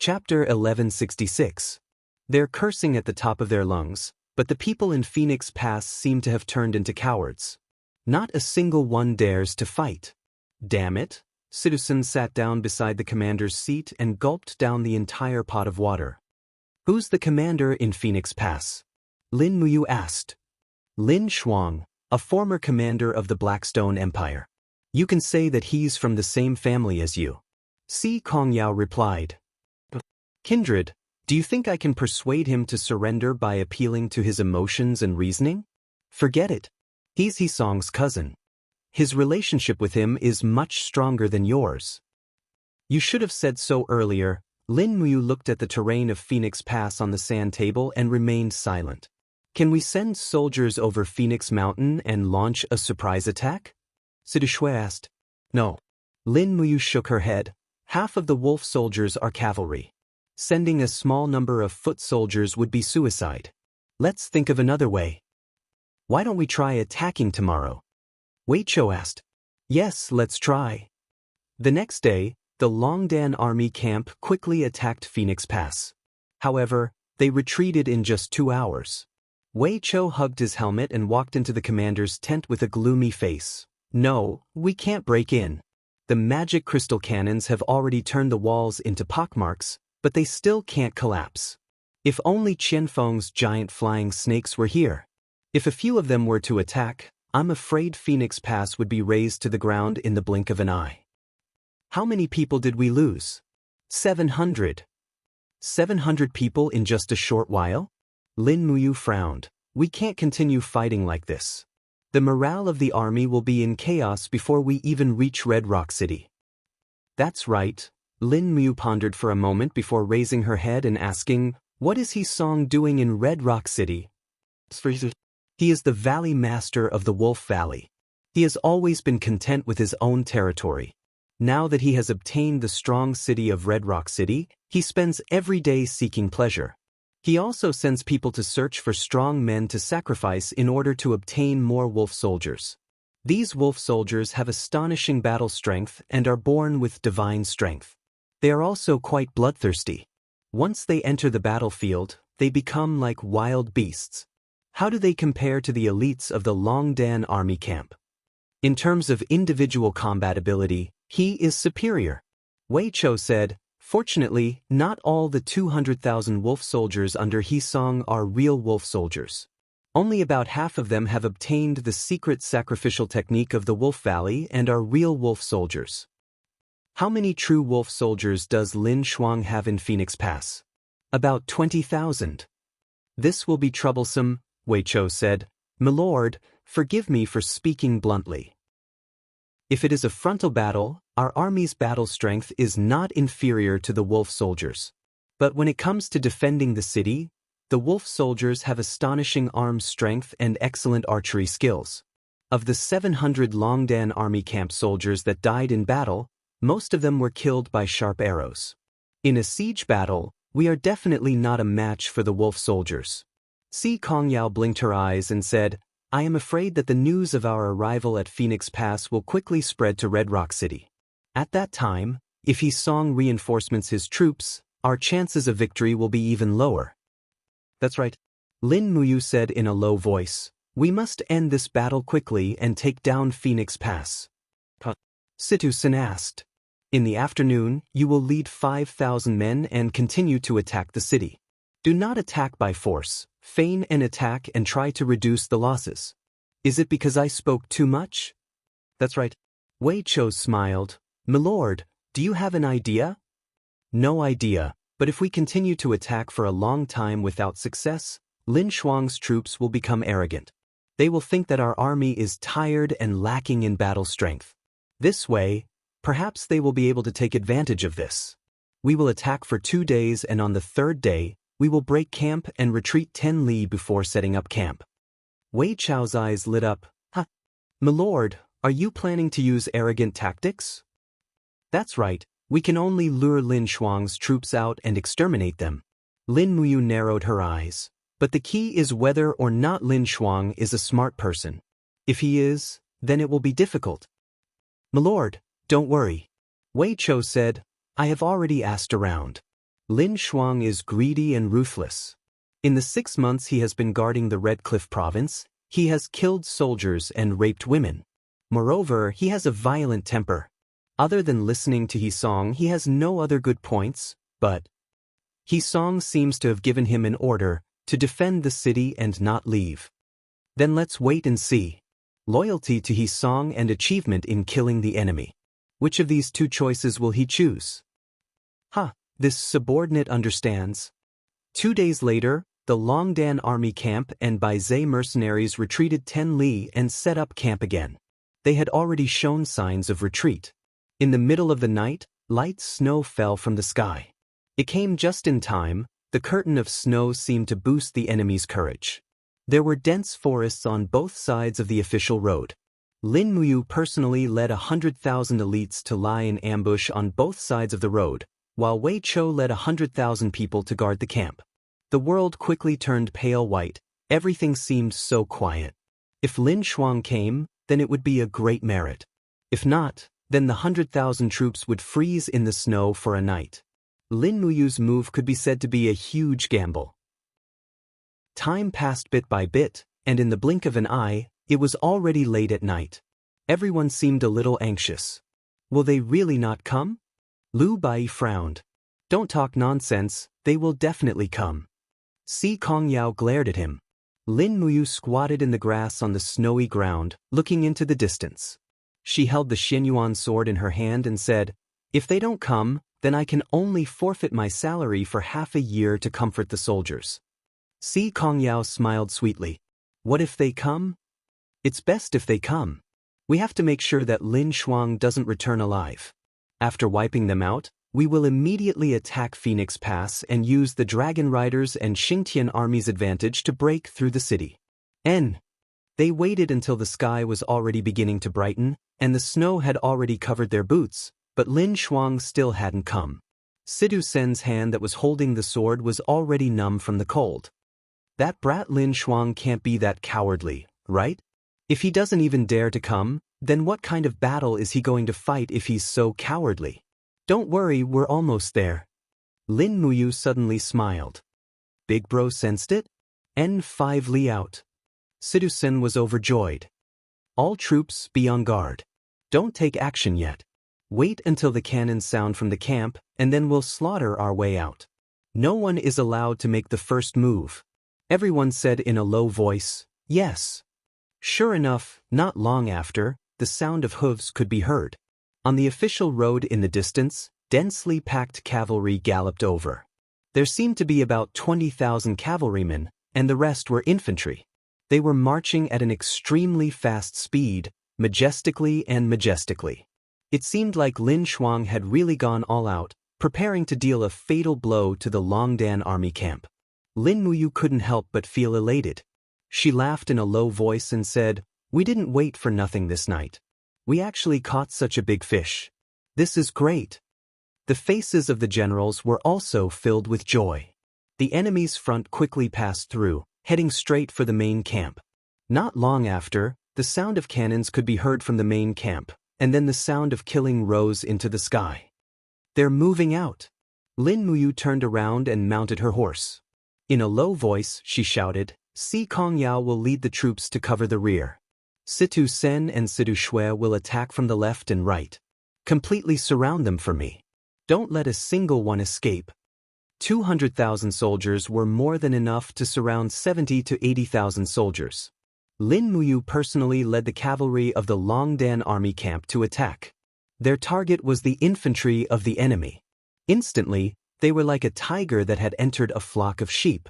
Chapter 1166. They're cursing at the top of their lungs, but the people in Phoenix Pass seem to have turned into cowards. Not a single one dares to fight. Damn it! Citizen sat down beside the commander's seat and gulped down the entire pot of water. Who's the commander in Phoenix Pass? Lin Muyu asked. Lin Shuang, a former commander of the Blackstone Empire. You can say that he's from the same family as you. Si Kongyao replied. Kindred, do you think I can persuade him to surrender by appealing to his emotions and reasoning? Forget it. He's Hisong's cousin. His relationship with him is much stronger than yours. You should have said so earlier. Lin Muyu looked at the terrain of Phoenix Pass on the sand table and remained silent. Can we send soldiers over Phoenix Mountain and launch a surprise attack? Sidu Shui asked. No. Lin Muyu shook her head. Half of the wolf soldiers are cavalry. Sending a small number of foot soldiers would be suicide. Let's think of another way. Why don't we try attacking tomorrow? Wei Chou asked. Yes, let's try. The next day, the Longdan army camp quickly attacked Phoenix Pass. However, they retreated in just 2 hours. Wei Chou hugged his helmet and walked into the commander's tent with a gloomy face. No, we can't break in. The magic crystal cannons have already turned the walls into pockmarks, but they still can't collapse. If only Qianfeng's giant flying snakes were here. If a few of them were to attack, I'm afraid Phoenix Pass would be razed to the ground in the blink of an eye. How many people did we lose? 700. 700 people in just a short while? Lin Muyu frowned. We can't continue fighting like this. The morale of the army will be in chaos before we even reach Red Rock City. That's right. Lin Muyu pondered for a moment before raising her head and asking, what is Hisong doing in Red Rock City? He is the Valley Master of the Wolf Valley. He has always been content with his own territory. Now that he has obtained the strong city of Red Rock City, he spends every day seeking pleasure. He also sends people to search for strong men to sacrifice in order to obtain more wolf soldiers. These wolf soldiers have astonishing battle strength and are born with divine strength. They are also quite bloodthirsty. Once they enter the battlefield, they become like wild beasts. How do they compare to the elites of the Longdan army camp? In terms of individual combat ability, he is superior. Wei Chou said, fortunately, not all the 200,000 wolf soldiers under Hisong are real wolf soldiers. Only about half of them have obtained the secret sacrificial technique of the Wolf Valley and are real wolf soldiers. How many true wolf soldiers does Lin Shuang have in Phoenix Pass? About 20,000. This will be troublesome, Wei Chou said. Milord, forgive me for speaking bluntly. If it is a frontal battle, our army's battle strength is not inferior to the wolf soldiers. But when it comes to defending the city, the wolf soldiers have astonishing arm strength and excellent archery skills. Of the 700 Longdan army camp soldiers that died in battle, most of them were killed by sharp arrows. In a siege battle, we are definitely not a match for the wolf soldiers. Si Kongyao blinked her eyes and said, I am afraid that the news of our arrival at Phoenix Pass will quickly spread to Red Rock City. At that time, if Hisong reinforcements his troops, our chances of victory will be even lower. That's right. Lin Muyu said in a low voice, we must end this battle quickly and take down Phoenix Pass. Situ Sin asked. In the afternoon, you will lead 5,000 men and continue to attack the city. Do not attack by force, feign an attack and try to reduce the losses. Is it because I spoke too much? That's right. Wei Chou smiled. Milord, do you have an idea? No idea, but if we continue to attack for a long time without success, Lin Shuang's troops will become arrogant. They will think that our army is tired and lacking in battle strength. This way, perhaps they will be able to take advantage of this. We will attack for 2 days and on the 3rd day, we will break camp and retreat 10 li before setting up camp. Wei Chou's eyes lit up. Milord, are you planning to use arrogant tactics? That's right, we can only lure Lin Shuang's troops out and exterminate them. Lin Muyu narrowed her eyes. But the key is whether or not Lin Shuang is a smart person. If he is, then it will be difficult. Milord, don't worry. Wei Chou said, I have already asked around. Lin Shuang is greedy and ruthless. In the 6 months he has been guarding the Red Cliff province, he has killed soldiers and raped women. Moreover, he has a violent temper. Other than listening to Hisong, he has no other good points, but Hisong seems to have given him an order to defend the city and not leave. Then let's wait and see. Loyalty to Hisong and achievement in killing the enemy. Which of these two choices will he choose? This subordinate understands. 2 days later, the Longdan army camp and Baizhe mercenaries retreated 10 li and set up camp again. They had already shown signs of retreat. In the middle of the night, light snow fell from the sky. It came just in time. The curtain of snow seemed to boost the enemy's courage. There were dense forests on both sides of the official road. Lin Muyu personally led 100,000 elites to lie in ambush on both sides of the road, while Wei Chou led 100,000 people to guard the camp. The world quickly turned pale white. Everything seemed so quiet. If Lin Shuang came, then it would be a great merit. If not, then the 100,000 troops would freeze in the snow for a night. Lin Muyu's move could be said to be a huge gamble. Time passed bit by bit, and in the blink of an eye, it was already late at night. Everyone seemed a little anxious. Will they really not come? Lu Bai frowned. Don't talk nonsense, they will definitely come. Si Kongyao glared at him. Lin Muyu squatted in the grass on the snowy ground, looking into the distance. She held the Xianyuan sword in her hand and said, "If they don't come, then I can only forfeit my salary for half a year to comfort the soldiers." Si Kongyao smiled sweetly. What if they come? It's best if they come. We have to make sure that Lin Shuang doesn't return alive. After wiping them out, we will immediately attack Phoenix Pass and use the Dragon Riders and Xingtian army's advantage to break through the city. They waited until the sky was already beginning to brighten, and the snow had already covered their boots, but Lin Shuang still hadn't come. Sidu Sen's hand that was holding the sword was already numb from the cold. That brat Lin Shuang can't be that cowardly, right? If he doesn't even dare to come, then what kind of battle is he going to fight if he's so cowardly? Don't worry, we're almost there. Lin Muyu suddenly smiled. Big Bro sensed it? N5 li out. Sidu Sen was overjoyed. All troops be on guard. Don't take action yet. Wait until the cannons sound from the camp, and then we'll slaughter our way out. No one is allowed to make the first move. Everyone said in a low voice, yes. Sure enough, not long after, the sound of hooves could be heard. On the official road in the distance, densely packed cavalry galloped over. There seemed to be about 20,000 cavalrymen, and the rest were infantry. They were marching at an extremely fast speed, majestically. It seemed like Lin Shuang had really gone all out, preparing to deal a fatal blow to the Longdan army camp. Lin Muyu couldn't help but feel elated. She laughed in a low voice and said, "We didn't wait for nothing this night. We actually caught such a big fish. This is great." The faces of the generals were also filled with joy. The enemy's front quickly passed through, heading straight for the main camp. Not long after, the sound of cannons could be heard from the main camp, and then the sound of killing rose into the sky. They're moving out. Lin Muyu turned around and mounted her horse. In a low voice, she shouted, Si Kongyao will lead the troops to cover the rear. Situ Sen and Situ Shui will attack from the left and right. Completely surround them for me. Don't let a single one escape. 200,000 soldiers were more than enough to surround 70 to 80,000 soldiers. Lin Muyu personally led the cavalry of the Longdan army camp to attack. Their target was the infantry of the enemy. Instantly, they were like a tiger that had entered a flock of sheep.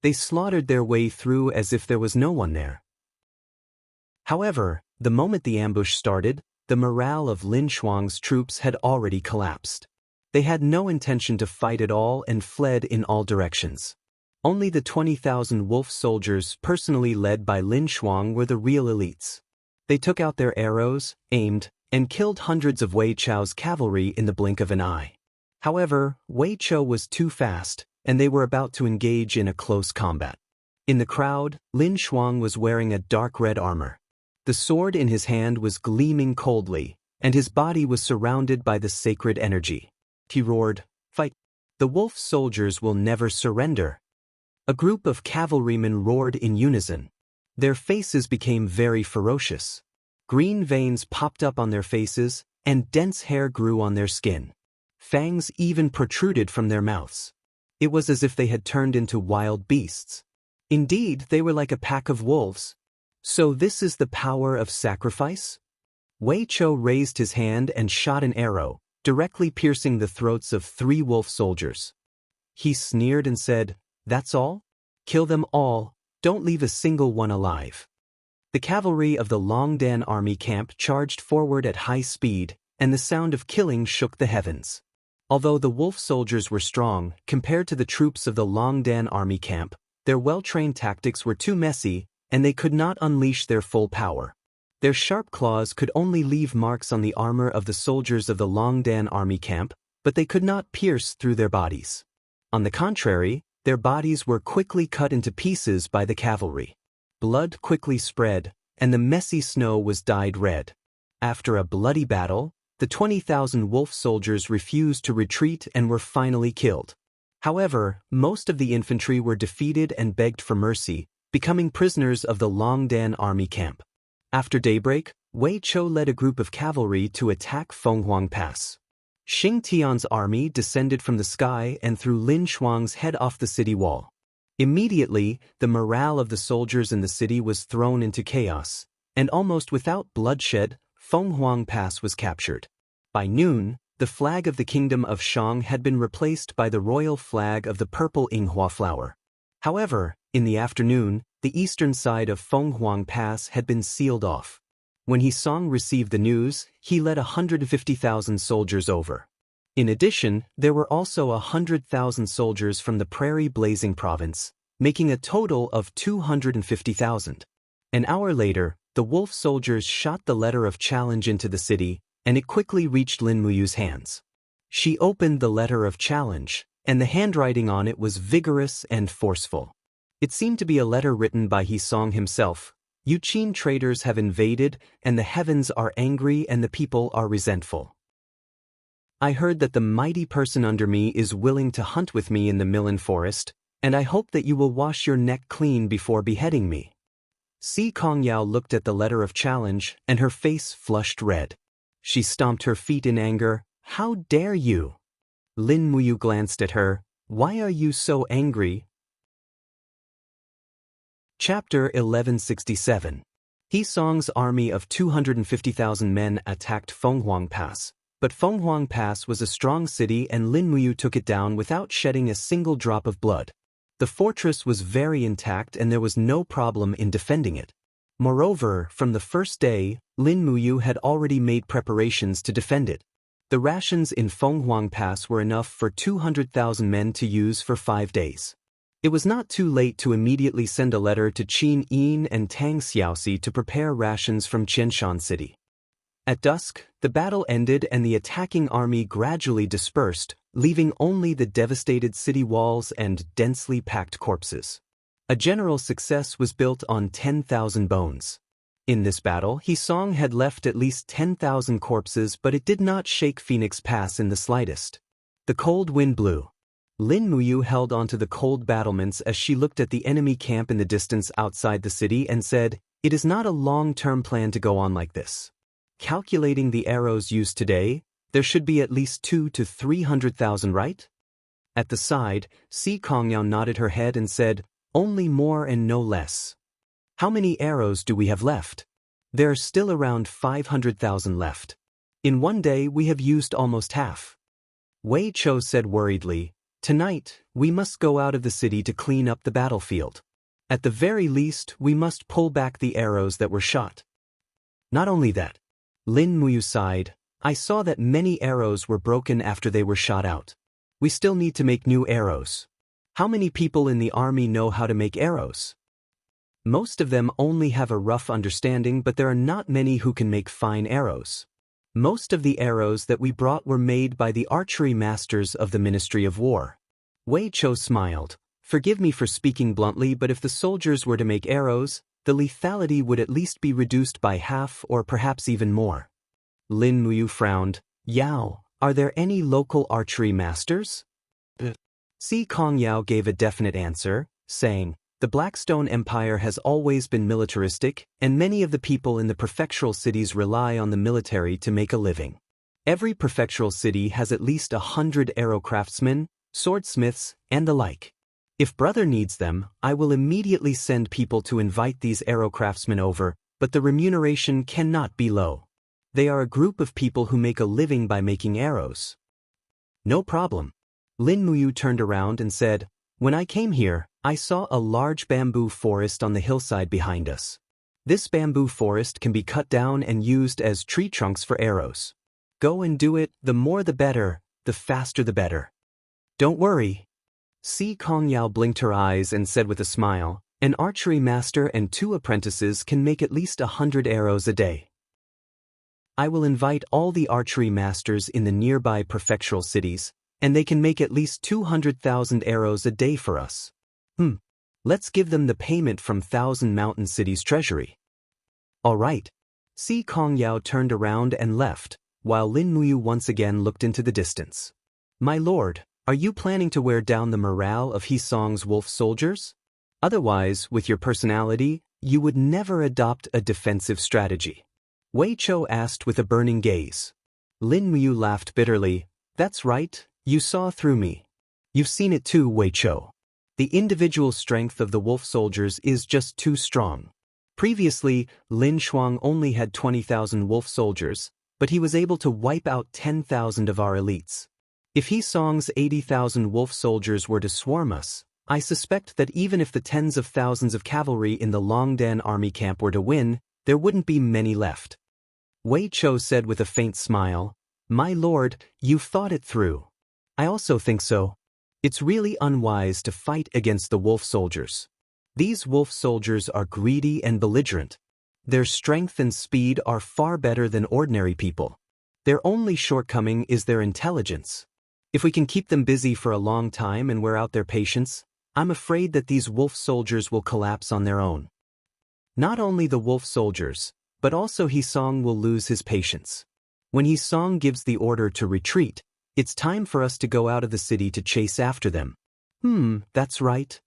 They slaughtered their way through as if there was no one there. However, the moment the ambush started, the morale of Lin Shuang's troops had already collapsed. They had no intention to fight at all and fled in all directions. Only the 20,000 wolf soldiers personally led by Lin Shuang were the real elites. They took out their arrows, aimed, and killed hundreds of Wei Chou's cavalry in the blink of an eye. However, Wei Chou was too fast, and they were about to engage in a close combat. In the crowd, Lin Shuang was wearing a dark red armor. The sword in his hand was gleaming coldly, and his body was surrounded by the sacred energy. He roared, "Fight!" The wolf soldiers will never surrender. A group of cavalrymen roared in unison. Their faces became very ferocious. Green veins popped up on their faces, and dense hair grew on their skin. Fangs even protruded from their mouths. It was as if they had turned into wild beasts. Indeed, they were like a pack of wolves. So this is the power of sacrifice? Wei Chou raised his hand and shot an arrow, directly piercing the throats of 3 wolf soldiers. He sneered and said, "That's all? Kill them all, don't leave a single one alive." The cavalry of the Longdan army camp charged forward at high speed, and the sound of killing shook the heavens. Although the wolf soldiers were strong, compared to the troops of the Longdan army camp, their well-trained tactics were too messy, and they could not unleash their full power. Their sharp claws could only leave marks on the armor of the soldiers of the Longdan army camp, but they could not pierce through their bodies. On the contrary, their bodies were quickly cut into pieces by the cavalry. Blood quickly spread, and the messy snow was dyed red. After a bloody battle, the 20,000 wolf soldiers refused to retreat and were finally killed. However, most of the infantry were defeated and begged for mercy, becoming prisoners of the Longdan army camp. After daybreak, Wei Chou led a group of cavalry to attack Fenghuang Pass. Xing Tian's army descended from the sky and threw Lin Shuang's head off the city wall. Immediately, the morale of the soldiers in the city was thrown into chaos, and almost without bloodshed, Fenghuang Pass was captured. By noon, the flag of the kingdom of Shang had been replaced by the royal flag of the purple Yinghua flower. However, in the afternoon, the eastern side of Fenghuang Pass had been sealed off. When Song received the news, he led 150,000 soldiers over. In addition, there were also 100,000 soldiers from the Prairie Blazing province, making a total of 250,000. An hour later, the wolf soldiers shot the letter of challenge into the city, and it quickly reached Lin Muyu's hands. She opened the letter of challenge, and the handwriting on it was vigorous and forceful. It seemed to be a letter written by Song himself. "Yuqin traitors have invaded, and the heavens are angry and the people are resentful. I heard that the mighty person under me is willing to hunt with me in the Millen Forest, and I hope that you will wash your neck clean before beheading me." Si Kongyao looked at the letter of challenge, and her face flushed red. She stomped her feet in anger. "How dare you?" Lin Muyu glanced at her. "Why are you so angry?" Chapter 1167. Song's army of 250,000 men attacked Fenghuang Pass, but Fenghuang Pass was a strong city and Lin Muyu took it down without shedding a single drop of blood. The fortress was very intact and there was no problem in defending it. Moreover, from the first day, Lin Muyu had already made preparations to defend it. The rations in Fenghuang Pass were enough for 200,000 men to use for 5 days. It was not too late to immediately send a letter to Qin Yin and Tang Xiaoxi to prepare rations from Qianshan City. At dusk, the battle ended and the attacking army gradually dispersed, leaving only the devastated city walls and densely packed corpses. A general success was built on 10,000 bones. In this battle, Song had left at least 10,000 corpses, but it did not shake Phoenix Pass in the slightest. The cold wind blew. Lin Muyu held onto the cold battlements as she looked at the enemy camp in the distance outside the city and said, "It is not a long-term plan to go on like this. Calculating the arrows used today, there should be at least 200,000 to 300,000, right?" At the side, Si Kongyao nodded her head and said, "Only more and no less." "How many arrows do we have left?" "There are still around 500,000 left. In one day we have used almost half." Wei Chou said worriedly, "Tonight, we must go out of the city to clean up the battlefield. At the very least, we must pull back the arrows that were shot." "Not only that," Lin Muyu sighed, "I saw that many arrows were broken after they were shot out. We still need to make new arrows. How many people in the army know how to make arrows?" "Most of them only have a rough understanding, but there are not many who can make fine arrows. Most of the arrows that we brought were made by the archery masters of the Ministry of War." Wei Chou smiled. "Forgive me for speaking bluntly, but if the soldiers were to make arrows, the lethality would at least be reduced by half or perhaps even more." Lin Muyu frowned. "Yao, are there any local archery masters?" Si Kongyao gave a definite answer, saying, the Blackstone Empire has always been militaristic, and many of the people in the prefectural cities rely on the military to make a living. Every prefectural city has at least 100 arrow craftsmen, swordsmiths, and the like. If brother needs them, I will immediately send people to invite these arrow craftsmen over, but the remuneration cannot be low. They are a group of people who make a living by making arrows. No problem. Lin Muyu turned around and said, when I came here, I saw a large bamboo forest on the hillside behind us. This bamboo forest can be cut down and used as tree trunks for arrows. Go and do it, the more the better, the faster the better. Don't worry. Si Kongyao blinked her eyes and said with a smile, an archery master and 2 apprentices can make at least 100 arrows a day. I will invite all the archery masters in the nearby prefectural cities, and they can make at least 200,000 arrows a day for us. Let's give them the payment from Thousand Mountain City's treasury. All right. Si Kongyao turned around and left, while Lin Muyu once again looked into the distance. My lord, are you planning to wear down the morale of Hisong's wolf soldiers? Otherwise, with your personality, you would never adopt a defensive strategy. Wei Chou asked with a burning gaze. Lin Muyu laughed bitterly. That's right, you saw through me. You've seen it too, Wei Chou. The individual strength of the wolf soldiers is just too strong. Previously, Lin Shuang only had 20,000 wolf soldiers, but he was able to wipe out 10,000 of our elites. If Hisong's 80,000 wolf soldiers were to swarm us, I suspect that even if the tens of thousands of cavalry in the Longdan army camp were to win, there wouldn't be many left. Wei Chou said with a faint smile, my lord, you've thought it through. I also think so. It's really unwise to fight against the wolf soldiers. These wolf soldiers are greedy and belligerent. Their strength and speed are far better than ordinary people. Their only shortcoming is their intelligence. If we can keep them busy for a long time and wear out their patience, I'm afraid that these wolf soldiers will collapse on their own. Not only the wolf soldiers, but also Hisong will lose his patience. When Hisong gives the order to retreat, it's time for us to go out of the city to chase after them. That's right.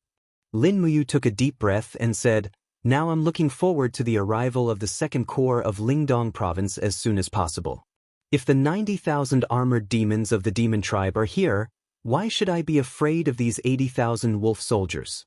Lin Muyu took a deep breath and said, now I'm looking forward to the arrival of the Second Corps of Lingdong province as soon as possible. If the 90,000 armored demons of the demon tribe are here, why should I be afraid of these 80,000 wolf soldiers?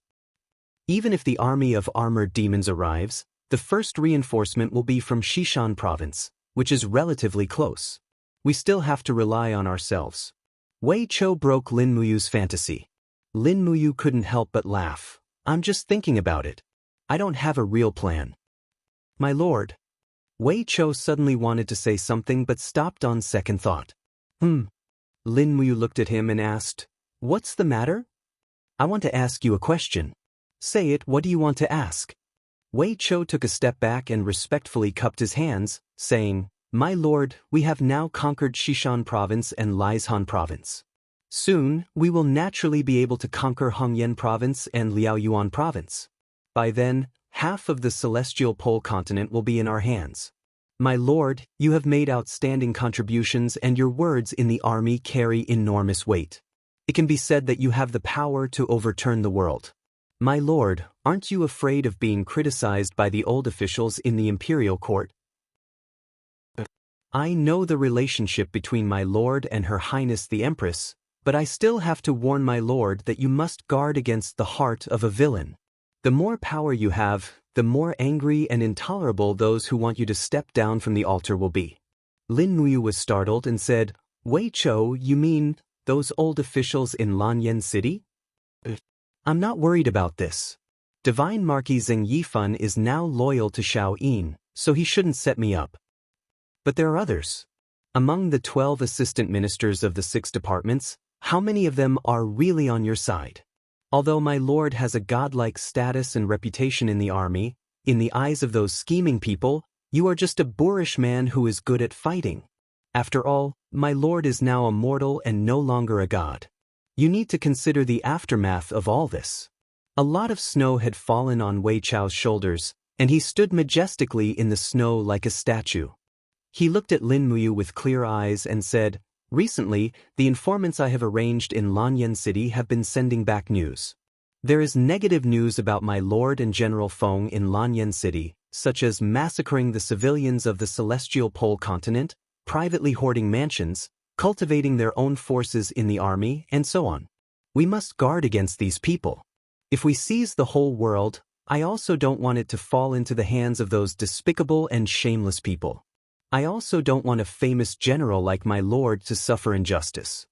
Even if the army of armored demons arrives, the first reinforcement will be from Xishan province, which is relatively close. We still have to rely on ourselves. Wei Chou broke Lin Muyu's fantasy. Lin Muyu couldn't help but laugh. I'm just thinking about it. I don't have a real plan. My lord. Wei Chou suddenly wanted to say something but stopped on second thought. Lin Muyu looked at him and asked, what's the matter? I want to ask you a question. Say it, what do you want to ask? Wei Chou took a step back and respectfully cupped his hands, saying, my lord, we have now conquered Xishan province and Liaishan province. Soon, we will naturally be able to conquer Hongyan province and Liaoyuan province. By then, half of the celestial pole continent will be in our hands. My lord, you have made outstanding contributions and your words in the army carry enormous weight. It can be said that you have the power to overturn the world. My lord, aren't you afraid of being criticized by the old officials in the imperial court? I know the relationship between my lord and Her Highness the Empress, but I still have to warn my lord that you must guard against the heart of a villain. The more power you have, the more angry and intolerable those who want you to step down from the altar will be. Lin Muyu was startled and said, Wei Chou, you mean those old officials in Lanyan City? I'm not worried about this. Divine Marquis Zheng Yifan is now loyal to Xiao Yin, so he shouldn't set me up. But there are others. Among the 12 assistant ministers of the 6 departments, how many of them are really on your side? Although my lord has a godlike status and reputation in the army, in the eyes of those scheming people, you are just a boorish man who is good at fighting. After all, my lord is now a mortal and no longer a god. You need to consider the aftermath of all this. A lot of snow had fallen on Wei Chou's shoulders, and he stood majestically in the snow like a statue. He looked at Lin Muyu with clear eyes and said, Recently, the informants I have arranged in Lanyan City have been sending back news. There is negative news about my Lord and General Feng in Lanyan City, such as massacring the civilians of the Celestial Pole continent, privately hoarding mansions, cultivating their own forces in the army, and so on. We must guard against these people. If we seize the whole world, I also don't want it to fall into the hands of those despicable and shameless people. I also don't want a famous general like my lord to suffer injustice.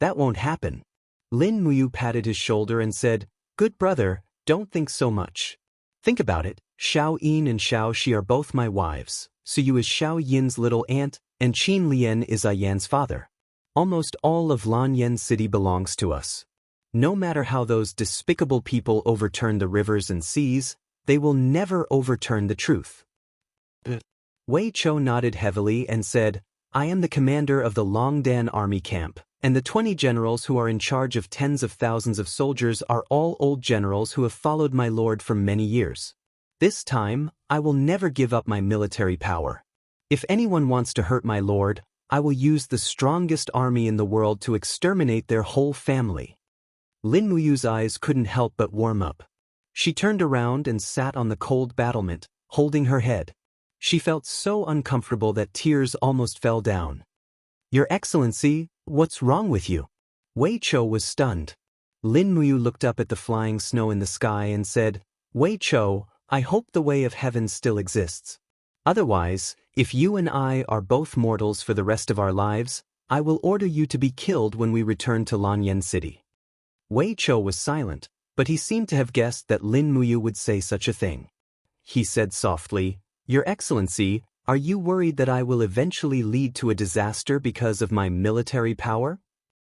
That won't happen. Lin Muyu patted his shoulder and said, "Good brother, don't think so much. Think about it, Xiao Yin and Xiao Shi are both my wives, Suyu is Xiao Yin's little aunt, and Qin Lian is Yan's father. Almost all of Lanyan City belongs to us. No matter how those despicable people overturn the rivers and seas, they will never overturn the truth." Wei Chou nodded heavily and said, "I am the commander of the Longdan army camp, and the 20 generals who are in charge of tens of thousands of soldiers are all old generals who have followed my lord for many years. This time, I will never give up my military power. If anyone wants to hurt my lord, I will use the strongest army in the world to exterminate their whole family." Lin Muyu's eyes couldn't help but warm up. She turned around and sat on the cold battlement, holding her head. She felt so uncomfortable that tears almost fell down. "Your Excellency, what's wrong with you?" Wei Chou was stunned. Lin Muyu looked up at the flying snow in the sky and said, "Wei Chou, I hope the way of heaven still exists. Otherwise, if you and I are both mortals for the rest of our lives, I will order you to be killed when we return to Lanyan City." Wei Chou was silent, but he seemed to have guessed that Lin Muyu would say such a thing. He said softly, "Your Excellency, are you worried that I will eventually lead to a disaster because of my military power?"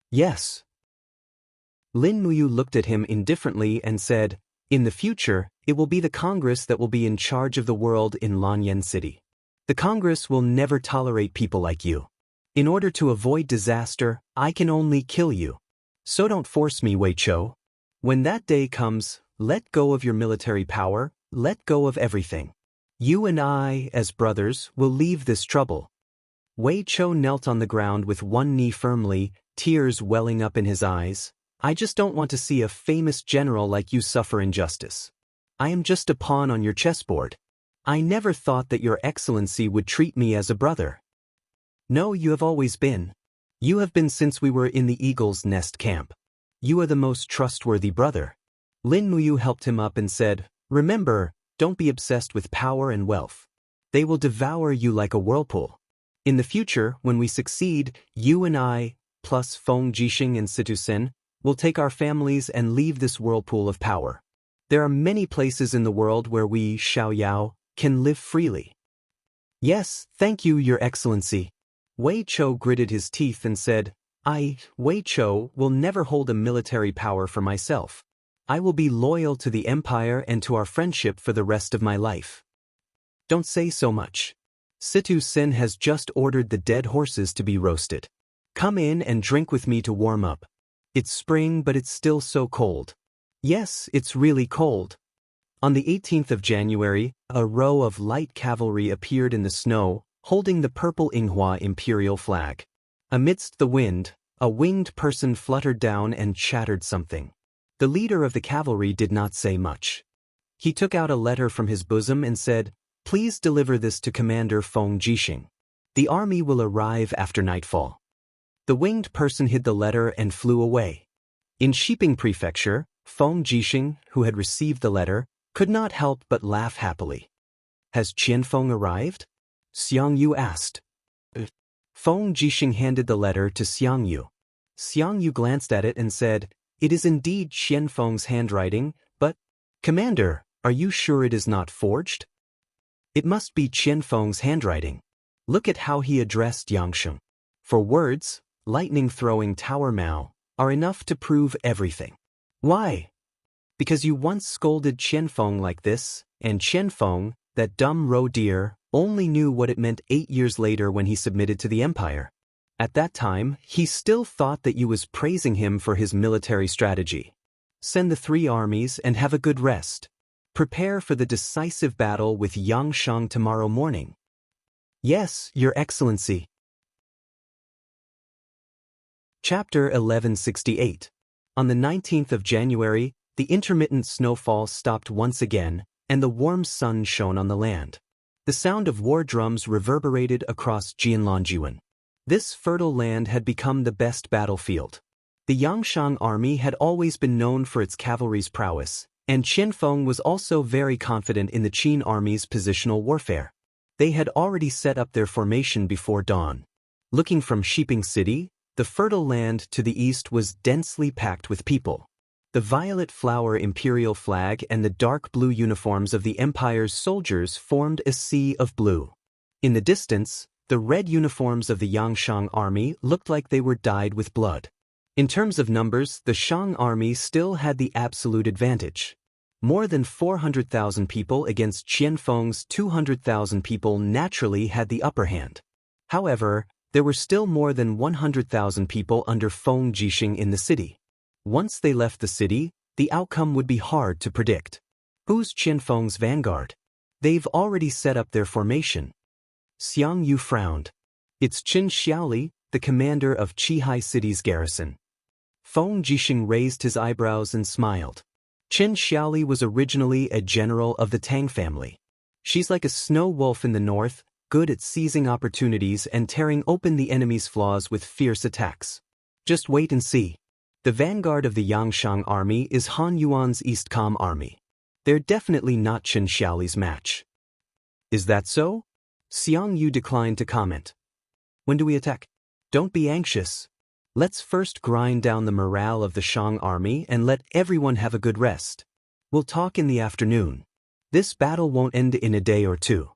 "Yes." Lin Muyu looked at him indifferently and said, "In the future, it will be the Congress that will be in charge of the world in Lanyan City. The Congress will never tolerate people like you. In order to avoid disaster, I can only kill you. So don't force me, Wei Chou. When that day comes, let go of your military power, let go of everything. You and I, as brothers, will leave this trouble." Wei Chou knelt on the ground with one knee firmly, tears welling up in his eyes. "I just don't want to see a famous general like you suffer injustice. I am just a pawn on your chessboard. I never thought that your Excellency would treat me as a brother." "No, you have always been. You have been since we were in the Eagle's Nest camp. You are the most trustworthy brother." Lin Muyu helped him up and said, "Remember, don't be obsessed with power and wealth. They will devour you like a whirlpool. In the future, when we succeed, you and I, plus Feng Jixing and Situ Sen, will take our families and leave this whirlpool of power. There are many places in the world where we, Xiao Yao, can live freely." "Yes, thank you, Your Excellency." Wei Chou gritted his teeth and said, "I, Wei Chou, will never hold a military power for myself. I will be loyal to the Empire and to our friendship for the rest of my life." "Don't say so much. Situ Sen has just ordered the dead horses to be roasted. Come in and drink with me to warm up. It's spring, but it's still so cold." "Yes, it's really cold." On the 18th of January, a row of light cavalry appeared in the snow, holding the purple Yinghua imperial flag. Amidst the wind, a winged person fluttered down and chattered something. The leader of the cavalry did not say much. He took out a letter from his bosom and said, "Please deliver this to Commander Feng Jixing. The army will arrive after nightfall." The winged person hid the letter and flew away. In Shiping Prefecture, Feng Jixing, who had received the letter, could not help but laugh happily. "Has Qianfeng arrived?" Xiang Yu asked. Feng Jixing handed the letter to Xiang Yu. Xiang Yu glanced at it and said, "It is indeed Qianfeng's handwriting, but, Commander, are you sure it is not forged?" "It must be Qianfeng's handwriting. Look at how he addressed Yangsheng. For words, lightning-throwing Tower Mao, are enough to prove everything." "Why?" "Because you once scolded Qianfeng like this, and Qianfeng, that dumb roe deer, only knew what it meant 8 years later when he submitted to the Empire. At that time, he still thought that you was praising him for his military strategy. Send the 3 armies and have a good rest. Prepare for the decisive battle with Yangsheng tomorrow morning." "Yes, Your Excellency." Chapter 1168. On the 19th of January, the intermittent snowfall stopped once again, and the warm sun shone on the land. The sound of war drums reverberated across Jianghu. This fertile land had become the best battlefield. The Yangshang army had always been known for its cavalry's prowess, and Qianfeng was also very confident in the Qin army's positional warfare. They had already set up their formation before dawn. Looking from Shiping City, the fertile land to the east was densely packed with people. The violet flower imperial flag and the dark blue uniforms of the empire's soldiers formed a sea of blue. In the distance, the red uniforms of the Yangshang army looked like they were dyed with blood. In terms of numbers, the Shang army still had the absolute advantage. More than 400,000 people against Qianfeng's 200,000 people naturally had the upper hand. However, there were still more than 100,000 people under Feng Jixing in the city. Once they left the city, the outcome would be hard to predict. Who's Qianfeng's vanguard? They've already set up their formation. Xiang Yu frowned. It's Qin Xiaoli, the commander of Qihai City's garrison. Feng Jixing raised his eyebrows and smiled. Qin Xiaoli was originally a general of the Tang family. She's like a snow wolf in the north, good at seizing opportunities and tearing open the enemy's flaws with fierce attacks. Just wait and see. The vanguard of the Yangshang army is Han Yuan's Eastcom army. They're definitely not Qin Xiaoli's match. Is that so? Xiang Yu declined to comment. When do we attack? Don't be anxious. Let's first grind down the morale of the Shang army and let everyone have a good rest. We'll talk in the afternoon. This battle won't end in a day or two.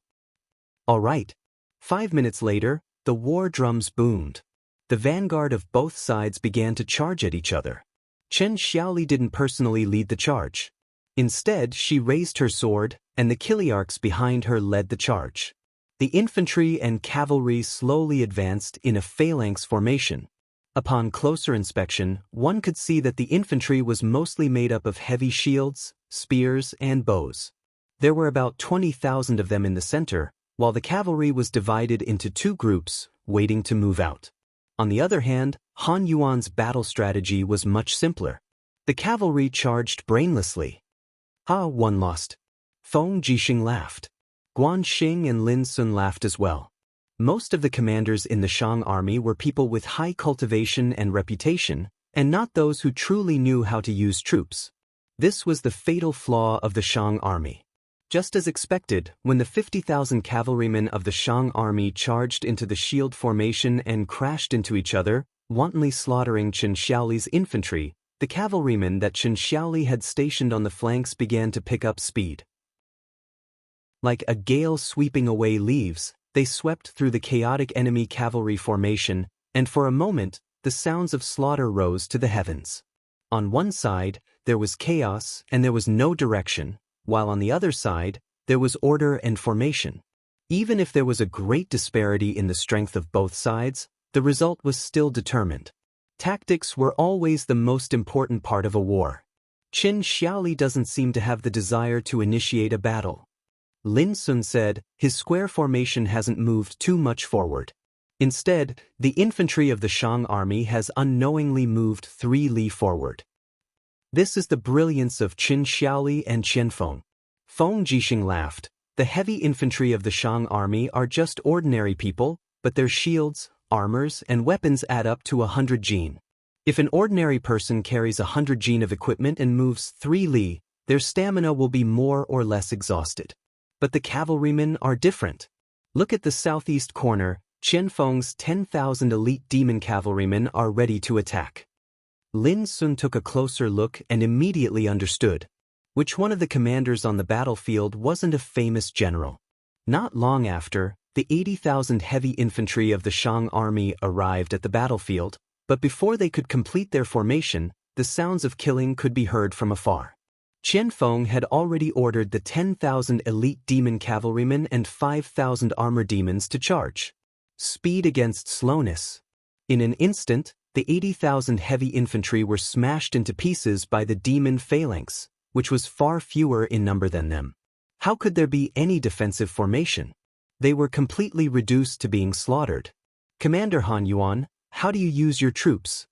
All right. 5 minutes later, the war drums boomed. The vanguard of both sides began to charge at each other. Qin Xiaoli didn't personally lead the charge. Instead, she raised her sword, and the Kiliarchs behind her led the charge. The infantry and cavalry slowly advanced in a phalanx formation. Upon closer inspection, one could see that the infantry was mostly made up of heavy shields, spears, and bows. There were about 20,000 of them in the center, while the cavalry was divided into two groups, waiting to move out. On the other hand, Han Yuan's battle strategy was much simpler. The cavalry charged brainlessly. One lost. Feng Jixing laughed. Guan Xing and Lin Sun laughed as well. Most of the commanders in the Shang army were people with high cultivation and reputation, and not those who truly knew how to use troops. This was the fatal flaw of the Shang army. Just as expected, when the 50,000 cavalrymen of the Shang army charged into the shield formation and crashed into each other, wantonly slaughtering Qin Xiaoli's infantry, the cavalrymen that Qin Xiaoli had stationed on the flanks began to pick up speed. Like a gale sweeping away leaves, they swept through the chaotic enemy cavalry formation, and for a moment, the sounds of slaughter rose to the heavens. On one side, there was chaos and there was no direction, while on the other side, there was order and formation. Even if there was a great disparity in the strength of both sides, the result was still determined. Tactics were always the most important part of a war. Qin Xiaoli doesn't seem to have the desire to initiate a battle. Lin Sun said, his square formation hasn't moved too much forward. Instead, the infantry of the Shang army has unknowingly moved 3 li forward. This is the brilliance of Qin Xiaoli and Qianfeng. Feng Jixing laughed. The heavy infantry of the Shang army are just ordinary people, but their shields, armors, and weapons add up to 100 jin. If an ordinary person carries 100 jin of equipment and moves 3 li, their stamina will be more or less exhausted. But the cavalrymen are different. Look at the southeast corner. Qianfeng's 10,000 elite demon cavalrymen are ready to attack. Lin Sun took a closer look and immediately understood. Which one of the commanders on the battlefield wasn't a famous general? Not long after, the 80,000 heavy infantry of the Shang army arrived at the battlefield, but before they could complete their formation, the sounds of killing could be heard from afar. Qianfeng had already ordered the 10,000 elite demon cavalrymen and 5,000 armor demons to charge. Speed against slowness. In an instant, the 80,000 heavy infantry were smashed into pieces by the demon phalanx, which was far fewer in number than them. How could there be any defensive formation? They were completely reduced to being slaughtered. Commander Han Yuan, how do you use your troops?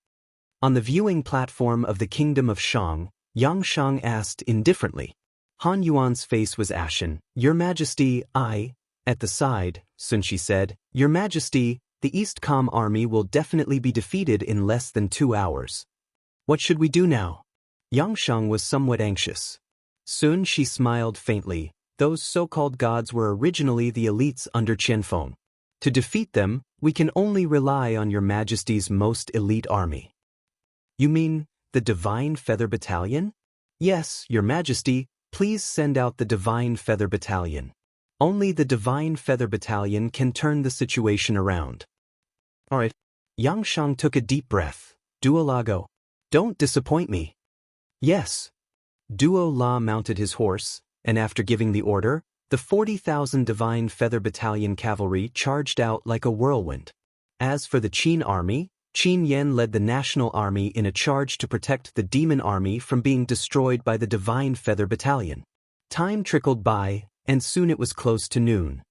On the viewing platform of the kingdom of Shang, Yang Shang asked indifferently. Han Yuan's face was ashen. "Your Majesty, I..." At the side, Sun Shi said, "Your Majesty, the East Com army will definitely be defeated in less than 2 hours. What should we do now?" Yang Shang was somewhat anxious. Sun Shi smiled faintly. "Those so-called gods were originally the elites under Qianfeng. To defeat them, we can only rely on your Majesty's most elite army." "You mean the Divine Feather Battalion?" "Yes, your Majesty, please send out the Divine Feather Battalion. Only the Divine Feather Battalion can turn the situation around." "All right." Yang Shang took a deep breath. "Duo La go. Don't disappoint me." "Yes." Duo La mounted his horse, and after giving the order, the 40,000 Divine Feather Battalion cavalry charged out like a whirlwind. As for the Qin army, Qin Yan led the national army in a charge to protect the demon army from being destroyed by the Divine Feather Battalion. Time trickled by, and soon it was close to noon.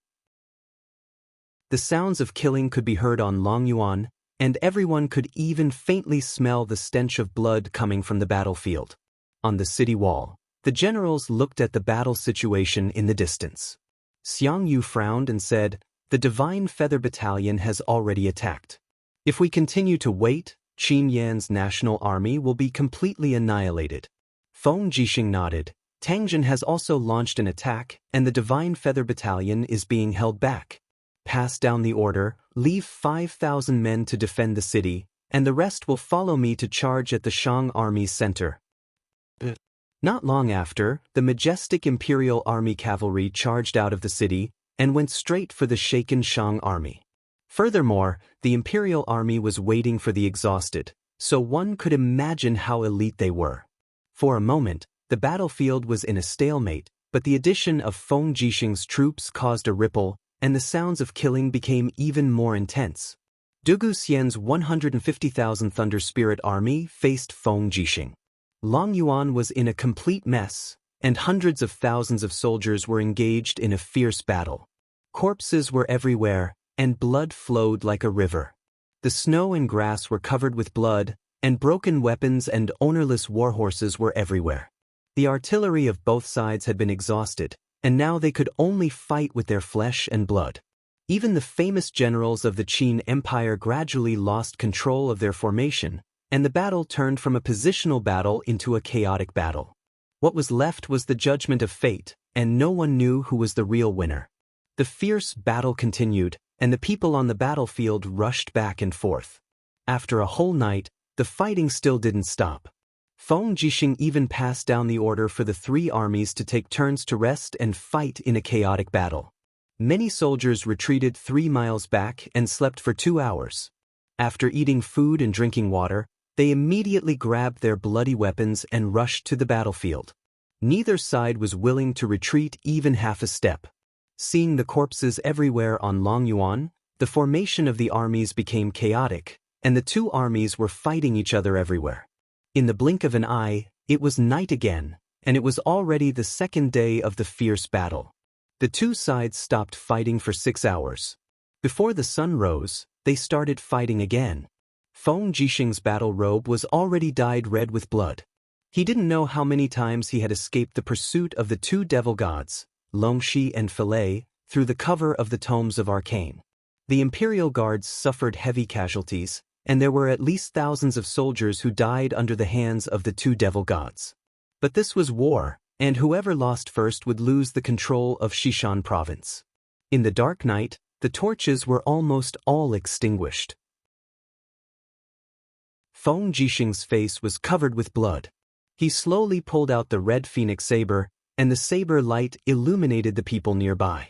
The sounds of killing could be heard on Longyuan, and everyone could even faintly smell the stench of blood coming from the battlefield. On the city wall, the generals looked at the battle situation in the distance. Xiang Yu frowned and said, "The Divine Feather Battalion has already attacked. If we continue to wait, Qin Yan's national army will be completely annihilated." Feng Jixing nodded. "Tangjin has also launched an attack, and the Divine Feather Battalion is being held back. Pass down the order, leave 5,000 men to defend the city, and the rest will follow me to charge at the Shang army's center." Not long after, the majestic Imperial Army cavalry charged out of the city and went straight for the shaken Shang army. Furthermore, the Imperial Army was waiting for the exhausted, so one could imagine how elite they were. For a moment, the battlefield was in a stalemate, but the addition of Feng Jixing's troops caused a ripple, and the sounds of killing became even more intense. Dugu Xian's 150,000 Thunder Spirit army faced Feng Jixing. Longyuan was in a complete mess, and hundreds of thousands of soldiers were engaged in a fierce battle. Corpses were everywhere, and blood flowed like a river. The snow and grass were covered with blood, and broken weapons and ownerless warhorses were everywhere. The artillery of both sides had been exhausted, and now they could only fight with their flesh and blood. Even the famous generals of the Qin Empire gradually lost control of their formation, and the battle turned from a positional battle into a chaotic battle. What was left was the judgment of fate, and no one knew who was the real winner. The fierce battle continued, and the people on the battlefield rushed back and forth. After a whole night, the fighting still didn't stop. Feng Jixing even passed down the order for the 3 armies to take turns to rest and fight in a chaotic battle. Many soldiers retreated 3 miles back and slept for 2 hours. After eating food and drinking water, they immediately grabbed their bloody weapons and rushed to the battlefield. Neither side was willing to retreat even half a step. Seeing the corpses everywhere on Longyuan, the formation of the armies became chaotic, and the 2 armies were fighting each other everywhere. In the blink of an eye, it was night again, and it was already the 2nd day of the fierce battle. The 2 sides stopped fighting for 6 hours. Before the sun rose, they started fighting again. Feng Jixing's battle robe was already dyed red with blood. He didn't know how many times he had escaped the pursuit of the 2 devil gods, Longxi and Filei, through the cover of the tomes of Arcane. The Imperial Guards suffered heavy casualties, and there were at least thousands of soldiers who died under the hands of the 2 devil gods. But this was war, and whoever lost first would lose the control of Xishan province. In the dark night, the torches were almost all extinguished. Feng Jixing's face was covered with blood. He slowly pulled out the red phoenix saber, and the saber light illuminated the people nearby.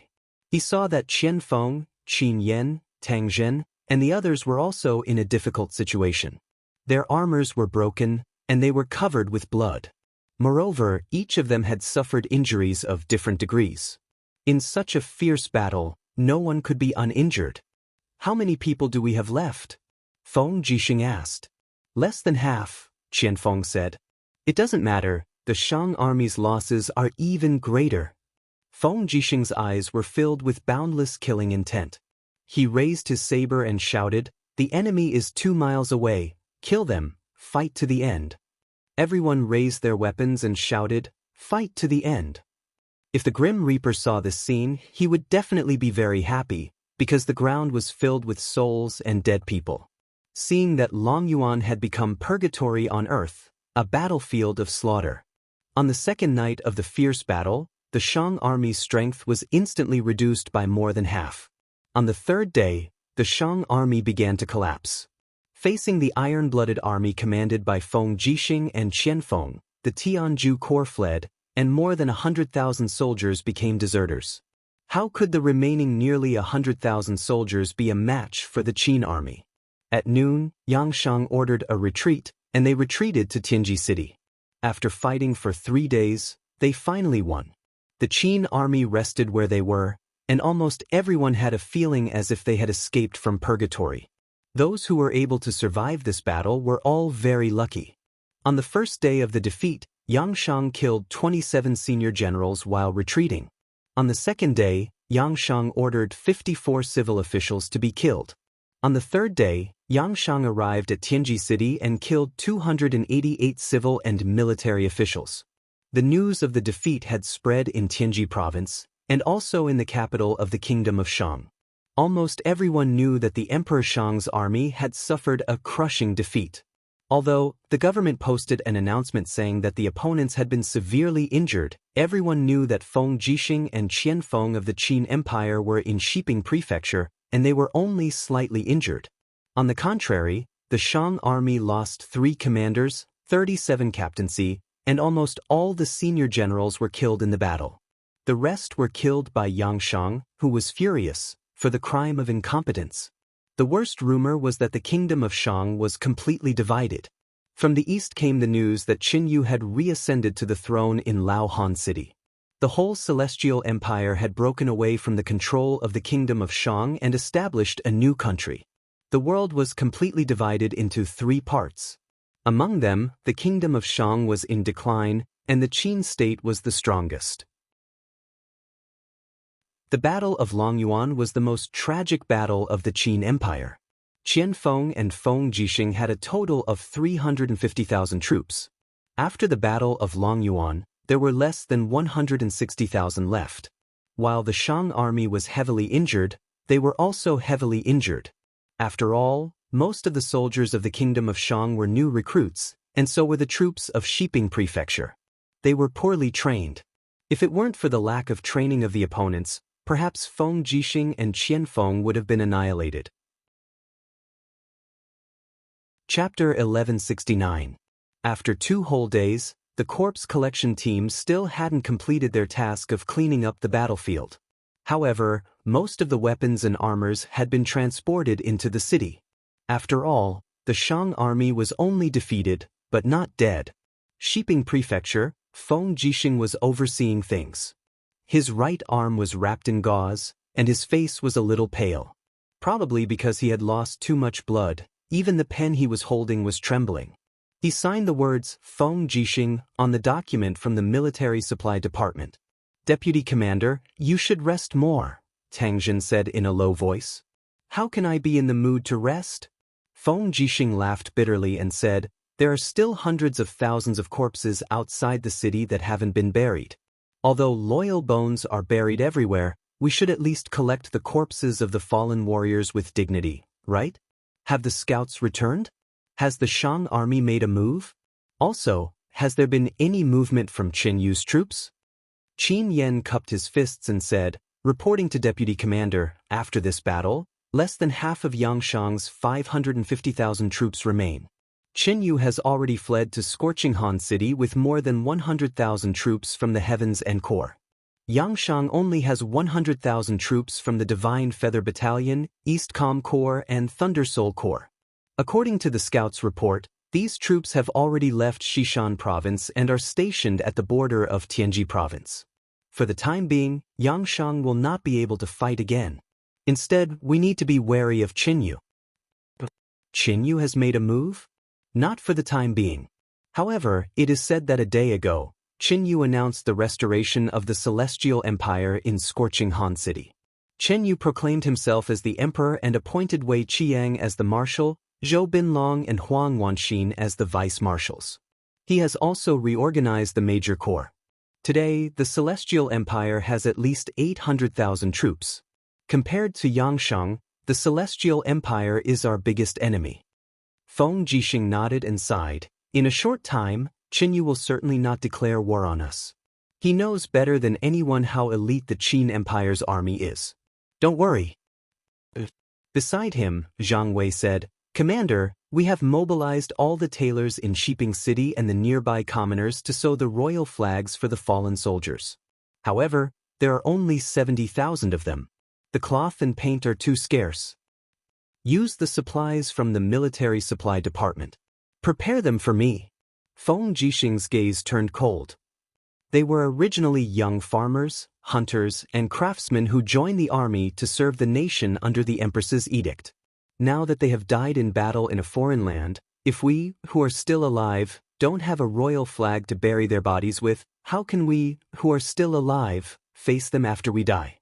He saw that Qianfeng, Qin Yan, Tang Zhen, and the others were also in a difficult situation. Their armors were broken, and they were covered with blood. Moreover, each of them had suffered injuries of different degrees. In such a fierce battle, no one could be uninjured. "How many people do we have left?" Feng Jixing asked. "Less than half," Qianfeng said. "It doesn't matter, the Shang army's losses are even greater." Feng Jixing's eyes were filled with boundless killing intent. He raised his saber and shouted, "The enemy is 2 miles away, kill them, "Fight to the end." Everyone raised their weapons and shouted, "Fight to the end." If the Grim Reaper saw this scene, he would definitely be very happy, because the ground was filled with souls and dead people. Seeing that Longyuan had become purgatory on earth, a battlefield of slaughter. On the second night of the fierce battle, the Shang army's strength was instantly reduced by more than half. On the third day, the Shang army began to collapse. Facing the iron-blooded army commanded by Feng Jixing and Qianfeng, the Tianzhu Corps fled, and more than 100,000 soldiers became deserters. How could the remaining nearly 100,000 soldiers be a match for the Qin army? At noon, Yangshang ordered a retreat, and they retreated to Tianji City. After fighting for 3 days, they finally won. The Qin army rested where they were, and almost everyone had a feeling as if they had escaped from purgatory. Those who were able to survive this battle were all very lucky. On the first day of the defeat, Yangshang killed 27 senior generals while retreating. On the second day, Yangshang ordered 54 civil officials to be killed. On the third day, Yangshang arrived at Tianji City and killed 288 civil and military officials. The news of the defeat had spread in Tianji province, and also in the capital of the Kingdom of Shang. Almost everyone knew that the Emperor Shang's army had suffered a crushing defeat. Although the government posted an announcement saying that the opponents had been severely injured, everyone knew that Feng Jixing and Qianfeng of the Qin Empire were in Shiping Prefecture, and they were only slightly injured. On the contrary, the Shang army lost 3 commanders, 37 captaincy, and almost all the senior generals were killed in the battle. The rest were killed by Yangshang, who was furious, for the crime of incompetence. The worst rumor was that the kingdom of Shang was completely divided. From the east came the news that Qin Yu had reascended to the throne in Laohan City. The whole celestial empire had broken away from the control of the kingdom of Shang and established a new country. The world was completely divided into 3 parts. Among them, the kingdom of Shang was in decline, and the Qin state was the strongest. The Battle of Longyuan was the most tragic battle of the Qin Empire. Qianfeng and Feng Jixing had a total of 350,000 troops. After the Battle of Longyuan, there were less than 160,000 left. While the Shang army was heavily injured, they were also heavily injured. After all, most of the soldiers of the Kingdom of Shang were new recruits, and so were the troops of Shiping Prefecture. They were poorly trained. If it weren't for the lack of training of the opponents, perhaps Feng Jixing and Qianfeng would have been annihilated. Chapter 1169. After 2 whole days, the corpse collection team still hadn't completed their task of cleaning up the battlefield. However, most of the weapons and armors had been transported into the city. After all, the Shang army was only defeated, but not dead. Shiping Prefecture, Feng Jixing was overseeing things. His right arm was wrapped in gauze, and his face was a little pale. Probably because he had lost too much blood, even the pen he was holding was trembling. He signed the words Feng Jixing on the document from the Military Supply Department. "Deputy Commander, you should rest more," Tang Jin said in a low voice. "How can I be in the mood to rest?" Feng Jixing laughed bitterly and said, "There are still hundreds of thousands of corpses outside the city that haven't been buried. Although loyal bones are buried everywhere, we should at least collect the corpses of the fallen warriors with dignity, right? Have the scouts returned? Has the Shang army made a move? Also, has there been any movement from Qin Yu's troops?" Qin Yan cupped his fists and said, reporting to Deputy Commander, "After this battle, less than half of Yangshang's 550,000 troops remain. Qin Yu has already fled to Scorching Han City with more than 100,000 troops from the Heavens and Corps. Yangshang only has 100,000 troops from the Divine Feather Battalion, East Com Corps, and Thunder Soul Corps. According to the scouts' report, these troops have already left Xishan Province and are stationed at the border of Tianji Province. For the time being, Yangshang will not be able to fight again. Instead, we need to be wary of Qin Yu." "Qin Yu has made a move?" "Not for the time being. However, it is said that a day ago, Qin Yu announced the restoration of the Celestial Empire in Scorching Han City. Qin Yu proclaimed himself as the emperor and appointed Wei Qiang as the marshal, Zhou Binlong and Huang Wanxin as the vice-marshals. He has also reorganized the major corps. Today, the Celestial Empire has at least 800,000 troops. Compared to Yangsheng, the Celestial Empire is our biggest enemy. Feng Jixing nodded and sighed. In a short time, Qin Yu will certainly not declare war on us. He knows better than anyone how elite the Qin Empire's army is. Don't worry. Beside him, Zhang Wei said, Commander, we have mobilized all the tailors in Shiping City and the nearby commoners to sew the royal flags for the fallen soldiers. However, there are only 70,000 of them. The cloth and paint are too scarce. Use the supplies from the military supply department. Prepare them for me. Feng Jixing's gaze turned cold. They were originally young farmers, hunters, and craftsmen who joined the army to serve the nation under the Empress's edict. Now that they have died in battle in a foreign land, if we, who are still alive, don't have a royal flag to bury their bodies with, how can we, who are still alive, face them after we die?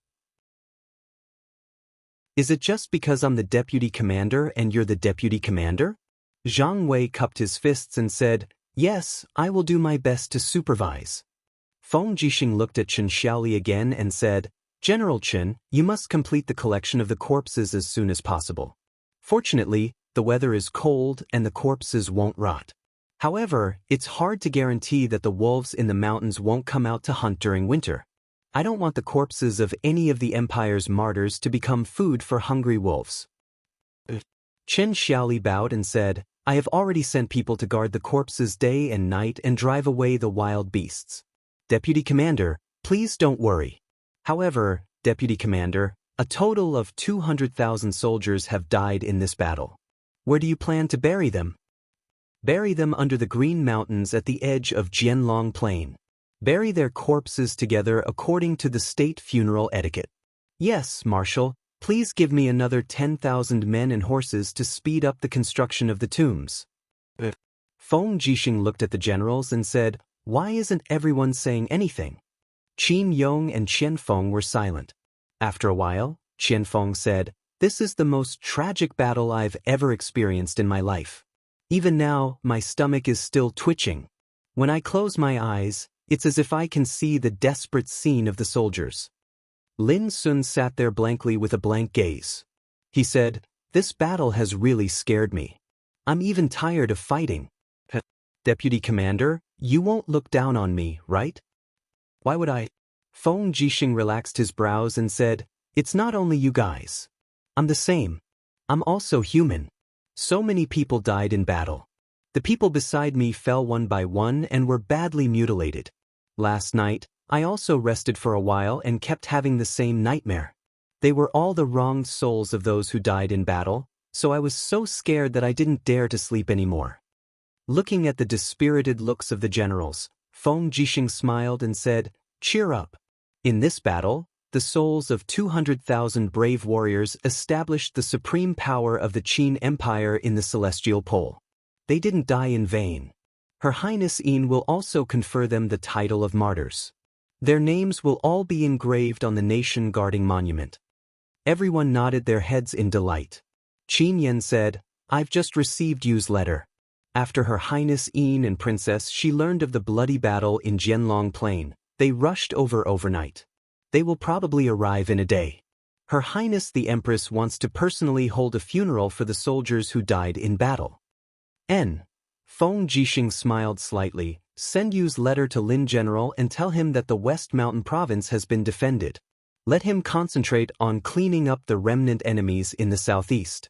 Is it just because I'm the deputy commander and you're the deputy commander? Zhang Wei cupped his fists and said, Yes, I will do my best to supervise. Feng Jixing looked at Chen Xiaoli again and said, General Chen, you must complete the collection of the corpses as soon as possible. Fortunately, the weather is cold and the corpses won't rot. However, it's hard to guarantee that the wolves in the mountains won't come out to hunt during winter. I don't want the corpses of any of the Empire's martyrs to become food for hungry wolves. Chen Xiaoli bowed and said, I have already sent people to guard the corpses day and night and drive away the wild beasts. Deputy Commander, please don't worry. However, Deputy Commander, a total of 200,000 soldiers have died in this battle. Where do you plan to bury them? Bury them under the Green Mountains at the edge of Jianlong Plain. Bury their corpses together according to the state funeral etiquette. Yes, Marshal, please give me another 10,000 men and horses to speed up the construction of the tombs. Feng Jixing looked at the generals and said, Why isn't everyone saying anything? Qin Yong and Qian Feng were silent. After a while, Qian Feng said, This is the most tragic battle I've ever experienced in my life. Even now, my stomach is still twitching. When I close my eyes, it's as if I can see the desperate scene of the soldiers. Lin Sun sat there blankly with a blank gaze. He said, This battle has really scared me. I'm even tired of fighting. Deputy Commander, you won't look down on me, right? Why would I? Feng Jixing relaxed his brows and said, It's not only you guys. I'm the same. I'm also human. So many people died in battle. The people beside me fell one by one and were badly mutilated. Last night, I also rested for a while and kept having the same nightmare. They were all the wronged souls of those who died in battle, so I was so scared that I didn't dare to sleep anymore. Looking at the dispirited looks of the generals, Feng Jixing smiled and said, Cheer up. In this battle, the souls of 200,000 brave warriors established the supreme power of the Qin Empire in the Celestial Pole. They didn't die in vain. Her Highness Yin will also confer them the title of martyrs. Their names will all be engraved on the nation-guarding monument. Everyone nodded their heads in delight. Qin Yan said, I've just received Yu's letter. After Her Highness Yin and Princess She learned of the bloody battle in Jianlong Plain, they rushed over overnight. They will probably arrive in a day. Her Highness the Empress wants to personally hold a funeral for the soldiers who died in battle. Feng Jixing smiled slightly. Send Yu's letter to Lin General and tell him that the West Mountain Province has been defended. Let him concentrate on cleaning up the remnant enemies in the southeast.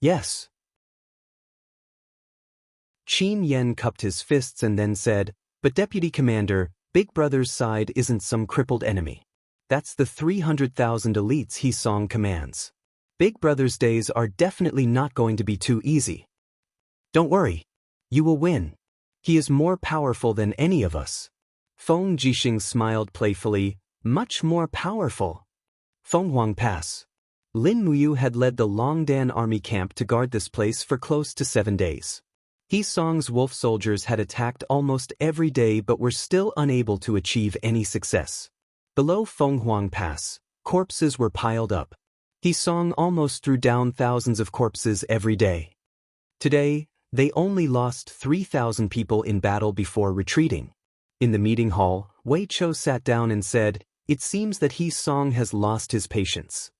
Yes. Qin Yan cupped his fists and then said, But Deputy Commander, Big Brother's side isn't some crippled enemy. That's the 300,000 elites He Song commands. Big Brother's days are definitely not going to be too easy. Don't worry. You will win. He is more powerful than any of us. Feng Jixing smiled playfully, much more powerful. Fenghuang Pass. Lin Muyu had led the Longdan army camp to guard this place for close to 7 days. He Song's wolf soldiers had attacked almost every day but were still unable to achieve any success. Below Fenghuang Pass, corpses were piled up. He Song almost threw down thousands of corpses every day. Today, they only lost 3,000 people in battle before retreating. In the meeting hall, Wei Chou sat down and said, "It seems that He Song has lost his patience.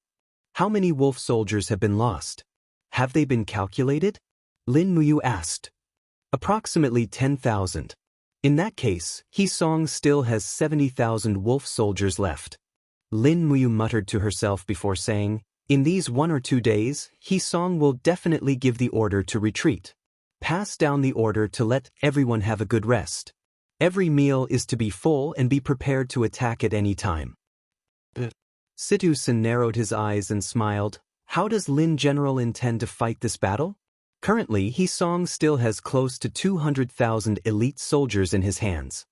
How many wolf soldiers have been lost? Have they been calculated?" Lin Muyu asked. "Approximately 10,000. In that case, He Song still has 70,000 wolf soldiers left." Lin Muyu muttered to herself before saying, "In these 1 or 2 days, He Song will definitely give the order to retreat. Pass down the order to let everyone have a good rest. Every meal is to be full and be prepared to attack at any time." Situ-san narrowed his eyes and smiled. How does Lin General intend to fight this battle? Currently, He Song still has close to 200,000 elite soldiers in his hands.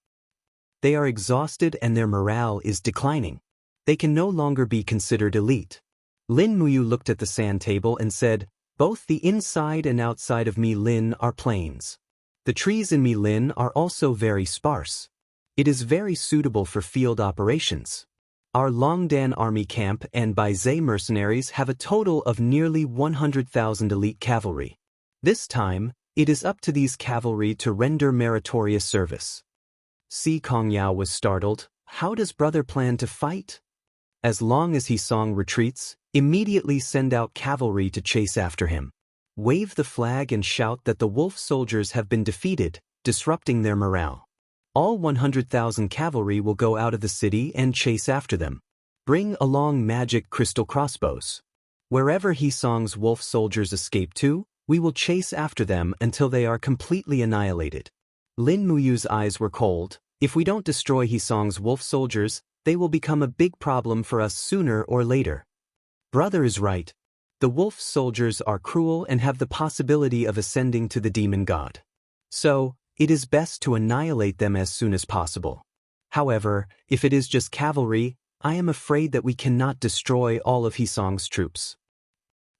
They are exhausted and their morale is declining. They can no longer be considered elite. Lin Muyu looked at the sand table and said, "Both the inside and outside of Mi Lin are plains. The trees in Mi Lin are also very sparse. It is very suitable for field operations. Our Longdan army camp and Baizé mercenaries have a total of nearly 100,000 elite cavalry. This time, it is up to these cavalry to render meritorious service." Si Kongyao was startled. How does brother plan to fight? As long as He Song retreats, immediately send out cavalry to chase after him. Wave the flag and shout that the wolf soldiers have been defeated, disrupting their morale. All 100,000 cavalry will go out of the city and chase after them. Bring along magic crystal crossbows. Wherever He Song's wolf soldiers escape to, we will chase after them until they are completely annihilated. Lin Muyu's eyes were cold. If we don't destroy He Song's wolf soldiers, they will become a big problem for us sooner or later. Brother is right. The wolf soldiers are cruel and have the possibility of ascending to the demon god. So, it is best to annihilate them as soon as possible. However, if it is just cavalry, I am afraid that we cannot destroy all of He Song's troops.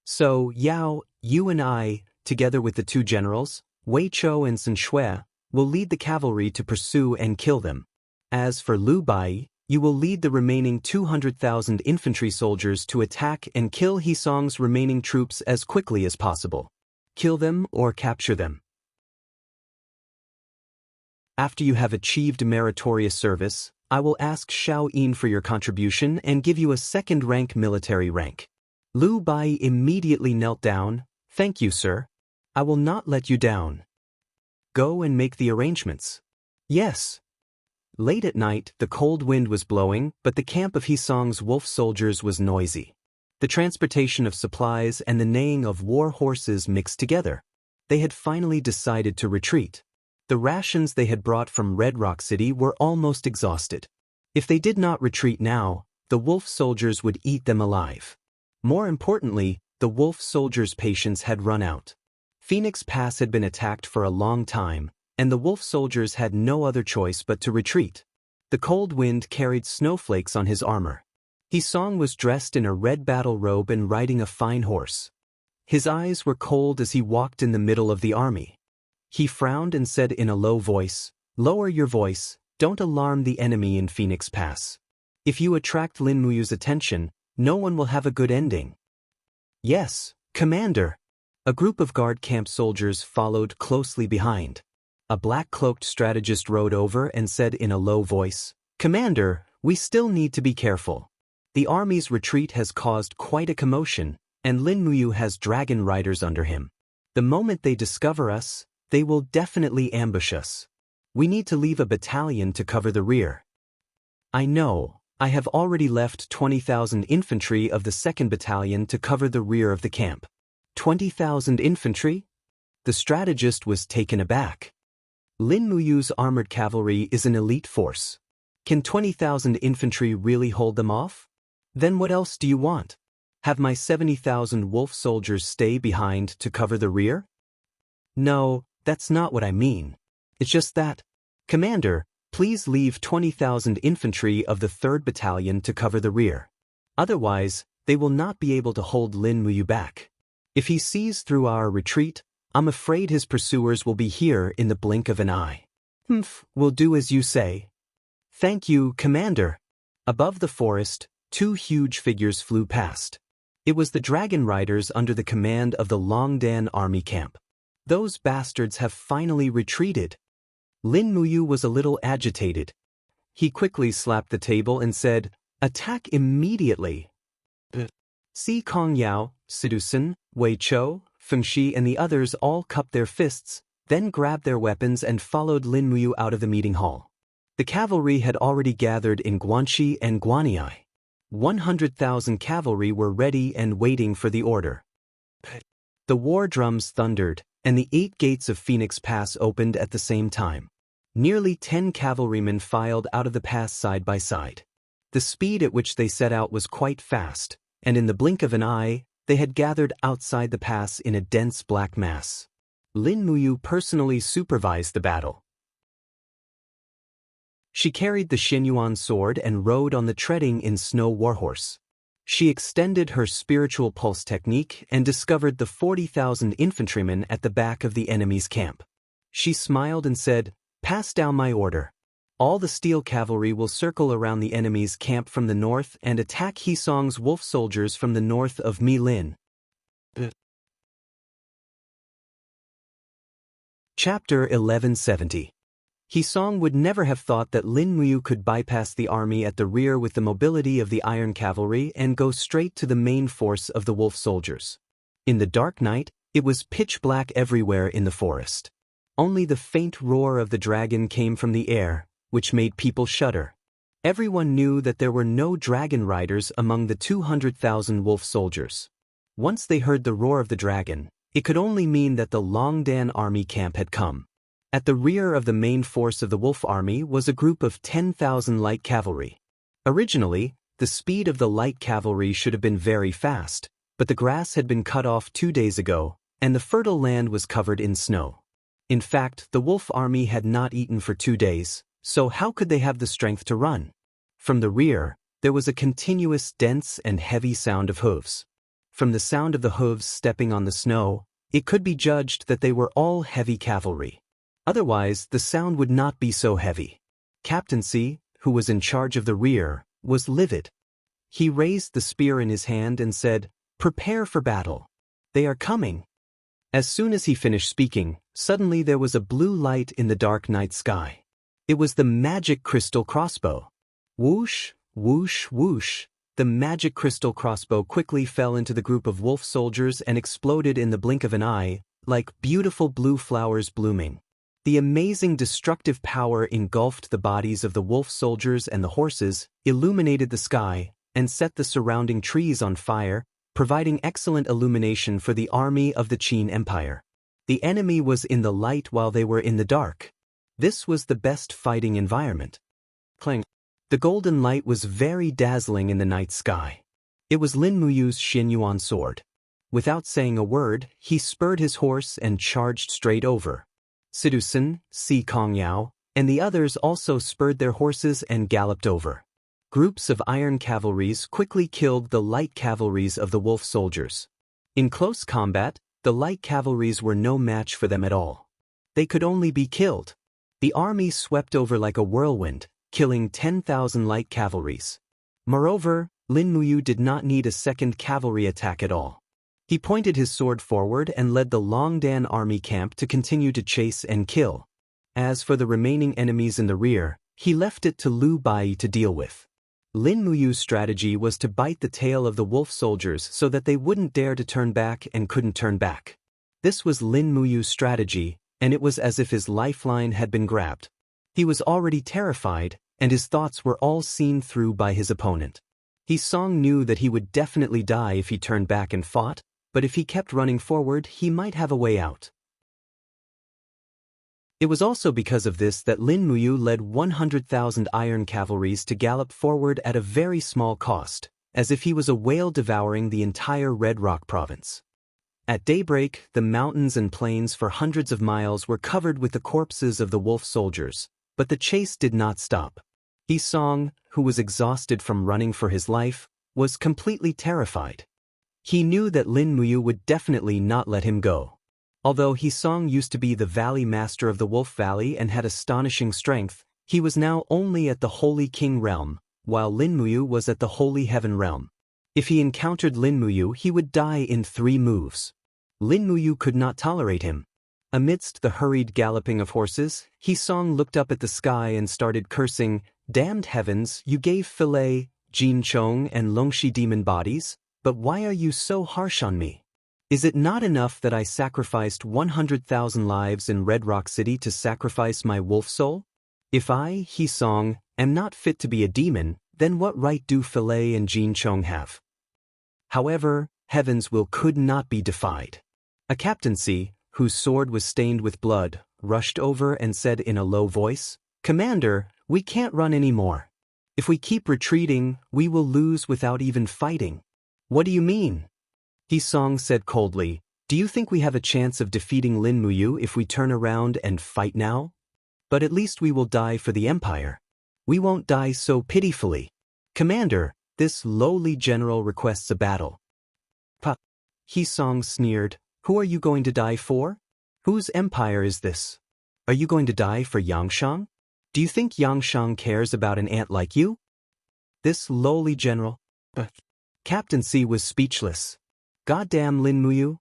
So, Yao, you and I, together with the 2 generals, Wei Chou and Sun Shui, will lead the cavalry to pursue and kill them. As for Liu Bai, you will lead the remaining 200,000 infantry soldiers to attack and kill He Song's remaining troops as quickly as possible. Kill them or capture them. After you have achieved meritorious service, I will ask Xiao Yin for your contribution and give you a 2nd-rank military rank. Liu Bai immediately knelt down. "Thank you, sir. I will not let you down." "Go and make the arrangements." "Yes." Late at night, the cold wind was blowing, but the camp of He Song's wolf soldiers was noisy. The transportation of supplies and the neighing of war horses mixed together. They had finally decided to retreat. The rations they had brought from Red Rock City were almost exhausted. If they did not retreat now, the wolf soldiers would eat them alive. More importantly, the wolf soldiers' patience had run out. Phoenix Pass had been attacked for a long time, and the wolf soldiers had no other choice but to retreat. The cold wind carried snowflakes on his armor. He Song was dressed in a red battle robe and riding a fine horse. His eyes were cold as he walked in the middle of the army. He frowned and said in a low voice, "Lower your voice, don't alarm the enemy in Phoenix Pass. If you attract Lin Muyu's attention, no one will have a good ending." "Yes, Commander." A group of guard camp soldiers followed closely behind. A black-cloaked strategist rode over and said in a low voice, "Commander, we still need to be careful. The army's retreat has caused quite a commotion, and Lin Muyu has dragon riders under him. The moment they discover us, they will definitely ambush us. We need to leave a battalion to cover the rear." "I know. I have already left 20,000 infantry of the 2nd Battalion to cover the rear of the camp." 20,000 infantry? The strategist was taken aback. Lin Muyu's armored cavalry is an elite force. Can 20,000 infantry really hold them off? Then what else do you want? Have my 70,000 wolf soldiers stay behind to cover the rear? No, that's not what I mean. It's just that, Commander, please leave 20,000 infantry of the 3rd Battalion to cover the rear. Otherwise, they will not be able to hold Lin Muyu back. If he sees through our retreat, I'm afraid his pursuers will be here in the blink of an eye. We'll do as you say. Thank you, Commander. Above the forest, 2 huge figures flew past. It was the dragon riders under the command of the Longdan army camp. Those bastards have finally retreated. Lin Muyu was a little agitated. He quickly slapped the table and said, "Attack immediately." Si Kongyao, Sidusun, Wei Chou, Fengxi and the others all cupped their fists, then grabbed their weapons and followed Lin Muyu out of the meeting hall. The cavalry had already gathered in Guanxi and Guanyi. 100,000 cavalry were ready and waiting for the order. The war drums thundered, and the 8 gates of Phoenix Pass opened at the same time. Nearly 10 cavalrymen filed out of the pass side by side. The speed at which they set out was quite fast, and in the blink of an eye, they had gathered outside the pass in a dense black mass. Lin Muyu personally supervised the battle. She carried the Xinyuan sword and rode on the treading-in snow warhorse. She extended her spiritual pulse technique and discovered the 40,000 infantrymen at the back of the enemy's camp. She smiled and said, "Pass down my order. All the steel cavalry will circle around the enemy's camp from the north and attack Hisong's wolf soldiers from the north of Milin." Chapter 1170. Hisong would never have thought that Lin Muyu could bypass the army at the rear with the mobility of the iron cavalry and go straight to the main force of the wolf soldiers. In the dark night, it was pitch black everywhere in the forest. Only the faint roar of the dragon came from the air, which made people shudder. Everyone knew that there were no dragon riders among the 200,000 wolf soldiers. Once they heard the roar of the dragon, it could only mean that the Longdan army camp had come. At the rear of the main force of the wolf army was a group of 10,000 light cavalry. Originally, the speed of the light cavalry should have been very fast, but the grass had been cut off 2 days ago, and the fertile land was covered in snow. In fact, the wolf army had not eaten for 2 days, so how could they have the strength to run? From the rear, there was a continuous dense and heavy sound of hooves. From the sound of the hooves stepping on the snow, it could be judged that they were all heavy cavalry. Otherwise, the sound would not be so heavy. Captain C, who was in charge of the rear, was livid. He raised the spear in his hand and said, "Prepare for battle. They are coming." As soon as he finished speaking, suddenly there was a blue light in the dark night sky. It was the magic crystal crossbow. Whoosh, whoosh, whoosh. The magic crystal crossbow quickly fell into the group of wolf soldiers and exploded in the blink of an eye, like beautiful blue flowers blooming. The amazing destructive power engulfed the bodies of the wolf soldiers and the horses, illuminated the sky, and set the surrounding trees on fire, providing excellent illumination for the army of the Qin Empire. The enemy was in the light while they were in the dark. This was the best fighting environment. Clang. The golden light was very dazzling in the night sky. It was Lin Muyu's Xinyuan sword. Without saying a word, he spurred his horse and charged straight over. Sidusun, Si Kongyao, and the others also spurred their horses and galloped over. Groups of iron cavalries quickly killed the light cavalries of the wolf soldiers. In close combat, the light cavalries were no match for them at all. They could only be killed. The army swept over like a whirlwind, killing 10,000 light cavalries. Moreover, Lin Muyu did not need a second cavalry attack at all. He pointed his sword forward and led the Longdan army camp to continue to chase and kill. As for the remaining enemies in the rear, he left it to Liu Bai to deal with. Lin Muyu's strategy was to bite the tail of the wolf soldiers so that they wouldn't dare to turn back and couldn't turn back. This was Lin Muyu's strategy, and it was as if his lifeline had been grabbed. He was already terrified, and his thoughts were all seen through by his opponent. Hisong knew that he would definitely die if he turned back and fought, but if he kept running forward, he might have a way out. It was also because of this that Lin Muyu led 100,000 iron cavalries to gallop forward at a very small cost, as if he was a whale devouring the entire Red Rock province. At daybreak, the mountains and plains for hundreds of miles were covered with the corpses of the wolf soldiers, but the chase did not stop. Hisong, who was exhausted from running for his life, was completely terrified. He knew that Lin Muyu would definitely not let him go. Although Hisong used to be the valley master of the Wolf Valley and had astonishing strength, he was now only at the Holy King realm, while Lin Muyu was at the Holy Heaven realm. If he encountered Lin Muyu, he would die in 3 moves. Lin Muyu could not tolerate him. Amidst the hurried galloping of horses, Hisong looked up at the sky and started cursing, "Damned heavens, you gave Filet, Jinchong and Longxi demon bodies, but why are you so harsh on me? Is it not enough that I sacrificed 100,000 lives in Red Rock City to sacrifice my wolf soul? If I, Hisong, am not fit to be a demon, then what right do Filet and Jinchong have?" However, heaven's will could not be defied. A captaincy, whose sword was stained with blood, rushed over and said in a low voice, "Commander, we can't run anymore. If we keep retreating, we will lose without even fighting." "What do you mean?" Hisong said coldly, "Do you think we have a chance of defeating Lin Muyu if we turn around and fight now? But at least we will die for the Empire. We won't die so pitifully. Commander, this lowly general requests a battle." "Pa," Hisong sneered, "who are you going to die for? Whose empire is this? Are you going to die for Yangshang? Do you think Yangshang cares about an ant like you?" This lowly general captaincy was speechless. "Goddamn Lin Muyu."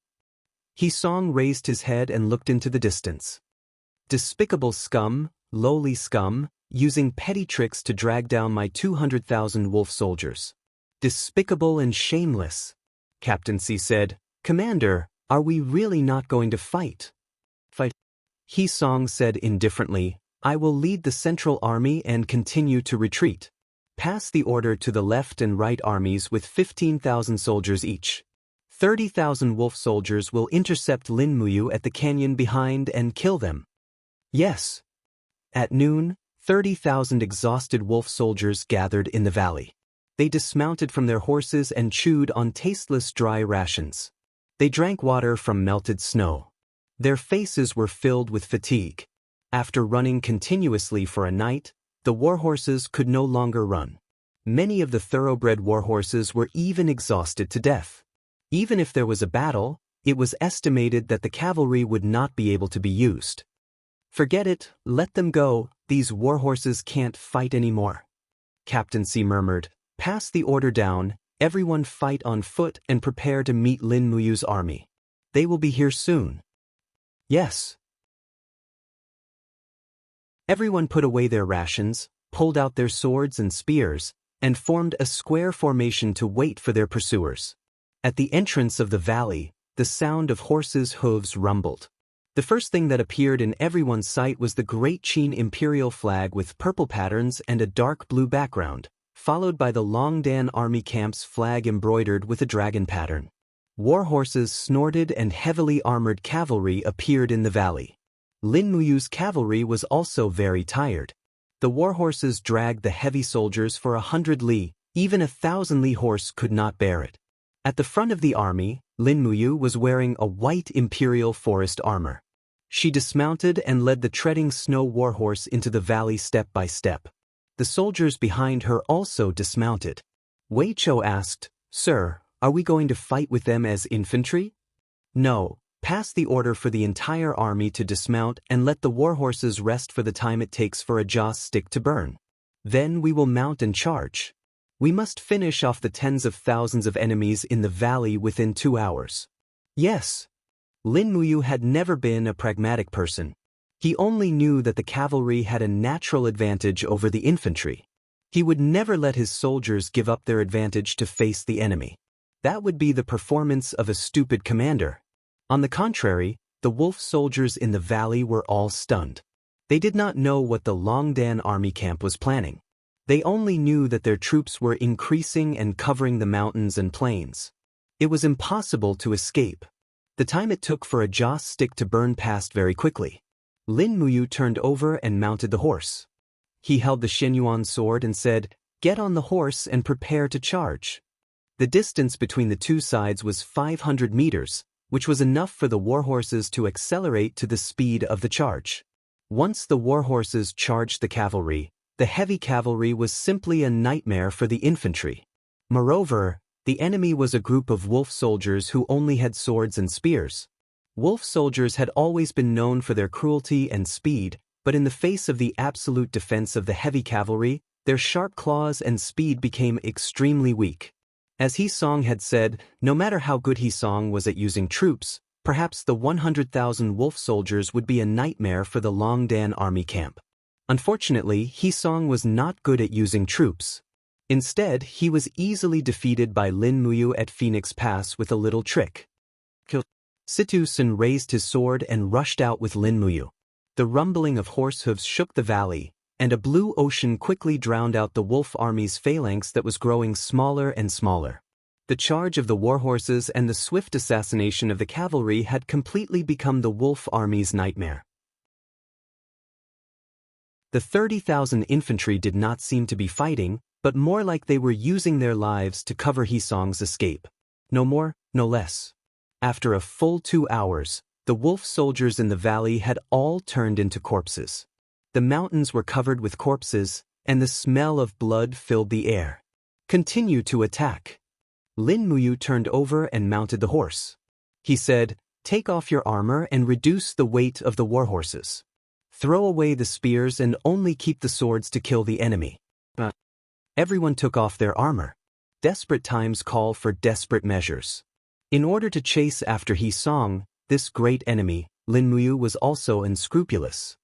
Hisong raised his head and looked into the distance. "Despicable scum, lowly scum, using petty tricks to drag down my 200,000 wolf soldiers. Despicable and shameless." Captaincy said, "Commander, are we really not going to fight?" "Fight?" Hisong said indifferently, "I will lead the Central Army and continue to retreat. Pass the order to the left and right armies with 15,000 soldiers each. 30,000 wolf soldiers will intercept Lin Muyu at the canyon behind and kill them." "Yes." At noon, 30,000 exhausted wolf soldiers gathered in the valley. They dismounted from their horses and chewed on tasteless dry rations. They drank water from melted snow. Their faces were filled with fatigue. After running continuously for a night, the warhorses could no longer run. Many of the thoroughbred warhorses were even exhausted to death. Even if there was a battle, it was estimated that the cavalry would not be able to be used. "Forget it, let them go, these warhorses can't fight anymore." Captaincy murmured, "Pass the order down, everyone fight on foot and prepare to meet Lin Muyu's army. They will be here soon." "Yes." Everyone put away their rations, pulled out their swords and spears, and formed a square formation to wait for their pursuers. At the entrance of the valley, the sound of horses' hooves rumbled. The first thing that appeared in everyone's sight was the Great Qin Imperial flag with purple patterns and a dark blue background, followed by the Longdan Army Camp's flag embroidered with a dragon pattern. Warhorses snorted and heavily armored cavalry appeared in the valley. Lin Muyu's cavalry was also very tired. The warhorses dragged the heavy soldiers for 100 li, even 1,000 li horse could not bear it. At the front of the army, Lin Muyu was wearing a white imperial forest armor. She dismounted and led the treading snow warhorse into the valley step by step. The soldiers behind her also dismounted. Wei Chou asked, "Sir, are we going to fight with them as infantry?" "No, pass the order for the entire army to dismount and let the warhorses rest for the time it takes for a joss stick to burn. Then we will mount and charge. We must finish off the tens of thousands of enemies in the valley within 2 hours." Yes. Lin Muyu had never been a pragmatic person. He only knew that the cavalry had a natural advantage over the infantry. He would never let his soldiers give up their advantage to face the enemy. That would be the performance of a stupid commander. On the contrary, the wolf soldiers in the valley were all stunned. They did not know what the Longdan army camp was planning. They only knew that their troops were increasing and covering the mountains and plains. It was impossible to escape. The time it took for a joss stick to burn passed very quickly. Lin Muyu turned over and mounted the horse. He held the Shenyuan sword and said, "Get on the horse and prepare to charge." The distance between the two sides was 500 meters, which was enough for the warhorses to accelerate to the speed of the charge. Once the warhorses charged the cavalry, the heavy cavalry was simply a nightmare for the infantry. Moreover, the enemy was a group of wolf soldiers who only had swords and spears. Wolf soldiers had always been known for their cruelty and speed, but in the face of the absolute defense of the heavy cavalry, their sharp claws and speed became extremely weak. As Hisong had said, no matter how good Hisong was at using troops, Perhaps the 100,000 wolf soldiers would be a nightmare for the Longdan army camp. Unfortunately, Hisong was not good at using troops. Instead, he was easily defeated by Lin Muyu at Phoenix Pass with a little trick. Situ Sun raised his sword and rushed out with Lin Muyu. The rumbling of horse hooves shook the valley, and a blue ocean quickly drowned out the wolf army's phalanx that was growing smaller and smaller. The charge of the warhorses and the swift assassination of the cavalry had completely become the wolf army's nightmare. The 30,000 infantry did not seem to be fighting, but more like they were using their lives to cover Hisong's escape. No more, no less. After a full 2 hours, the wolf soldiers in the valley had all turned into corpses. The mountains were covered with corpses, and the smell of blood filled the air. Continue to attack. Lin Muyu turned over and mounted the horse. He said, "Take off your armor and reduce the weight of the warhorses. Throw away the spears and only keep the swords to kill the enemy." Everyone took off their armor. Desperate times call for desperate measures. In order to chase after Hisong, this great enemy, Lin Muyu was also unscrupulous.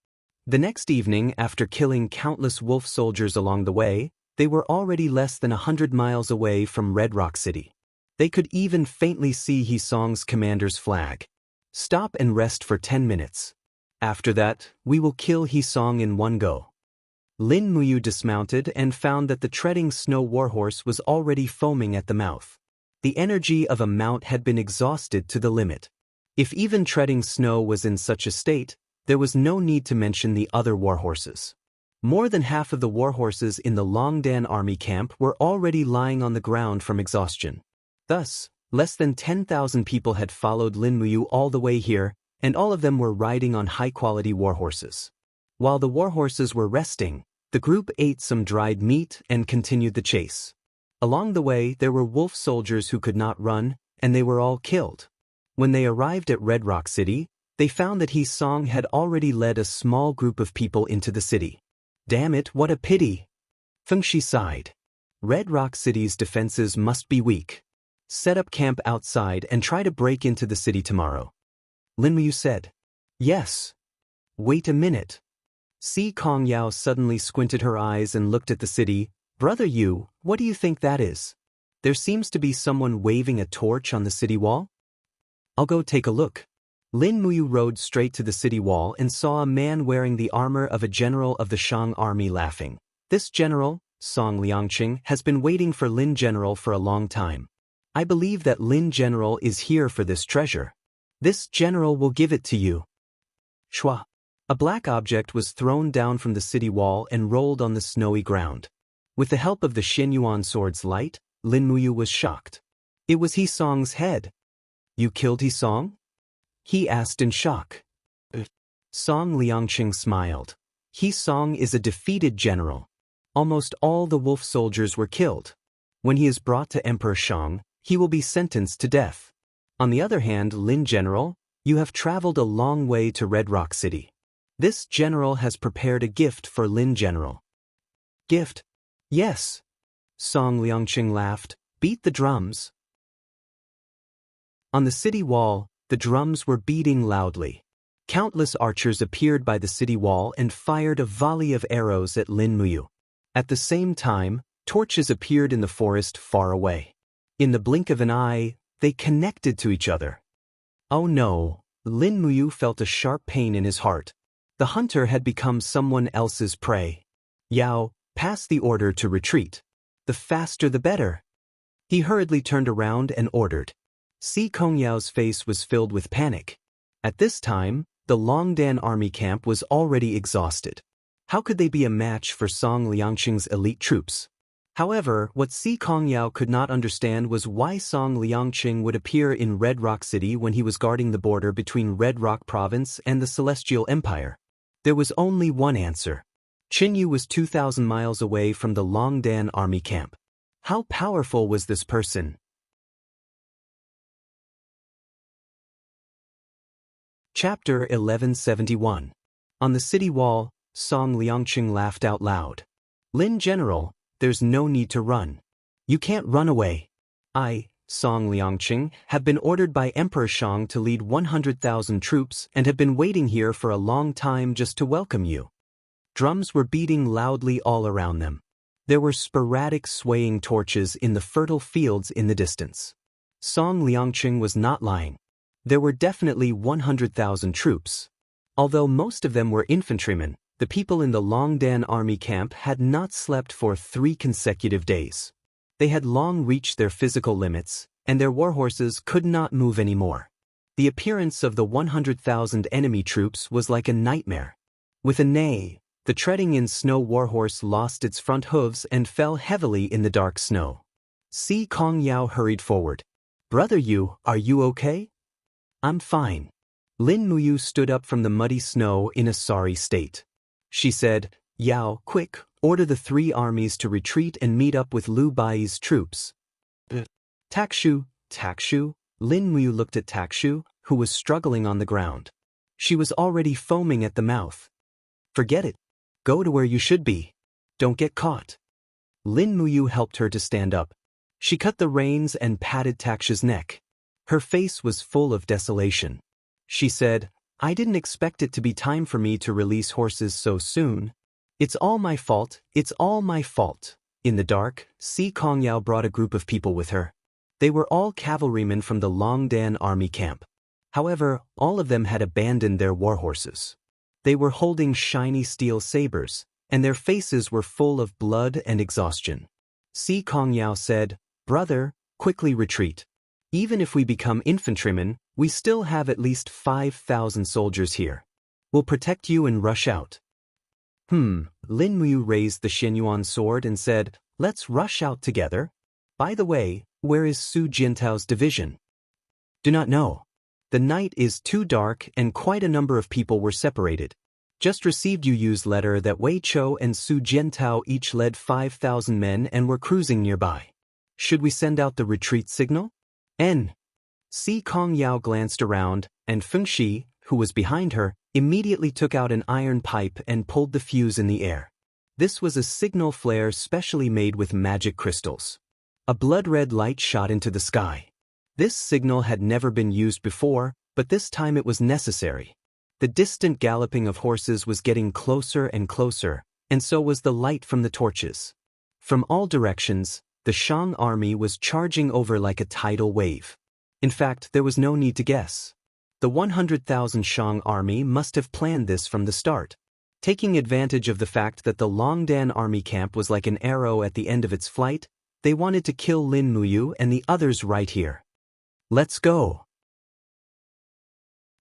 The next evening, after killing countless wolf soldiers along the way, they were already less than 100 miles away from Red Rock City. They could even faintly see Hisong's commander's flag. "Stop and rest for 10 minutes. After that, we will kill Hisong in one go." Lin Muyu dismounted and found that the treading snow warhorse was already foaming at the mouth. The energy of a mount had been exhausted to the limit. If even treading snow was in such a state, there was no need to mention the other warhorses. More than half of the warhorses in the Longdan army camp were already lying on the ground from exhaustion. Thus, less than 10,000 people had followed Lin Muyu all the way here, and all of them were riding on high-quality warhorses. While the warhorses were resting, the group ate some dried meat and continued the chase. Along the way, there were wolf soldiers who could not run, and they were all killed. When they arrived at Red Rock City, they found that Hisong had already led a small group of people into the city. "Damn it, what a pity!" Fengshi sighed. "Red Rock City's defenses must be weak. Set up camp outside and try to break into the city tomorrow." Lin Muyu said. "Yes." "Wait a minute." Si Kongyao suddenly squinted her eyes and looked at the city. "Brother Yu, what do you think that is? There seems to be someone waving a torch on the city wall." "I'll go take a look." Lin Muyu rode straight to the city wall and saw a man wearing the armor of a general of the Shang army laughing. This general, Song Liangqing, has been waiting for Lin General for a long time. "I believe that Lin General is here for this treasure. This general will give it to you." Shua. A black object was thrown down from the city wall and rolled on the snowy ground. With the help of the Xinyuan sword's light, Lin Muyu was shocked. It was Hisong's head. "You killed Hisong?" he asked in shock. Song Liangqing smiled. "Hisong is a defeated general. Almost all the wolf soldiers were killed. When he is brought to Emperor Shang, he will be sentenced to death. On the other hand, Lin General, you have traveled a long way to Red Rock City. This general has prepared a gift for Lin General." "Gift?" "Yes." Song Liangqing laughed. "Beat the drums." On the city wall, the drums were beating loudly. Countless archers appeared by the city wall and fired a volley of arrows at Lin Muyu. At the same time, torches appeared in the forest far away. In the blink of an eye, they connected to each other. Oh no, Lin Muyu felt a sharp pain in his heart. The hunter had become someone else's prey. "Yao, pass the order to retreat. The faster the better." He hurriedly turned around and ordered. Si Kongyao's face was filled with panic. At this time, the Longdan army camp was already exhausted. How could they be a match for Song Liangqing's elite troops? However, what Si Kongyao could not understand was why Song Liangqing would appear in Red Rock City when he was guarding the border between Red Rock Province and the Celestial Empire. There was only one answer. Qinyu was 2,000 miles away from the Longdan army camp. How powerful was this person? Chapter 1171. On the city wall, Song Liangqing laughed out loud. "Lin General, there's no need to run. You can't run away. I, Song Liangqing, have been ordered by Emperor Shang to lead 100,000 troops and have been waiting here for a long time just to welcome you." Drums were beating loudly all around them. There were sporadic swaying torches in the fertile fields in the distance. Song Liangqing was not lying. There were definitely 100,000 troops. Although most of them were infantrymen, the people in the Longdan army camp had not slept for 3 consecutive days. They had long reached their physical limits, and their warhorses could not move anymore. The appearance of the 100,000 enemy troops was like a nightmare. With a neigh, the treading-in snow warhorse lost its front hooves and fell heavily in the dark snow. Si Kongyao hurried forward. "Brother Yu, are you okay?" "I'm fine." Lin Muyu stood up from the muddy snow in a sorry state. She said, "Yao, quick, order the 3 armies to retreat and meet up with Liu Bai's troops." Takshu, Takshu." Lin Muyu looked at Takshu, who was struggling on the ground. She was already foaming at the mouth. "Forget it. Go to where you should be. Don't get caught." Lin Muyu helped her to stand up. She cut the reins and patted Takshu's neck. Her face was full of desolation. She said, "I didn't expect it to be time for me to release horses so soon. It's all my fault, it's all my fault." In the dark, Si Kongyao brought a group of people with her. They were all cavalrymen from the Longdan army camp. However, all of them had abandoned their warhorses. They were holding shiny steel sabers, and their faces were full of blood and exhaustion. Si Kongyao said, "Brother, quickly retreat. Even if we become infantrymen, we still have at least 5,000 soldiers here. We'll protect you and rush out." Lin Muyu raised the Xianyuan sword and said, "Let's rush out together. By the way, where is Su Jintao's division?" "Do not know. The night is too dark and quite a number of people were separated. Just received Yu's letter that Wei Chou and Su Jintao each led 5,000 men and were cruising nearby. Should we send out the retreat signal?" Si Kongyao glanced around, and Feng Shi, who was behind her, immediately took out an iron pipe and pulled the fuse in the air. This was a signal flare specially made with magic crystals. A blood-red light shot into the sky. This signal had never been used before, but this time it was necessary. The distant galloping of horses was getting closer and closer, and so was the light from the torches. From all directions, the Shang army was charging over like a tidal wave. In fact, there was no need to guess. The 100,000 Shang army must have planned this from the start. Taking advantage of the fact that the Longdan army camp was like an arrow at the end of its flight, they wanted to kill Lin Muyu and the others right here. "Let's go."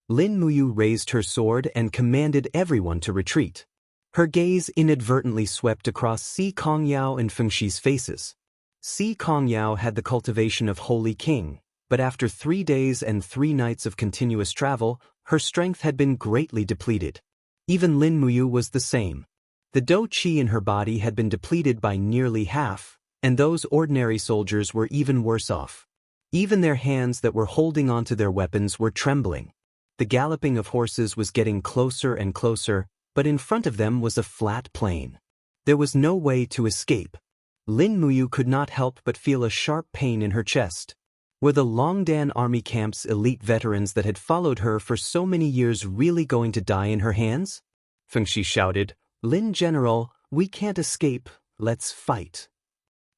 Lin Muyu raised her sword and commanded everyone to retreat. Her gaze inadvertently swept across Si Kongyao and Feng Shi's faces. Si Kongyao had the cultivation of Holy King, but after 3 days and 3 nights of continuous travel, her strength had been greatly depleted. Even Lin Muyu was the same. The dou qi in her body had been depleted by nearly half, and those ordinary soldiers were even worse off. Even their hands that were holding onto their weapons were trembling. The galloping of horses was getting closer and closer, but in front of them was a flat plain. There was no way to escape. Lin Muyu could not help but feel a sharp pain in her chest. Were the Longdan army camp's elite veterans that had followed her for so many years really going to die in her hands? Feng Shi shouted, "Lin General, we can't escape, let's fight."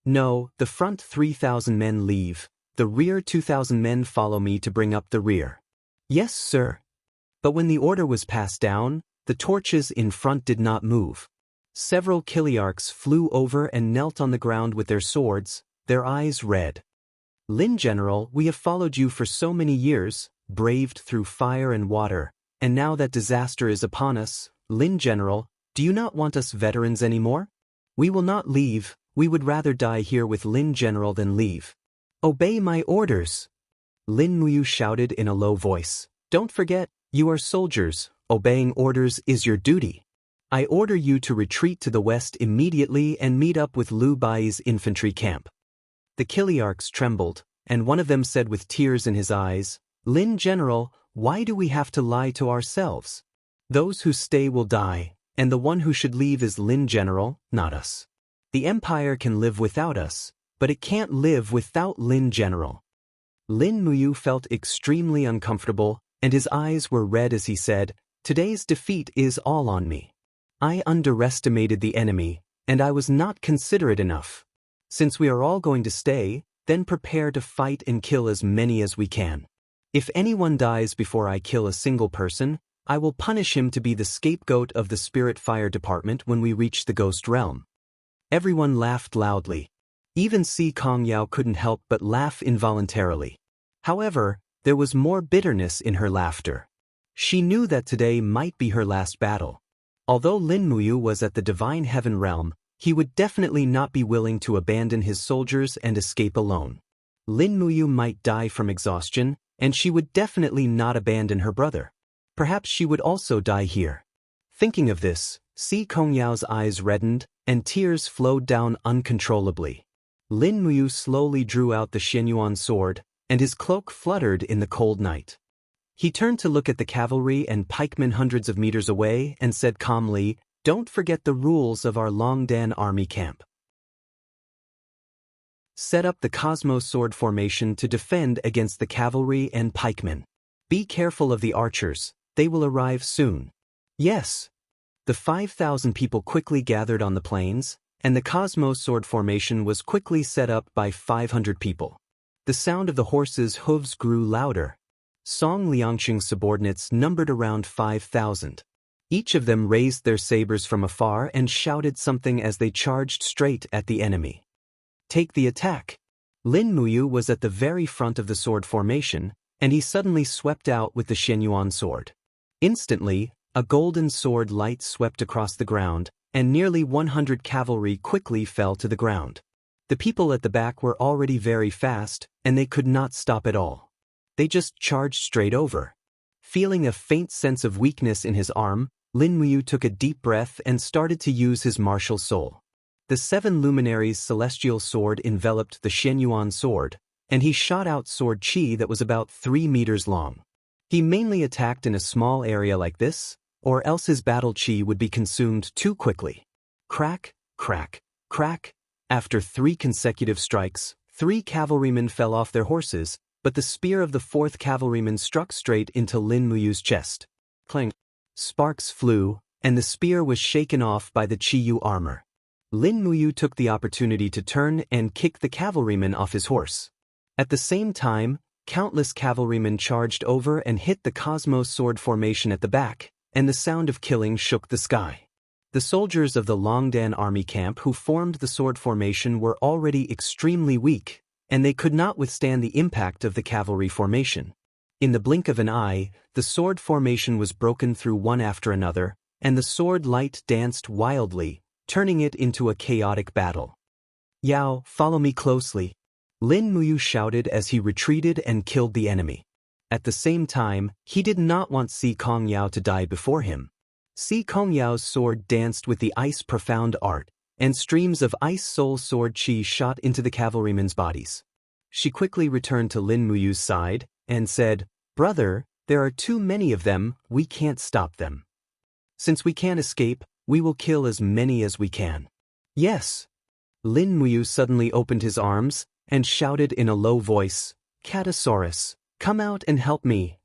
"No, the front 3,000 men leave. The rear 2,000 men follow me to bring up the rear." "Yes, sir." But when the order was passed down, the torches in front did not move. Several Kiliarchs flew over and knelt on the ground with their swords, their eyes red. "Lin General, we have followed you for so many years, braved through fire and water, and now that disaster is upon us, Lin General, do you not want us veterans anymore? We will not leave, we would rather die here with Lin General than leave." "Obey my orders," Lin Muyu shouted in a low voice. "Don't forget, you are soldiers, obeying orders is your duty. I order you to retreat to the west immediately and meet up with Liu Bai's infantry camp." The Kiliarchs trembled, and one of them said with tears in his eyes, "Lin General, why do we have to lie to ourselves? Those who stay will die, and the one who should leave is Lin General, not us. The Empire can live without us, but it can't live without Lin General." Lin Muyu felt extremely uncomfortable, and his eyes were red as he said, "Today's defeat is all on me. I underestimated the enemy, and I was not considerate enough. Since we are all going to stay, then prepare to fight and kill as many as we can. If anyone dies before I kill a single person, I will punish him to be the scapegoat of the Spirit Fire Department when we reach the Ghost Realm." Everyone laughed loudly. Even Si Kongyao couldn't help but laugh involuntarily. However, there was more bitterness in her laughter. She knew that today might be her last battle. Although Lin Muyu was at the Divine Heaven Realm, he would definitely not be willing to abandon his soldiers and escape alone. Lin Muyu might die from exhaustion, and she would definitely not abandon her brother. Perhaps she would also die here. Thinking of this, Si Kongyao's eyes reddened, and tears flowed down uncontrollably. Lin Muyu slowly drew out the Xianyuan sword, and his cloak fluttered in the cold night. He turned to look at the cavalry and pikemen hundreds of meters away and said calmly, "Don't forget the rules of our Longdan army camp. Set up the Cosmos sword formation to defend against the cavalry and pikemen. Be careful of the archers, they will arrive soon." "Yes." The 5,000 people quickly gathered on the plains, and the Cosmos sword formation was quickly set up by 500 people. The sound of the horses' hooves grew louder. Song Liangqing's subordinates numbered around 5,000. Each of them raised their sabers from afar and shouted something as they charged straight at the enemy. "Take the attack." Lin Muyu was at the very front of the sword formation, and he suddenly swept out with the Xianyuan sword. Instantly, a golden sword light swept across the ground, and nearly 100 cavalry quickly fell to the ground. The people at the back were already very fast, and they could not stop at all. They just charged straight over. Feeling a faint sense of weakness in his arm, Lin Muyu took a deep breath and started to use his martial soul. The 7 luminaries' celestial sword enveloped the Xianyuan sword, and he shot out sword chi that was about 3 meters long. He mainly attacked in a small area like this, or else his battle chi would be consumed too quickly. Crack, crack, crack. After 3 consecutive strikes, 3 cavalrymen fell off their horses, but the spear of the 4th cavalryman struck straight into Lin Muyu's chest. Clang. Sparks flew, and the spear was shaken off by the Chiyu armor. Lin Muyu took the opportunity to turn and kick the cavalryman off his horse. At the same time, countless cavalrymen charged over and hit the Cosmos sword formation at the back, and the sound of killing shook the sky. The soldiers of the Longdan army camp who formed the sword formation were already extremely weak, and they could not withstand the impact of the cavalry formation. In the blink of an eye, the sword formation was broken through one after another, and the sword light danced wildly, turning it into a chaotic battle. "Yao, follow me closely," Lin Muyu shouted as he retreated and killed the enemy. At the same time, he did not want Si Kongyao to die before him. Si Kongyao's sword danced with the ice profound art, and streams of ice soul sword chi shot into the cavalrymen's bodies. She quickly returned to Lin Muyu's side, and said, "Brother, there are too many of them, we can't stop them. Since we can't escape, we will kill as many as we can." "Yes." Lin Muyu suddenly opened his arms, and shouted in a low voice, "Catasaurus, come out and help me."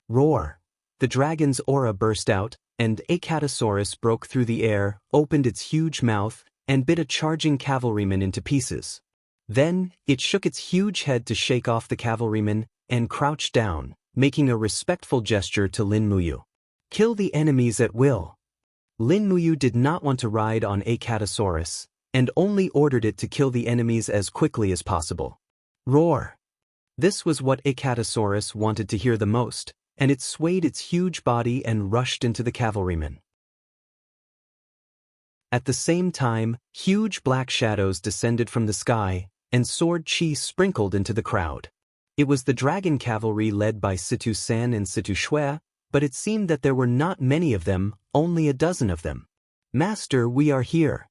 Roar. The dragon's aura burst out, and a Catasaurus broke through the air, opened its huge mouth, and bit a charging cavalryman into pieces. Then, it shook its huge head to shake off the cavalryman, and crouched down, making a respectful gesture to Lin Muyu. "Kill the enemies at will." Lin Muyu did not want to ride on a Catasaurus, and only ordered it to kill the enemies as quickly as possible. Roar. This was what a Catasaurus wanted to hear the most, and it swayed its huge body and rushed into the cavalrymen. At the same time, huge black shadows descended from the sky, and sword chi sprinkled into the crowd. It was the dragon cavalry led by Situ San and Situ Shui, but it seemed that there were not many of them, only a dozen of them. "Master, we are here."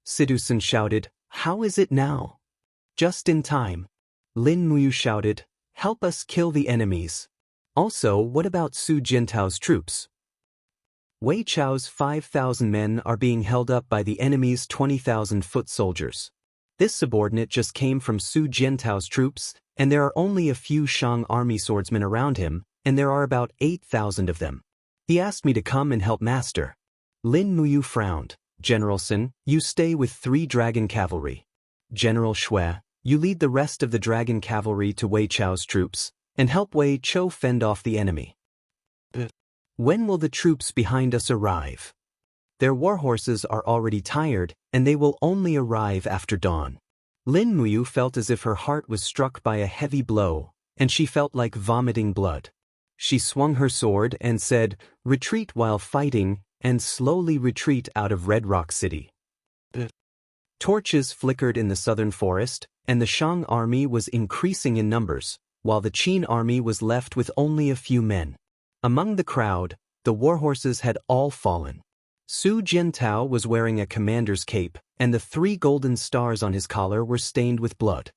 Situ San shouted, "How is it now?" Just in time. Lin Muyu shouted, "Help us kill the enemies." Also, what about Su Jintao's troops? Wei Chao's 5,000 men are being held up by the enemy's 20,000 foot soldiers. This subordinate just came from Su Jintao's troops, and there are only a few Shang army swordsmen around him, and there are about 8,000 of them. He asked me to come and help master. Lin Muyu frowned. General Sun, you stay with 3 dragon cavalry. General Shui, you lead the rest of the dragon cavalry to Wei Chao's troops, and help Wei Chou fend off the enemy. When will the troops behind us arrive? Their warhorses are already tired, and they will only arrive after dawn. Lin Muyu felt as if her heart was struck by a heavy blow, and she felt like vomiting blood. She swung her sword and said, "Retreat while fighting, and slowly retreat out of Red Rock City." Torches flickered in the southern forest, and the Shang army was increasing in numbers, while the Qin army was left with only a few men. Among the crowd, the warhorses had all fallen. Su Jiantao was wearing a commander's cape, and the 3 golden stars on his collar were stained with blood.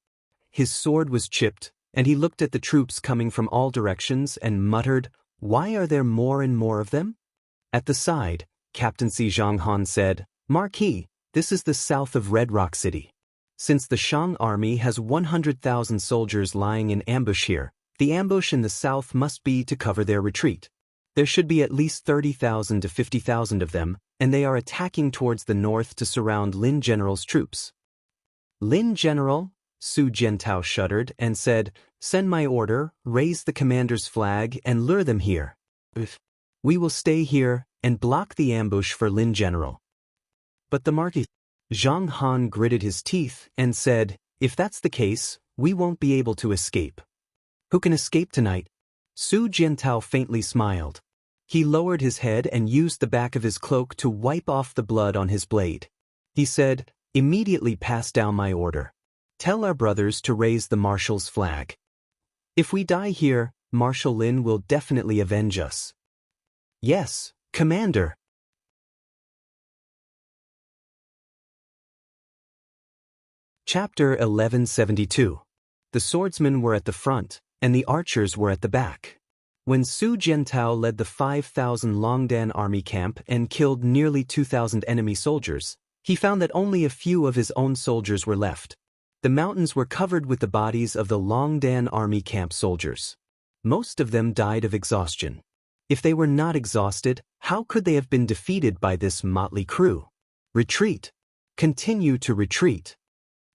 His sword was chipped, and he looked at the troops coming from all directions and muttered, "Why are there more and more of them?" At the side, Captain Si Zhanghan said, "Marquis, this is the south of Red Rock City. Since the Shang army has 100,000 soldiers lying in ambush here, the ambush in the south must be to cover their retreat. There should be at least 30,000 to 50,000 of them, and they are attacking towards the north to surround Lin General's troops." "Lin General?" Su Jiantao shuddered and said, "Send my order, raise the commander's flag, and lure them here. We will stay here and block the ambush for Lin General." "But the Marquis..." Zhang Han gritted his teeth and said, "If that's the case, we won't be able to escape." "Who can escape tonight?" Su Jiantao faintly smiled. He lowered his head and used the back of his cloak to wipe off the blood on his blade. He said, "Immediately pass down my order. Tell our brothers to raise the marshal's flag. If we die here, Marshal Lin will definitely avenge us." "Yes, Commander." Chapter 1172. The swordsmen were at the front, and the archers were at the back. When Su Jiantao led the 5,000 Longdan army camp and killed nearly 2,000 enemy soldiers, he found that only a few of his own soldiers were left. The mountains were covered with the bodies of the Longdan army camp soldiers. Most of them died of exhaustion. If they were not exhausted, how could they have been defeated by this motley crew? "Retreat! Continue to retreat!"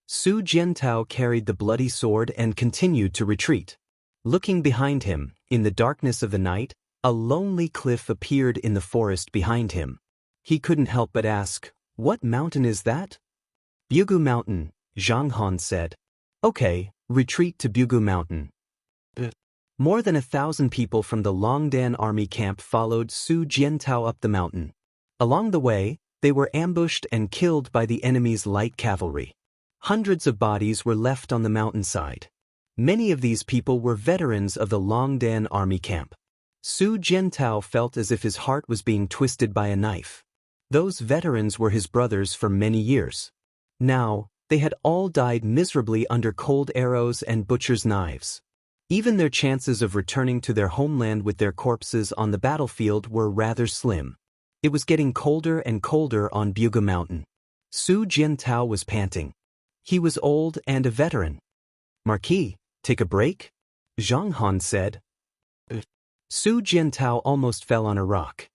Su Jiantao carried the bloody sword and continued to retreat. Looking behind him, in the darkness of the night, a lonely cliff appeared in the forest behind him. He couldn't help but ask, "What mountain is that?" "Bugu Mountain," Zhang Han said. "Okay, retreat to Bugu Mountain." More than 1,000 people from the Longdan army camp followed Su Jiantao up the mountain. Along the way, they were ambushed and killed by the enemy's light cavalry. Hundreds of bodies were left on the mountainside. Many of these people were veterans of the Longdan army camp. Su Jiantao felt as if his heart was being twisted by a knife. Those veterans were his brothers for many years. Now, they had all died miserably under cold arrows and butcher's knives. Even their chances of returning to their homeland with their corpses on the battlefield were rather slim. It was getting colder and colder on Bugu Mountain. Su Jiantao was panting. He was old and a veteran. "Marquis, take a break?" Zhang Han said. Su Jiantao almost fell on a rock.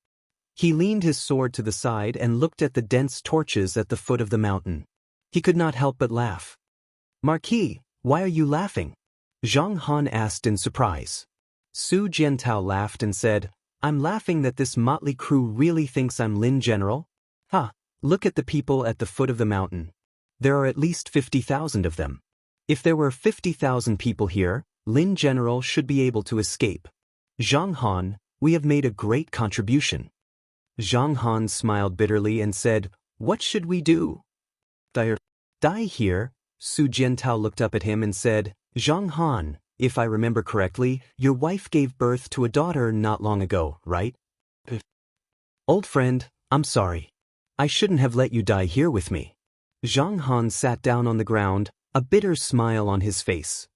He leaned his sword to the side and looked at the dense torches at the foot of the mountain. He could not help but laugh. "Marquis, why are you laughing?" Zhang Han asked in surprise. Su Jiantao laughed and said, "I'm laughing that this motley crew really thinks I'm Lin General. Look at the people at the foot of the mountain. There are at least 50,000 of them. If there were 50,000 people here, Lin General should be able to escape. Zhang Han, we have made a great contribution." Zhang Han smiled bitterly and said, "What should we do?" Die here?" Su Jiantao looked up at him and said, "Zhang Han, if I remember correctly, your wife gave birth to a daughter not long ago, right?" "Old friend, I'm sorry. I shouldn't have let you die here with me." Zhang Han sat down on the ground, a bitter smile on his face.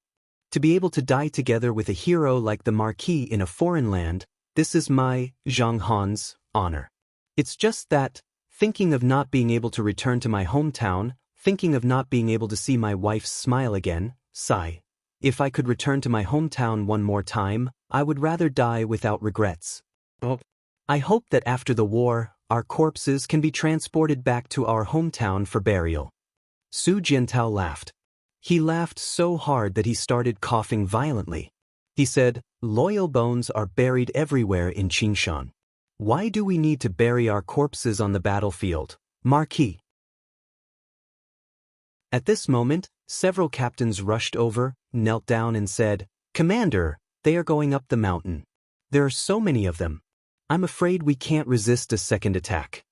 To be able to die together with a hero like the Marquis in a foreign land, this is my, Zhang Han's, honor. It's just that, thinking of not being able to return to my hometown, thinking of not being able to see my wife's smile again, sigh. If I could return to my hometown one more time, I would rather die without regrets. I hope that after the war, our corpses can be transported back to our hometown for burial. Su Jiantao laughed. He laughed so hard that he started coughing violently. He said, "Loyal bones are buried everywhere in Qingshan. Why do we need to bury our corpses on the battlefield, Marquis?" At this moment, several captains rushed over, knelt down and said, "Commander, they are going up the mountain. There are so many of them. I'm afraid we can't resist a second attack."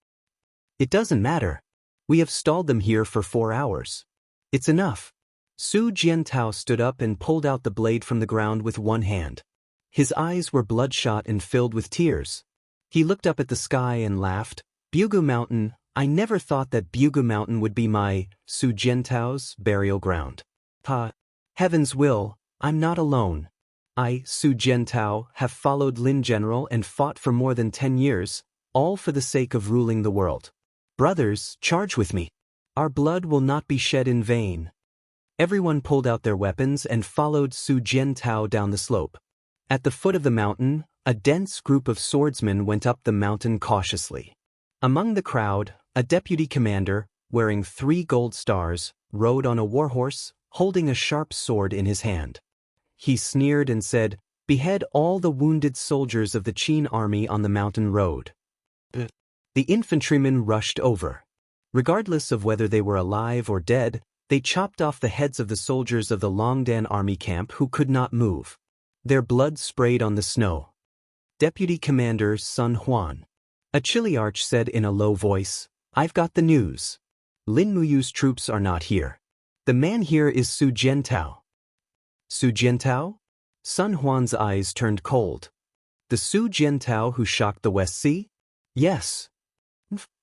"It doesn't matter. We have stalled them here for 4 hours. It's enough." Su Jiantao stood up and pulled out the blade from the ground with one hand. His eyes were bloodshot and filled with tears. He looked up at the sky and laughed. "Bugu Mountain, I never thought that Bugu Mountain would be my, Su Jiantao's, burial ground. Heaven's will, I'm not alone. I, Su Jiantao, have followed Lin General and fought for more than 10 years, all for the sake of ruling the world. Brothers, charge with me. Our blood will not be shed in vain." Everyone pulled out their weapons and followed Su Jiantao down the slope. At the foot of the mountain, a dense group of swordsmen went up the mountain cautiously. Among the crowd, a deputy commander, wearing 3 gold stars, rode on a warhorse, holding a sharp sword in his hand. He sneered and said, "Behead all the wounded soldiers of the Qin army on the mountain road." The infantrymen rushed over. Regardless of whether they were alive or dead, they chopped off the heads of the soldiers of the Longdan army camp who could not move. Their blood sprayed on the snow. Deputy Commander Sun Huan. A Chiliarch said in a low voice, "I've got the news. Lin Muyu's troops are not here. The man here is Su Jiantao." "Su Jiantao?" Sun Huan's eyes turned cold. "The Su Jiantao who shocked the West Sea?" "Yes."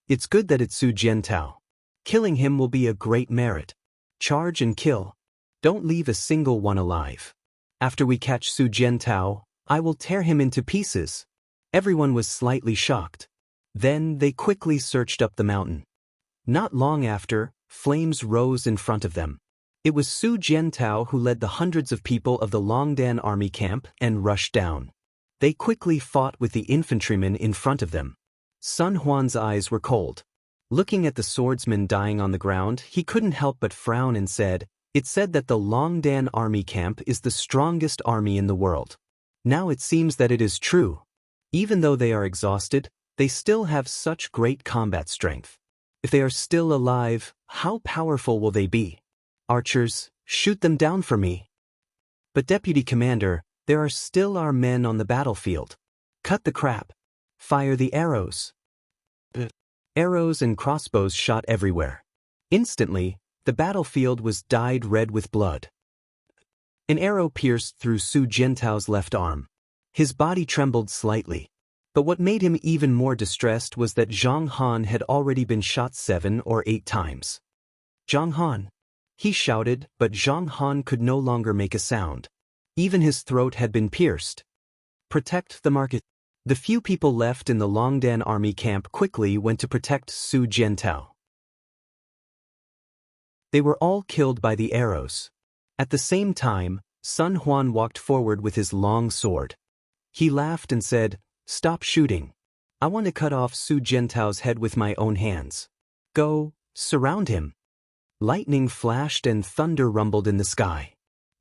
"It's good that it's Su Jiantao. Killing him will be a great merit. Charge and kill. Don't leave a single one alive. After we catch Su Jiantao, I will tear him into pieces." Everyone was slightly shocked. Then they quickly searched up the mountain. Not long after, flames rose in front of them. It was Su Jiantao who led the hundreds of people of the Longdan army camp and rushed down. They quickly fought with the infantrymen in front of them. Sun Huan's eyes were cold. Looking at the swordsman dying on the ground, he couldn't help but frown and said, "It's said that the Longdan army camp is the strongest army in the world. Now it seems that it is true. Even though they are exhausted, they still have such great combat strength. If they are still alive, how powerful will they be? Archers, shoot them down for me." "But Deputy Commander, there are still our men on the battlefield. Cut the crap. Fire the arrows." Arrows and crossbows shot everywhere. Instantly, the battlefield was dyed red with blood. An arrow pierced through Su Jiantao's left arm. His body trembled slightly. But what made him even more distressed was that Zhang Han had already been shot 7 or 8 times. "Zhang Han!" he shouted, but Zhang Han could no longer make a sound. Even his throat had been pierced. "Protect the market." The few people left in the Longdan army camp quickly went to protect Su Jiantao. They were all killed by the arrows. At the same time, Sun Huan walked forward with his long sword. He laughed and said, "Stop shooting. I want to cut off Su Jiantao's head with my own hands. Go, surround him." Lightning flashed and thunder rumbled in the sky.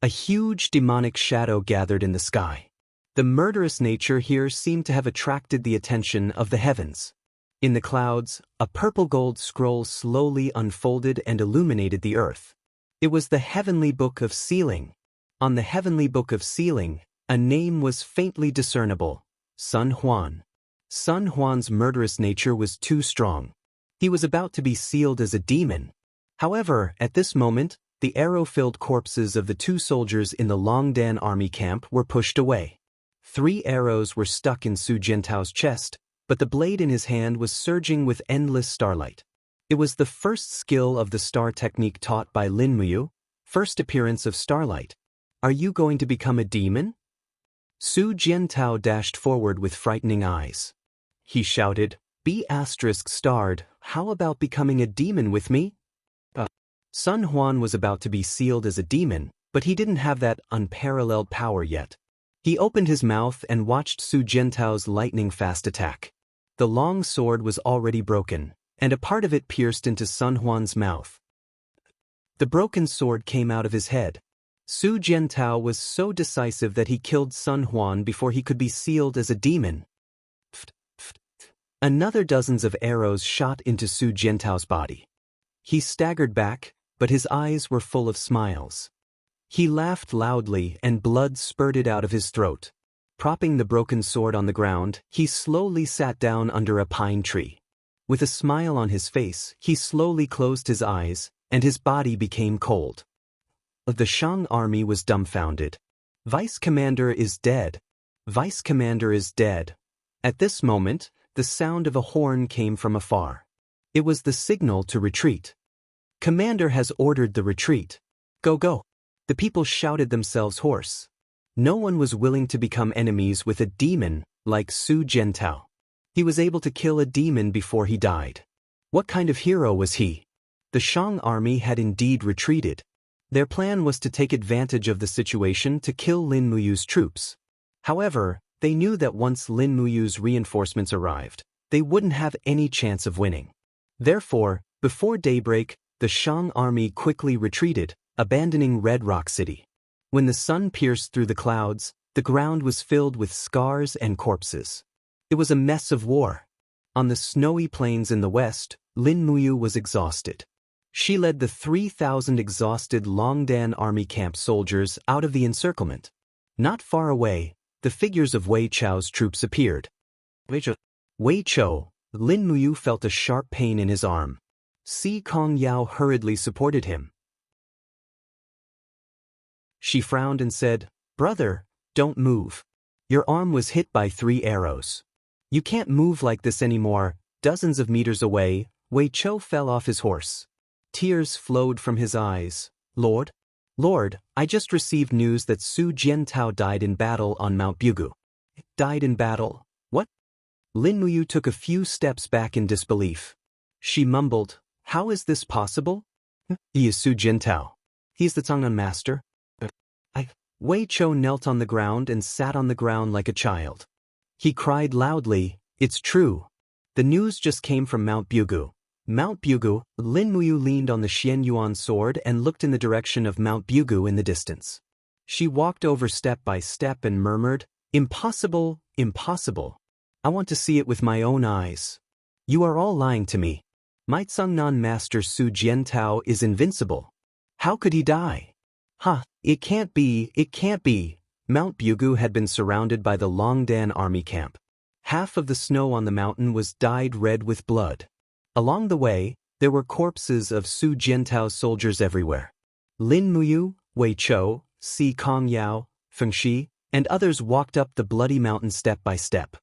A huge demonic shadow gathered in the sky. The murderous nature here seemed to have attracted the attention of the heavens. In the clouds, a purple gold scroll slowly unfolded and illuminated the earth. It was the Heavenly Book of Sealing. On the Heavenly Book of Sealing, a name was faintly discernible: Sun Huan. Sun Huan's murderous nature was too strong. He was about to be sealed as a demon. However, at this moment, the arrow-filled corpses of the 2 soldiers in the Longdan army camp were pushed away. 3 arrows were stuck in Su Jiantao's chest, but the blade in his hand was surging with endless starlight. It was the first skill of the star technique taught by Lin Muyu, first appearance of starlight. "Are you going to become a demon?" Su Jiantao dashed forward with frightening eyes. He shouted, "Be *starred, how about becoming a demon with me?" Sun Huan was about to be sealed as a demon, but he didn't have that unparalleled power yet. He opened his mouth and watched Su Jiantao's lightning-fast attack. The long sword was already broken, and a part of it pierced into Sun Huan's mouth. The broken sword came out of his head. Su Jiantao was so decisive that he killed Sun Huan before he could be sealed as a demon. Another dozens of arrows shot into Su Jiantao's body. He staggered back, but his eyes were full of smiles. He laughed loudly and blood spurted out of his throat. Propping the broken sword on the ground, he slowly sat down under a pine tree. With a smile on his face, he slowly closed his eyes, and his body became cold. The Shang army was dumbfounded. Vice Commander is dead. Vice Commander is dead. At this moment, the sound of a horn came from afar. It was the signal to retreat. Commander has ordered the retreat. Go, go. The people shouted themselves hoarse. No one was willing to become enemies with a demon like Su Jiantao. He was able to kill a demon before he died. What kind of hero was he? The Shang army had indeed retreated. Their plan was to take advantage of the situation to kill Lin Muyu's troops. However, they knew that once Lin Muyu's reinforcements arrived, they wouldn't have any chance of winning. Therefore, before daybreak, the Shang army quickly retreated, abandoning Red Rock City. When the sun pierced through the clouds, the ground was filled with scars and corpses. It was a mess of war. On the snowy plains in the west, Lin Muyu was exhausted. She led the 3,000 exhausted Longdan army camp soldiers out of the encirclement. Not far away, the figures of Wei Chao's troops appeared. Wei Chou, Lin Muyu felt a sharp pain in his arm. Si Kong Yao hurriedly supported him. She frowned and said, "Brother, don't move. Your arm was hit by 3 arrows. You can't move like this anymore." Dozens of meters away, Wei Chou fell off his horse. Tears flowed from his eyes. Lord, I just received news that Su Jiantao died in battle on Mount Bugu." Died in battle? What? Lin Muyu took a few steps back in disbelief. She mumbled, "How is this possible?" "He is Su Jiantao. He's the Chang'an master." Wei Chou knelt on the ground and sat on the ground like a child. He cried loudly, "It's true. The news just came from Mount Bugu." Mount Bugu. Lin Muyu leaned on the Xian Yuan sword and looked in the direction of Mount Bugu in the distance. She walked over step by step and murmured, "Impossible, impossible. I want to see it with my own eyes. You are all lying to me. My Chang'an master Su Jiantao is invincible. How could he die? It can't be, it can't be." Mount Bugu had been surrounded by the Longdan army camp. Half of the snow on the mountain was dyed red with blood. Along the way, there were corpses of Su Jiantao's soldiers everywhere. Lin Muyu, Wei Chou, Si Kong Yao, Feng Shi, and others walked up the bloody mountain step by step.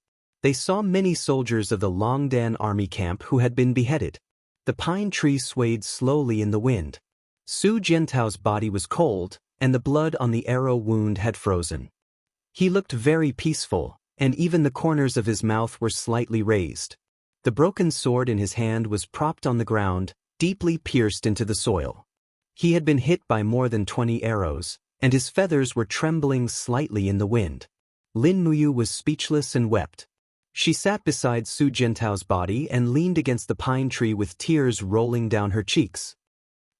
They saw many soldiers of the Longdan army camp who had been beheaded. The pine tree swayed slowly in the wind. Su Jiantao's body was cold, and the blood on the arrow wound had frozen. He looked very peaceful, and even the corners of his mouth were slightly raised. The broken sword in his hand was propped on the ground, deeply pierced into the soil. He had been hit by more than 20 arrows, and his feathers were trembling slightly in the wind. Lin Muyu was speechless and wept. She sat beside Su Jiantao's body and leaned against the pine tree with tears rolling down her cheeks.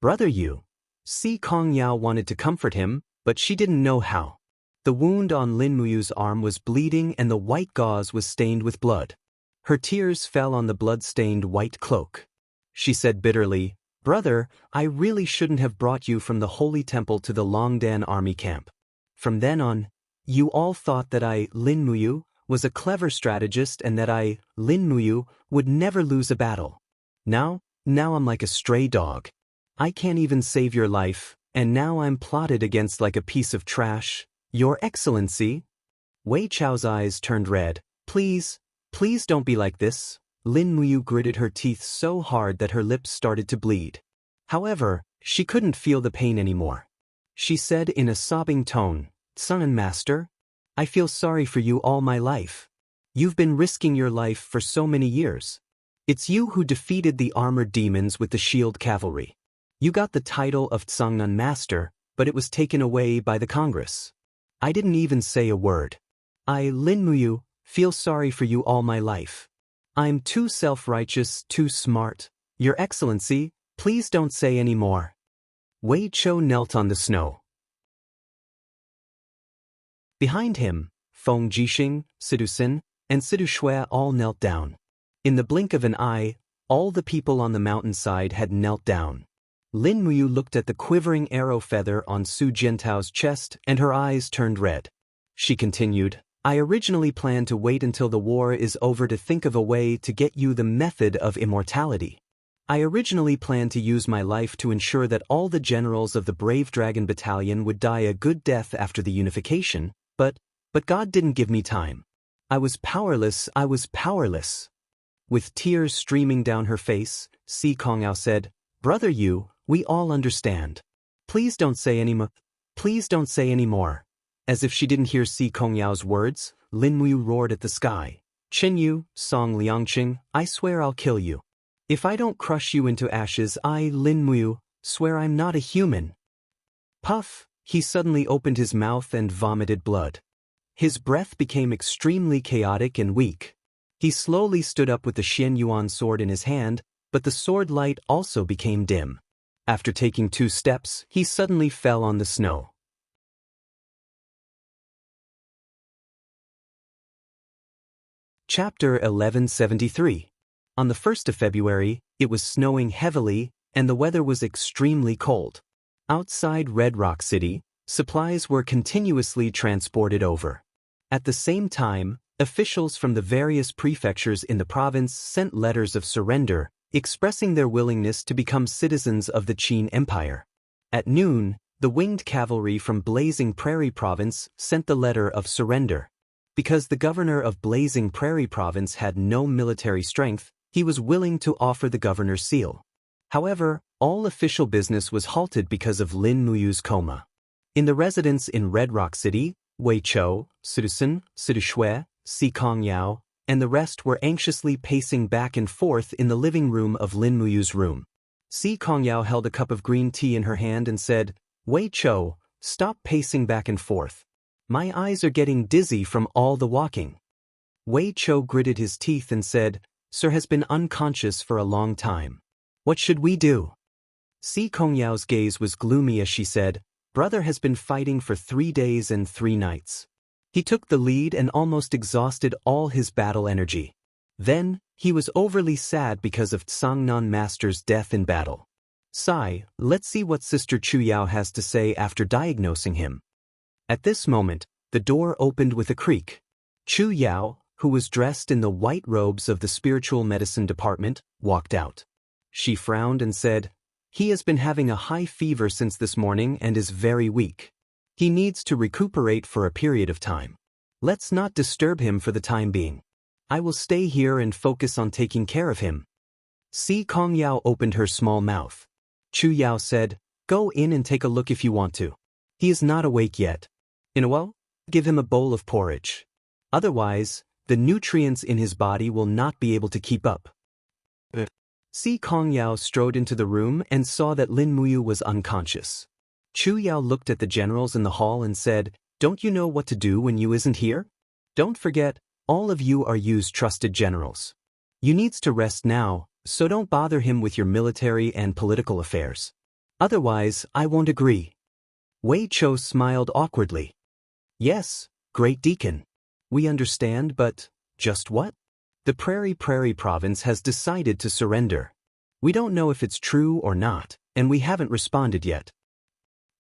"Brother Yu." Si Kong Yao wanted to comfort him, but she didn't know how. The wound on Lin Muyu's arm was bleeding and the white gauze was stained with blood. Her tears fell on the blood-stained white cloak. She said bitterly, "Brother, I really shouldn't have brought you from the holy temple to the Longdan army camp. From then on, you all thought that I, Lin Muyu, was a clever strategist and that I, Lin Muyu, would never lose a battle. Now I'm like a stray dog. I can't even save your life, and now I'm plotted against like a piece of trash. Your Excellency." Wei Chao's eyes turned red. Please don't be like this." Lin Muyu gritted her teeth so hard that her lips started to bleed. However, she couldn't feel the pain anymore. She said in a sobbing tone, "Son and master, I feel sorry for you all my life. You've been risking your life for so many years. It's you who defeated the armored demons with the shield cavalry. You got the title of Chang'an Master, but it was taken away by the Congress. I didn't even say a word. I, Lin Muyu, feel sorry for you all my life. I'm too self-righteous, too smart. Your Excellency, please don't say any more. Wei Chou knelt on the snow. Behind him, Feng Jixing, Sidu Sin, and Sidu Shui all knelt down. In the blink of an eye, all the people on the mountainside had knelt down. Lin Muyu looked at the quivering arrow feather on Su Jiantao's chest and her eyes turned red. She continued, I originally planned to wait until the war is over to think of a way to get you the method of immortality. I originally planned to use my life to ensure that all the generals of the Brave Dragon Battalion would die a good death after the unification, but God didn't give me time. I was powerless. With tears streaming down her face, Si Kongyao said, Brother Yu, we all understand. Please don't say any more. As if she didn't hear Si Kongyao's words, Lin Muyu roared at the sky. Chen Yu, Song Liangqing, I swear I'll kill you. If I don't crush you into ashes, I, Lin Muyu, swear I'm not a human. Puff, he suddenly opened his mouth and vomited blood. His breath became extremely chaotic and weak. He slowly stood up with the Xian Yuan sword in his hand, but the sword light also became dim. After taking 2 steps, he suddenly fell on the snow. Chapter 1173. On the 1st of February, it was snowing heavily, and the weather was extremely cold. Outside Red Rock City, supplies were continuously transported over. At the same time, officials from the various prefectures in the province sent letters of surrender, expressing their willingness to become citizens of the Qin Empire. At noon, the winged cavalry from Blazing Prairie Province sent the letter of surrender. Because the governor of Blazing Prairie Province had no military strength, he was willing to offer the governor's seal. However, all official business was halted because of Lin Muyu's coma. In the residence in Red Rock City, Wei Chou, Sidu Sin, Sidu Shui, Si Kongyao, and the rest were anxiously pacing back and forth in the living room of Lin Muyu's room. Si Kongyao held a cup of green tea in her hand and said, Wei Chou, stop pacing back and forth. My eyes are getting dizzy from all the walking. Wei Chou gritted his teeth and said, Sir has been unconscious for a long time. What should we do? Si Kongyao's gaze was gloomy as she said, Brother has been fighting for 3 days and 3 nights. He took the lead and almost exhausted all his battle energy. Then, he was overly sad because of Tsangnan Master's death in battle. Sigh, let's see what Sister Chu Yao has to say after diagnosing him. At this moment, the door opened with a creak. Chu Yao, who was dressed in the white robes of the spiritual medicine department, walked out. She frowned and said, He has been having a high fever since this morning and is very weak. He needs to recuperate for a period of time. Let's not disturb him for the time being. I will stay here and focus on taking care of him. Si Kongyao opened her small mouth. Chu Yao said, Go in and take a look if you want to. He is not awake yet. In a while, give him a bowl of porridge. Otherwise, the nutrients in his body will not be able to keep up. Si Kongyao strode into the room and saw that Lin Muyu was unconscious. Chu Yao looked at the generals in the hall and said, Don't you know what to do when Yu isn't here? Don't forget, all of you are Yu's trusted generals. Yu needs to rest now, so don't bother him with your military and political affairs. Otherwise, I won't agree. Wei Chou smiled awkwardly. Yes, Great Deacon. We understand, but just what? The Prairie Province has decided to surrender. We don't know if it's true or not, and we haven't responded yet.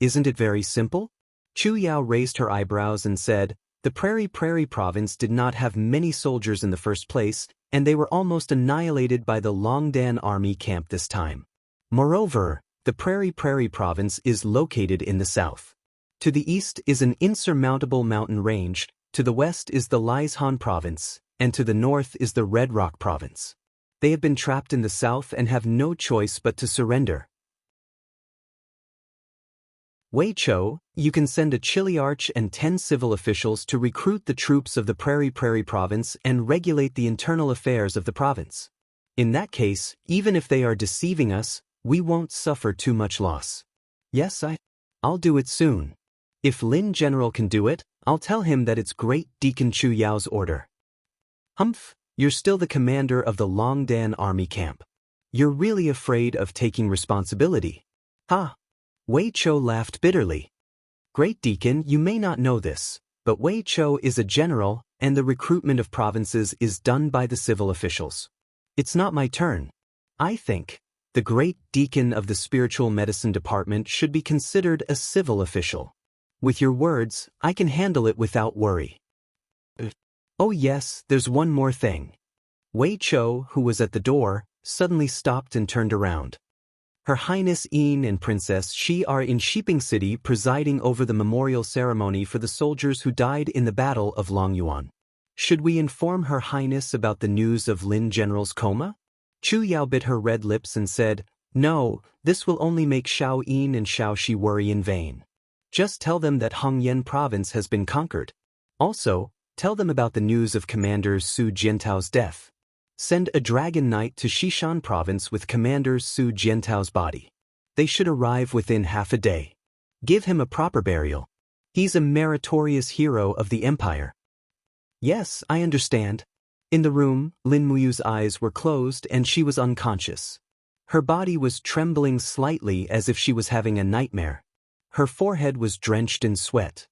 Isn't it very simple? Chu Yao raised her eyebrows and said, The Prairie Province did not have many soldiers in the first place, and they were almost annihilated by the Longdan army camp this time. Moreover, the Prairie Province is located in the south. To the east is an insurmountable mountain range, to the west is the Liaishan Province, and to the north is the Red Rock Province. They have been trapped in the south and have no choice but to surrender. Wei Chou, you can send a Chiliarch and 10 civil officials to recruit the troops of the Prairie Province and regulate the internal affairs of the province. In that case, even if they are deceiving us, we won't suffer too much loss. Yes, I'll do it soon. If Lin General can do it, I'll tell him that it's Great Deacon Chu Yao's order. Humph, you're still the commander of the Longdan army camp. You're really afraid of taking responsibility. Ha! Wei Chou laughed bitterly. Great Deacon, you may not know this, but Wei Chou is a general, and the recruitment of provinces is done by the civil officials. It's not my turn. I think the Great Deacon of the Spiritual Medicine Department should be considered a civil official. With your words, I can handle it without worry. Oh yes, there's one more thing. Wei Chou, who was at the door, suddenly stopped and turned around. Her Highness Yin and Princess Shi are in Shiping City presiding over the memorial ceremony for the soldiers who died in the Battle of Longyuan. Should we inform Her Highness about the news of Lin General's coma? Chu Yao bit her red lips and said, No, this will only make Xiao Yin and Xiao Shi worry in vain. Just tell them that Hongyan province has been conquered. Also, tell them about the news of Commander Su Jiantao's death. Send a dragon knight to Xishan province with Commander Su Jiantao's body. They should arrive within half a day. Give him a proper burial. He's a meritorious hero of the empire. Yes, I understand. In the room, Lin Muyu's eyes were closed and she was unconscious. Her body was trembling slightly as if she was having a nightmare. Her forehead was drenched in sweat.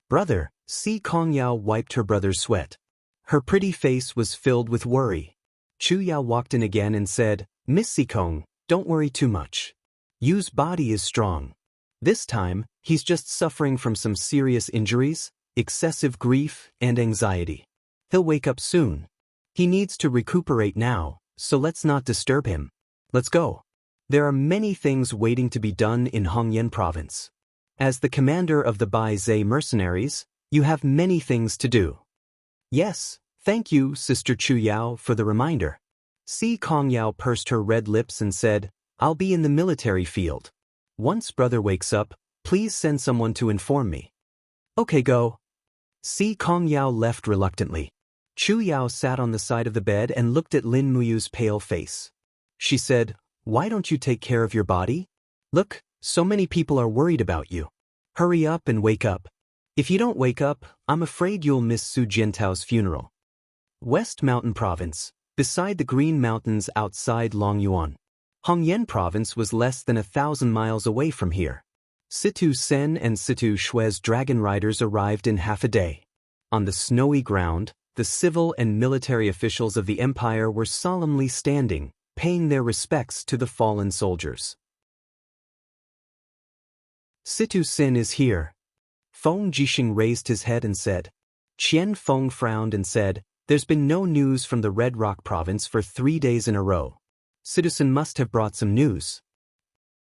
Brother, Si Kongyao wiped her brother's sweat. Her pretty face was filled with worry. Chu Yao walked in again and said, Miss Sikong, don't worry too much. Yu's body is strong. This time, he's just suffering from some serious injuries, excessive grief, and anxiety. He'll wake up soon. He needs to recuperate now, so let's not disturb him. Let's go. There are many things waiting to be done in Hongyan province. As the commander of the Bai Zhe mercenaries, you have many things to do. Yes, thank you, Sister Chu Yao, for the reminder. Si Kongyao pursed her red lips and said, I'll be in the military field. Once brother wakes up, please send someone to inform me. Okay, go. Si Kongyao left reluctantly. Chu Yao sat on the side of the bed and looked at Lin Muyu's pale face. She said, Why don't you take care of your body? Look, so many people are worried about you. Hurry up and wake up. If you don't wake up, I'm afraid you'll miss Su Jiantao's funeral. West Mountain Province, beside the Green Mountains outside Longyuan. Hongyan Province was less than 1,000 miles away from here. Situ Sen and Situ Shui's dragon riders arrived in half a day. On the snowy ground, the civil and military officials of the empire were solemnly standing, paying their respects to the fallen soldiers. Situ Sin is here. Feng Jixing raised his head and said. Qian Feng frowned and said, There's been no news from the Red Rock province for 3 days in a row. Citizen must have brought some news.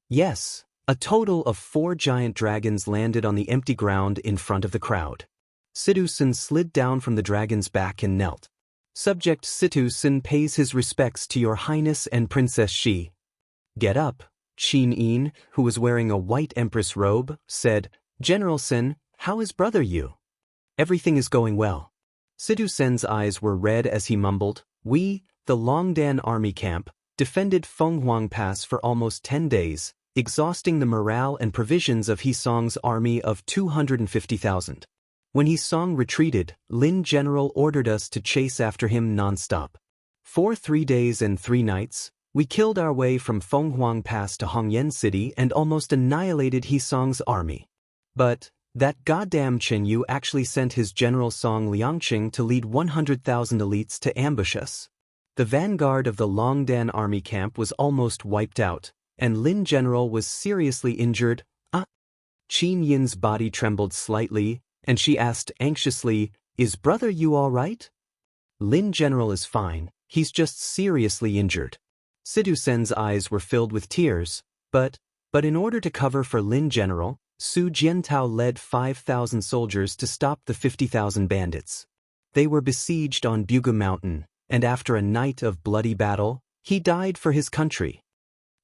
Yes, a total of 4 giant dragons landed on the empty ground in front of the crowd. Citizen slid down from the dragon's back and knelt. Subject Citizen pays his respects to your highness and Princess Shi. Get up, Qin Yin, who was wearing a white empress robe, said, General Sen, how is brother you? Everything is going well. Citizen's eyes were red as he mumbled, We, the Longdan army camp, defended Fenghuang Pass for almost 10 days, exhausting the morale and provisions of Hisong's army of 250,000. When Hisong retreated, Lin General ordered us to chase after him non-stop. For 3 days and 3 nights, we killed our way from Fenghuang Pass to Hongyan City and almost annihilated Hisong's army. But that goddamn Chen Yu actually sent his general Song Liangqing to lead 100,000 elites to ambush us. The vanguard of the Longdan army camp was almost wiped out, and Lin General was seriously injured. Qin Yin's body trembled slightly, and she asked anxiously, Is brother you all right? Lin General is fine, he's just seriously injured. Situ Sen's eyes were filled with tears, but in order to cover for Lin General, Su Jiantao led 5,000 soldiers to stop the 50,000 bandits. They were besieged on Bugu Mountain, and after a night of bloody battle, he died for his country.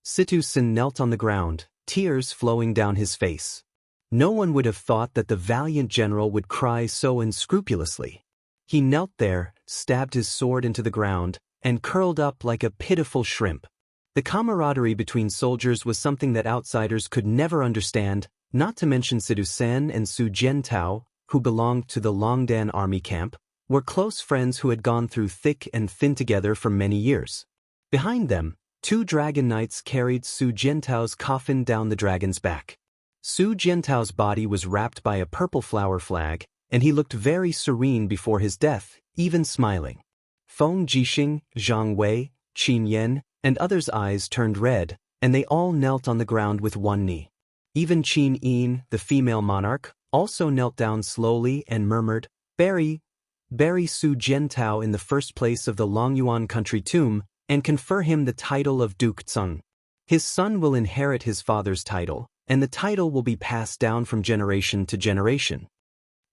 Situ Sen knelt on the ground, tears flowing down his face. No one would have thought that the valiant general would cry so unscrupulously. He knelt there, stabbed his sword into the ground, and curled up like a pitiful shrimp. The camaraderie between soldiers was something that outsiders could never understand, not to mention Sidu Sen and Su Jiantao, who belonged to the Longdan army camp, were close friends who had gone through thick and thin together for many years. Behind them, 2 dragon knights carried Su Jiantao's coffin down the dragon's back. Su Jiantao's body was wrapped by a purple flower flag, and he looked very serene before his death, even smiling. Feng Jixing, Zhang Wei, Qin Yan, and others' eyes turned red, and they all knelt on the ground with one knee. Even Qin Yin, the female monarch, also knelt down slowly and murmured, Bury Su Jiantao in the first place of the Longyuan country tomb, and confer him the title of Duke Tseng. His son will inherit his father's title, and the title will be passed down from generation to generation.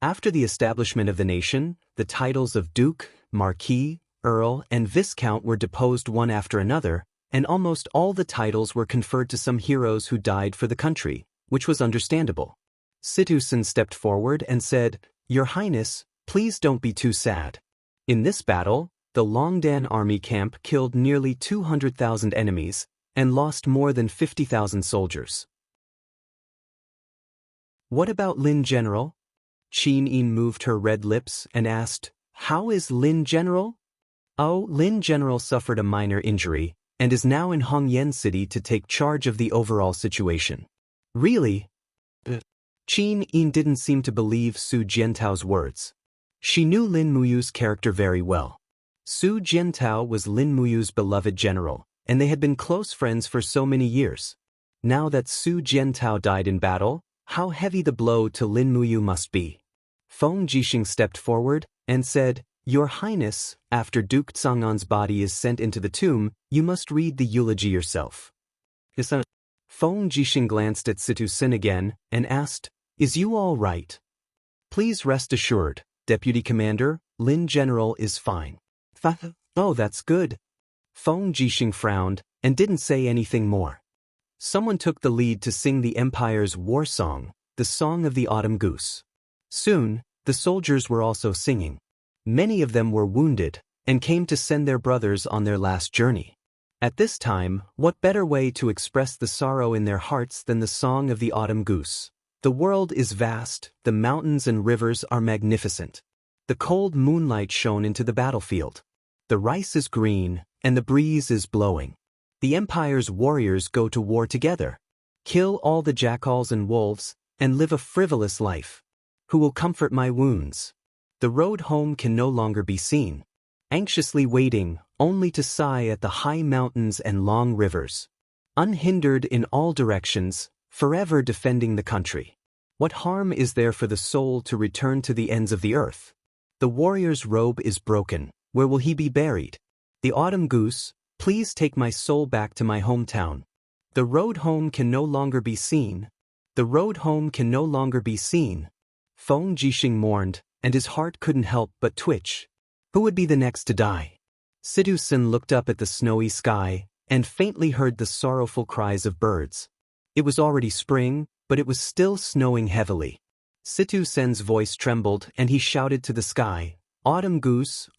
After the establishment of the nation, the titles of Duke, Marquis, Earl, and Viscount were deposed one after another, and almost all the titles were conferred to some heroes who died for the country, which was understandable. Situ Sen stepped forward and said, Your Highness, please don't be too sad. In this battle, the Longdan army camp killed nearly 200,000 enemies and lost more than 50,000 soldiers. What about Lin General? Qin Yin moved her red lips and asked, How is Lin General? Oh, Lin General suffered a minor injury and is now in Hongyan City to take charge of the overall situation. Really? Qin Yin didn't seem to believe Su Jiantao's words. She knew Lin Muyu's character very well. Su Jiantao was Lin Muyu's beloved general, and they had been close friends for so many years. Now that Su Jiantao died in battle, how heavy the blow to Lin Muyu must be. Feng Jixing stepped forward and said, Your Highness, after Duke Tsang'an's body is sent into the tomb, you must read the eulogy yourself. Feng Jixing glanced at Situ Sen again and asked, Is you all right? Please rest assured, Deputy Commander, Lin General is fine. Oh, that's good. Feng Jixing frowned and didn't say anything more. Someone took the lead to sing the Empire's war song, the Song of the Autumn Goose. Soon, the soldiers were also singing. Many of them were wounded and came to send their brothers on their last journey. At this time, what better way to express the sorrow in their hearts than the Song of the Autumn Goose? The world is vast, the mountains and rivers are magnificent. The cold moonlight shone into the battlefield. The rice is green, and the breeze is blowing. The Empire's warriors go to war together. Kill all the jackals and wolves, and live a frivolous life. Who will comfort my wounds? The road home can no longer be seen. Anxiously waiting, only to sigh at the high mountains and long rivers. Unhindered in all directions, forever defending the country. What harm is there for the soul to return to the ends of the earth? The warrior's robe is broken. Where will he be buried? The autumn goose, please take my soul back to my hometown. The road home can no longer be seen. The road home can no longer be seen. Feng Jixing mourned, and his heart couldn't help but twitch. Who would be the next to die? Situ Sen looked up at the snowy sky and faintly heard the sorrowful cries of birds. It was already spring, but it was still snowing heavily. Situ Sen's voice trembled and he shouted to the sky, Autumn goose,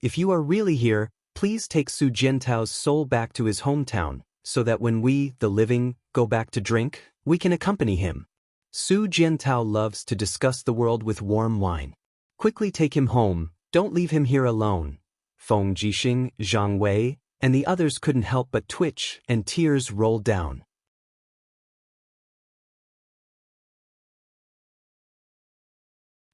if you are really here, please take Su Jiantao's soul back to his hometown, so that when we, the living, go back to drink, we can accompany him. Su Jiantao loves to discuss the world with warm wine. Quickly take him home, don't leave him here alone. Feng Jixing, Zhang Wei, and the others couldn't help but twitch, and tears rolled down.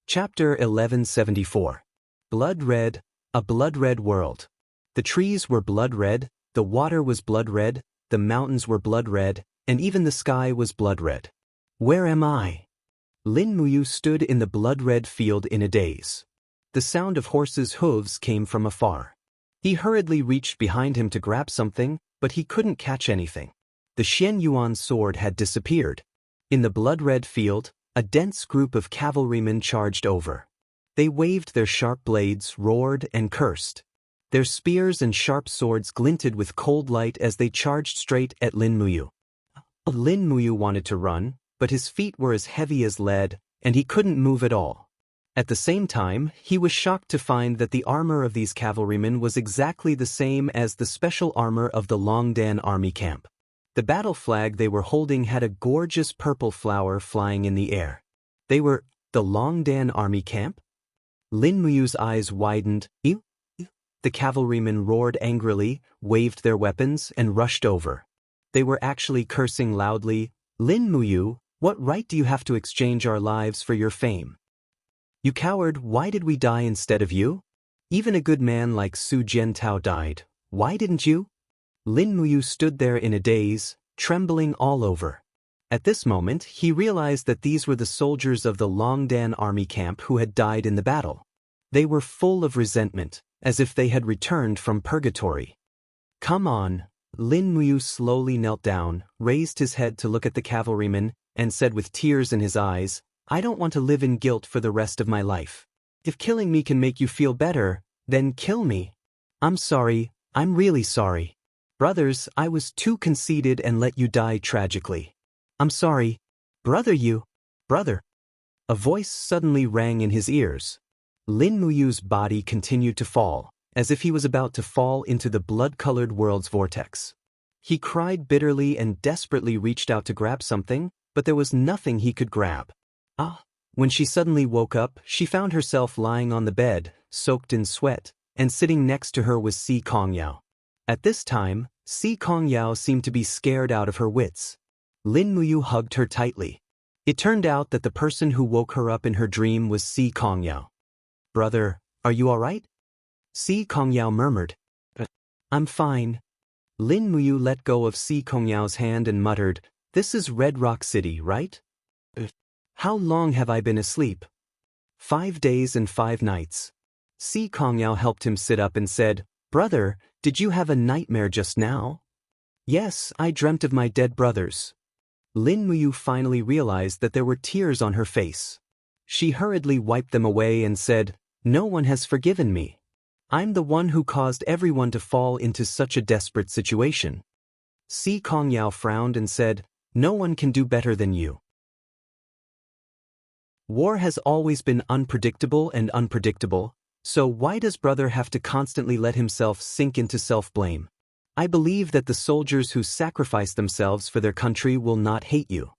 Chapter 1174. Blood Red, a Blood Red World. The trees were blood red, the water was blood red, the mountains were blood red, and even the sky was blood red. Where am I? Lin Muyu stood in the blood-red field in a daze. The sound of horses' hooves came from afar. He hurriedly reached behind him to grab something, but he couldn't catch anything. The Xian Yuan sword had disappeared. In the blood-red field, a dense group of cavalrymen charged over. They waved their sharp blades, roared, and cursed. Their spears and sharp swords glinted with cold light as they charged straight at Lin Muyu. Lin Muyu wanted to run, but his feet were as heavy as lead, and he couldn't move at all. At the same time, he was shocked to find that the armor of these cavalrymen was exactly the same as the special armor of the Longdan army camp. The battle flag they were holding had a gorgeous purple flower flying in the air. They were the Longdan army camp? Lin Muyu's eyes widened. Ew? The cavalrymen roared angrily, waved their weapons, and rushed over. They were actually cursing loudly. Lin Muyu, what right do you have to exchange our lives for your fame? You coward, why did we die instead of you? Even a good man like Su Jiantao died. Why didn't you? Lin Muyu stood there in a daze, trembling all over. At this moment, he realized that these were the soldiers of the Longdan army camp who had died in the battle. They were full of resentment, as if they had returned from purgatory. Come on. Lin Muyu slowly knelt down, raised his head to look at the cavalryman, and said with tears in his eyes, I don't want to live in guilt for the rest of my life. If killing me can make you feel better, then kill me. I'm sorry, I'm really sorry. Brothers, I was too conceited and let you die tragically. I'm sorry. Brother. A voice suddenly rang in his ears. Lin Muyu's body continued to fall, as if he was about to fall into the blood-colored world's vortex. He cried bitterly and desperately reached out to grab something, but there was nothing he could grab. When she suddenly woke up, she found herself lying on the bed, soaked in sweat, and sitting next to her was Si Kongyao. At this time, Si Kongyao seemed to be scared out of her wits. Lin Muyu hugged her tightly. It turned out that the person who woke her up in her dream was Si Kongyao. Brother, are you all right? Si Kongyao murmured. I'm fine. Lin Muyu let go of Si Kongyao's hand and muttered, This is Red Rock City, right? How long have I been asleep? 5 days and 5 nights. Si Kongyao helped him sit up and said, Brother, did you have a nightmare just now? Yes, I dreamt of my dead brothers. Lin Muyu finally realized that there were tears on her face. She hurriedly wiped them away and said, No one has forgiven me. I'm the one who caused everyone to fall into such a desperate situation. Si Kongyao frowned and said, No one can do better than you. War has always been unpredictable, so why does brother have to constantly let himself sink into self-blame? I believe that the soldiers who sacrifice themselves for their country will not hate you.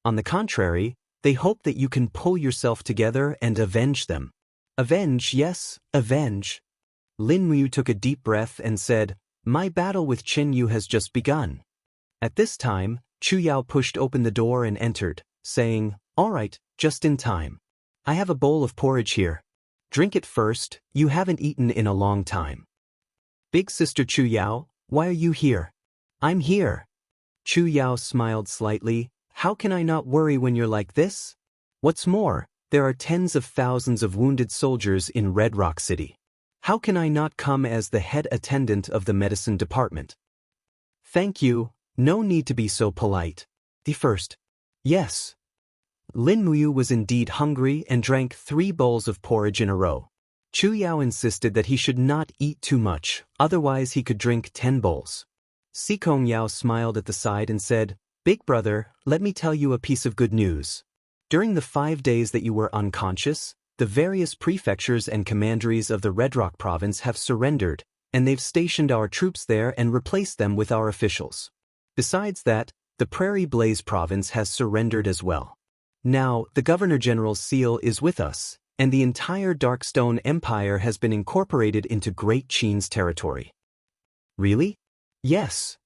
On the contrary, they hope that you can pull yourself together and avenge them. Avenge, yes, avenge. Lin Muyu took a deep breath and said, My battle with Qin Yu has just begun. At this time, Chu Yao pushed open the door and entered, saying, All right, just in time. I have a bowl of porridge here. Drink it first, you haven't eaten in a long time. Big sister Chu Yao, why are you here? I'm here. Chu Yao smiled slightly. How can I not worry when you're like this? What's more, there are tens of thousands of wounded soldiers in Red Rock City. How can I not come as the head attendant of the medicine department? Thank you, no need to be so polite. The first. Yes. Lin Muyu was indeed hungry and drank 3 bowls of porridge in a row. Chu Yao insisted that he should not eat too much, otherwise he could drink 10 bowls. Si Kongyao smiled at the side and said, Big brother, let me tell you a piece of good news. During the 5 days that you were unconscious, the various prefectures and commanderies of the Red Rock province have surrendered, and they've stationed our troops there and replaced them with our officials. Besides that, the Prairie Blaze province has surrendered as well. Now, the Governor-General's seal is with us, and the entire Darkstone Empire has been incorporated into Great Qin's territory. Really? Yes.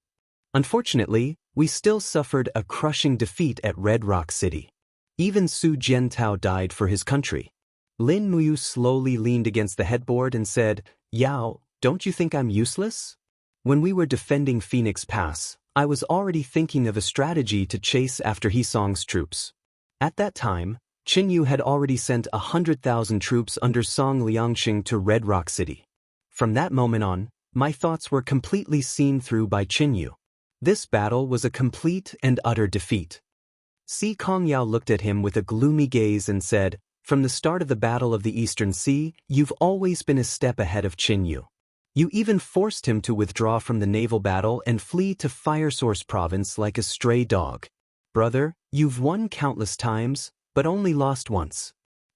Unfortunately, we still suffered a crushing defeat at Red Rock City. Even Su Jiantao died for his country. Lin Muyu slowly leaned against the headboard and said, Yao, don't you think I'm useless? When we were defending Phoenix Pass, I was already thinking of a strategy to chase after Hisong's troops. At that time, Qin Yu had already sent 100,000 troops under Song Liangxing to Red Rock City. From that moment on, my thoughts were completely seen through by Qin Yu. This battle was a complete and utter defeat. Si Kongyao looked at him with a gloomy gaze and said, From the start of the Battle of the Eastern Sea, you've always been a step ahead of Qin Yu. You even forced him to withdraw from the naval battle and flee to Fire Source Province like a stray dog. Brother, you've won countless times, but only lost once.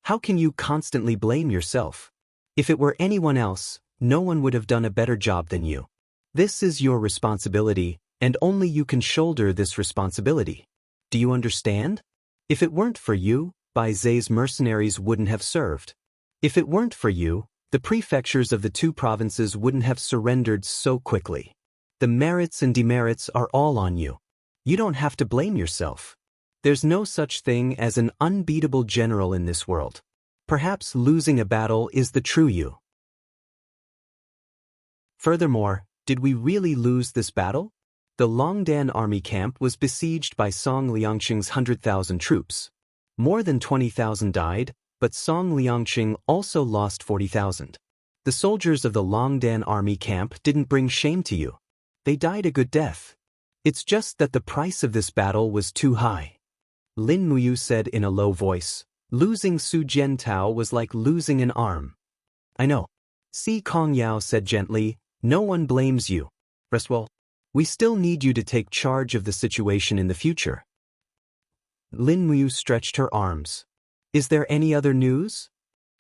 How can you constantly blame yourself? If it were anyone else, no one would have done a better job than you. This is your responsibility, and only you can shoulder this responsibility. Do you understand? If it weren't for you, Bai Zhe's mercenaries wouldn't have served. If it weren't for you, the prefectures of the two provinces wouldn't have surrendered so quickly. The merits and demerits are all on you. You don't have to blame yourself. There's no such thing as an unbeatable general in this world. Perhaps losing a battle is the true you. Furthermore, did we really lose this battle? The Longdan army camp was besieged by Song Liangqing's 100,000 troops. More than 20,000 died, but Song Liangqing also lost 40,000. The soldiers of the Longdan army camp didn't bring shame to you. They died a good death. It's just that the price of this battle was too high. Lin Muyu said in a low voice, losing Su Jiantao was like losing an arm. I know. Si Kongyao said gently, no one blames you. Rest well. We still need you to take charge of the situation in the future. Lin Muyu stretched her arms. Is there any other news?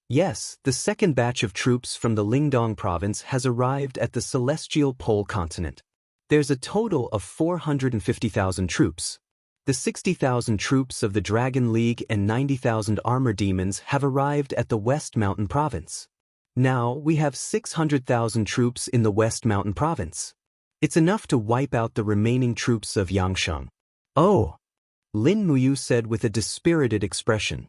Yes, the second batch of troops from the Lingdong province has arrived at the celestial pole continent. There's a total of 450,000 troops. The 60,000 troops of the Dragon League and 90,000 armor demons have arrived at the West Mountain province. Now we have 600,000 troops in the West Mountain province. It's enough to wipe out the remaining troops of Yangsheng. Oh, Lin Muyu said with a dispirited expression.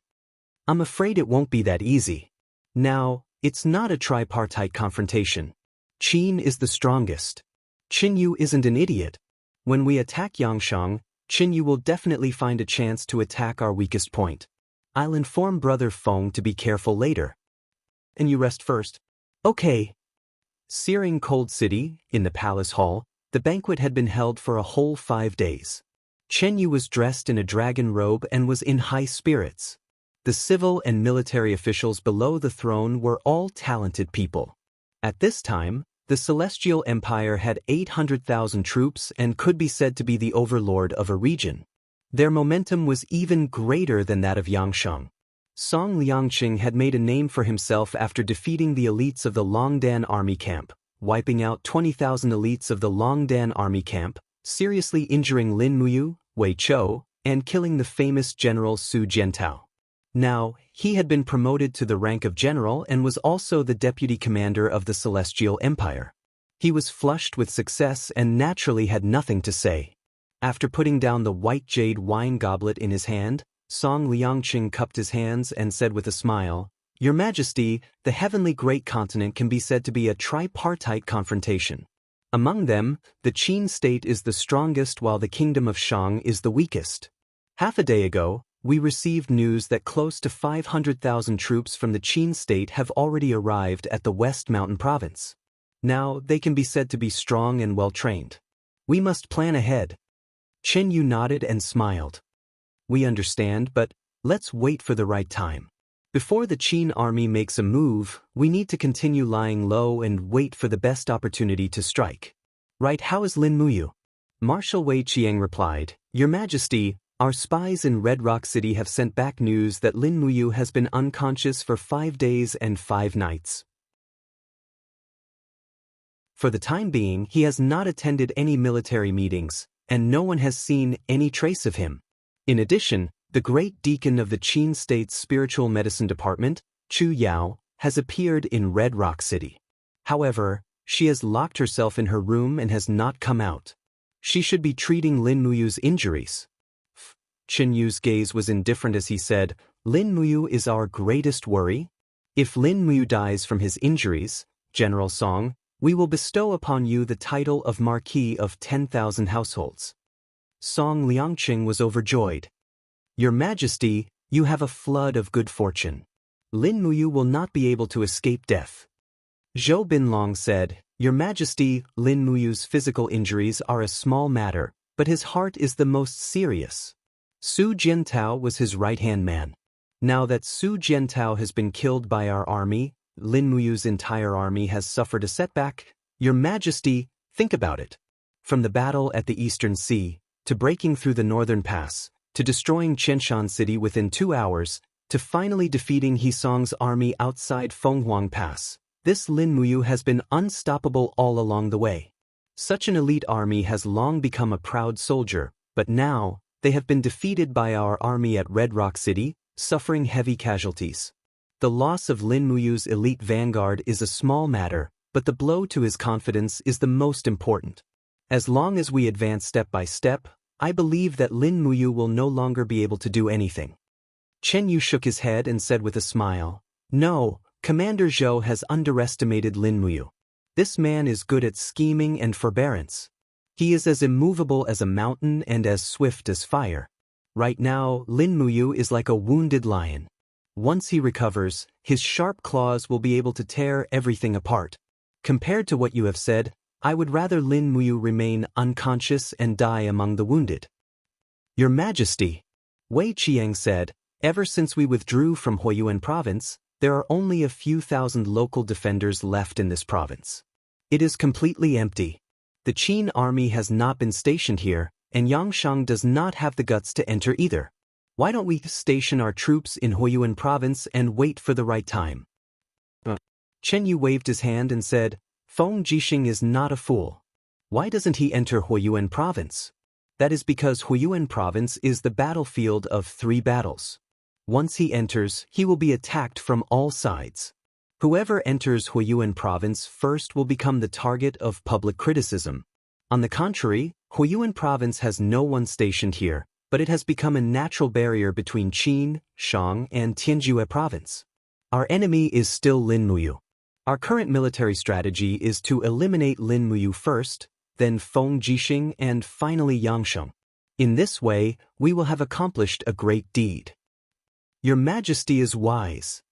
I'm afraid it won't be that easy. Now, it's not a tripartite confrontation. Qin is the strongest. Qin Yu isn't an idiot. When we attack Yangsheng, Qin Yu will definitely find a chance to attack our weakest point. I'll inform Brother Feng to be careful later. And you rest first. Okay. Searing cold city, in the palace hall, the banquet had been held for a whole 5 days. Chen Yu was dressed in a dragon robe and was in high spirits. The civil and military officials below the throne were all talented people. At this time, the Celestial Empire had 800,000 troops and could be said to be the overlord of a region. Their momentum was even greater than that of Yangsheng. Song Liangqing had made a name for himself after defeating the elites of the Longdan army camp, wiping out 20,000 elites of the Longdan army camp, seriously injuring Lin Muyu, Wei Chou, and killing the famous general Su Jiantao. Now, he had been promoted to the rank of general and was also the deputy commander of the Celestial Empire. He was flushed with success and naturally had nothing to say. After putting down the white jade wine goblet in his hand, Song Liangqing cupped his hands and said with a smile, Your Majesty, the heavenly great continent can be said to be a tripartite confrontation. Among them, the Qin state is the strongest while the kingdom of Shang is the weakest. Half a day ago, we received news that close to 500,000 troops from the Qin state have already arrived at the West Mountain province. Now, they can be said to be strong and well-trained. We must plan ahead. Chen Yu nodded and smiled. We understand, but let's wait for the right time. Before the Qin army makes a move, we need to continue lying low and wait for the best opportunity to strike. Right, how is Lin Muyu? Marshal Wei Qiang replied, Your Majesty, our spies in Red Rock City have sent back news that Lin Muyu has been unconscious for 5 days and 5 nights. For the time being, he has not attended any military meetings, and no one has seen any trace of him. In addition, the great deacon of the Qin State's spiritual medicine department, Chu Yao, has appeared in Red Rock City. However, she has locked herself in her room and has not come out. She should be treating Lin Muyu's injuries. Qin Yu's gaze was indifferent as he said, Lin Muyu is our greatest worry. If Lin Muyu dies from his injuries, General Song, we will bestow upon you the title of Marquis of 10,000 households. Song Liangqing was overjoyed. Your Majesty, you have a flood of good fortune. Lin Muyu will not be able to escape death. Zhou Binlong said, Your Majesty, Lin Muyu's physical injuries are a small matter, but his heart is the most serious. Su Jiantao was his right-hand man. Now that Su Jiantao has been killed by our army, Lin Muyu's entire army has suffered a setback. Your Majesty, think about it. From the battle at the Eastern Sea, to breaking through the Northern Pass, to destroying Chenshan City within 2 hours, to finally defeating He Song's army outside Fenghuang Pass. This Lin Muyu has been unstoppable all along the way. Such an elite army has long become a proud soldier, but now, they have been defeated by our army at Red Rock City, suffering heavy casualties. The loss of Lin Muyu's elite vanguard is a small matter, but the blow to his confidence is the most important. As long as we advance step by step, I believe that Lin Muyu will no longer be able to do anything. Chen Yu shook his head and said with a smile, "No, Commander Zhou has underestimated Lin Muyu. This man is good at scheming and forbearance. He is as immovable as a mountain and as swift as fire. Right now, Lin Muyu is like a wounded lion. Once he recovers, his sharp claws will be able to tear everything apart. Compared to what you have said, I would rather Lin Muyu remain unconscious and die among the wounded." "Your Majesty," Wei Qiang said, "ever since we withdrew from Huiyuan province, there are only a few thousand local defenders left in this province. It is completely empty. The Qin army has not been stationed here, and Yangshang does not have the guts to enter either. Why don't we station our troops in Huiyuan province and wait for the right time?" Chen Yu waved his hand and said, "Feng Jixing is not a fool. Why doesn't he enter Huiyuan province? That is because Huiyuan province is the battlefield of 3 battles. Once he enters, he will be attacked from all sides. Whoever enters Huiyuan province first will become the target of public criticism. On the contrary, Huiyuan province has no one stationed here, but it has become a natural barrier between Qin, Shang, and Tianjue province. Our enemy is still Lin Muyu. Our current military strategy is to eliminate Lin Muyu first, then Feng Jixing, and finally Yangsheng. In this way, we will have accomplished a great deed." "Your Majesty is wise."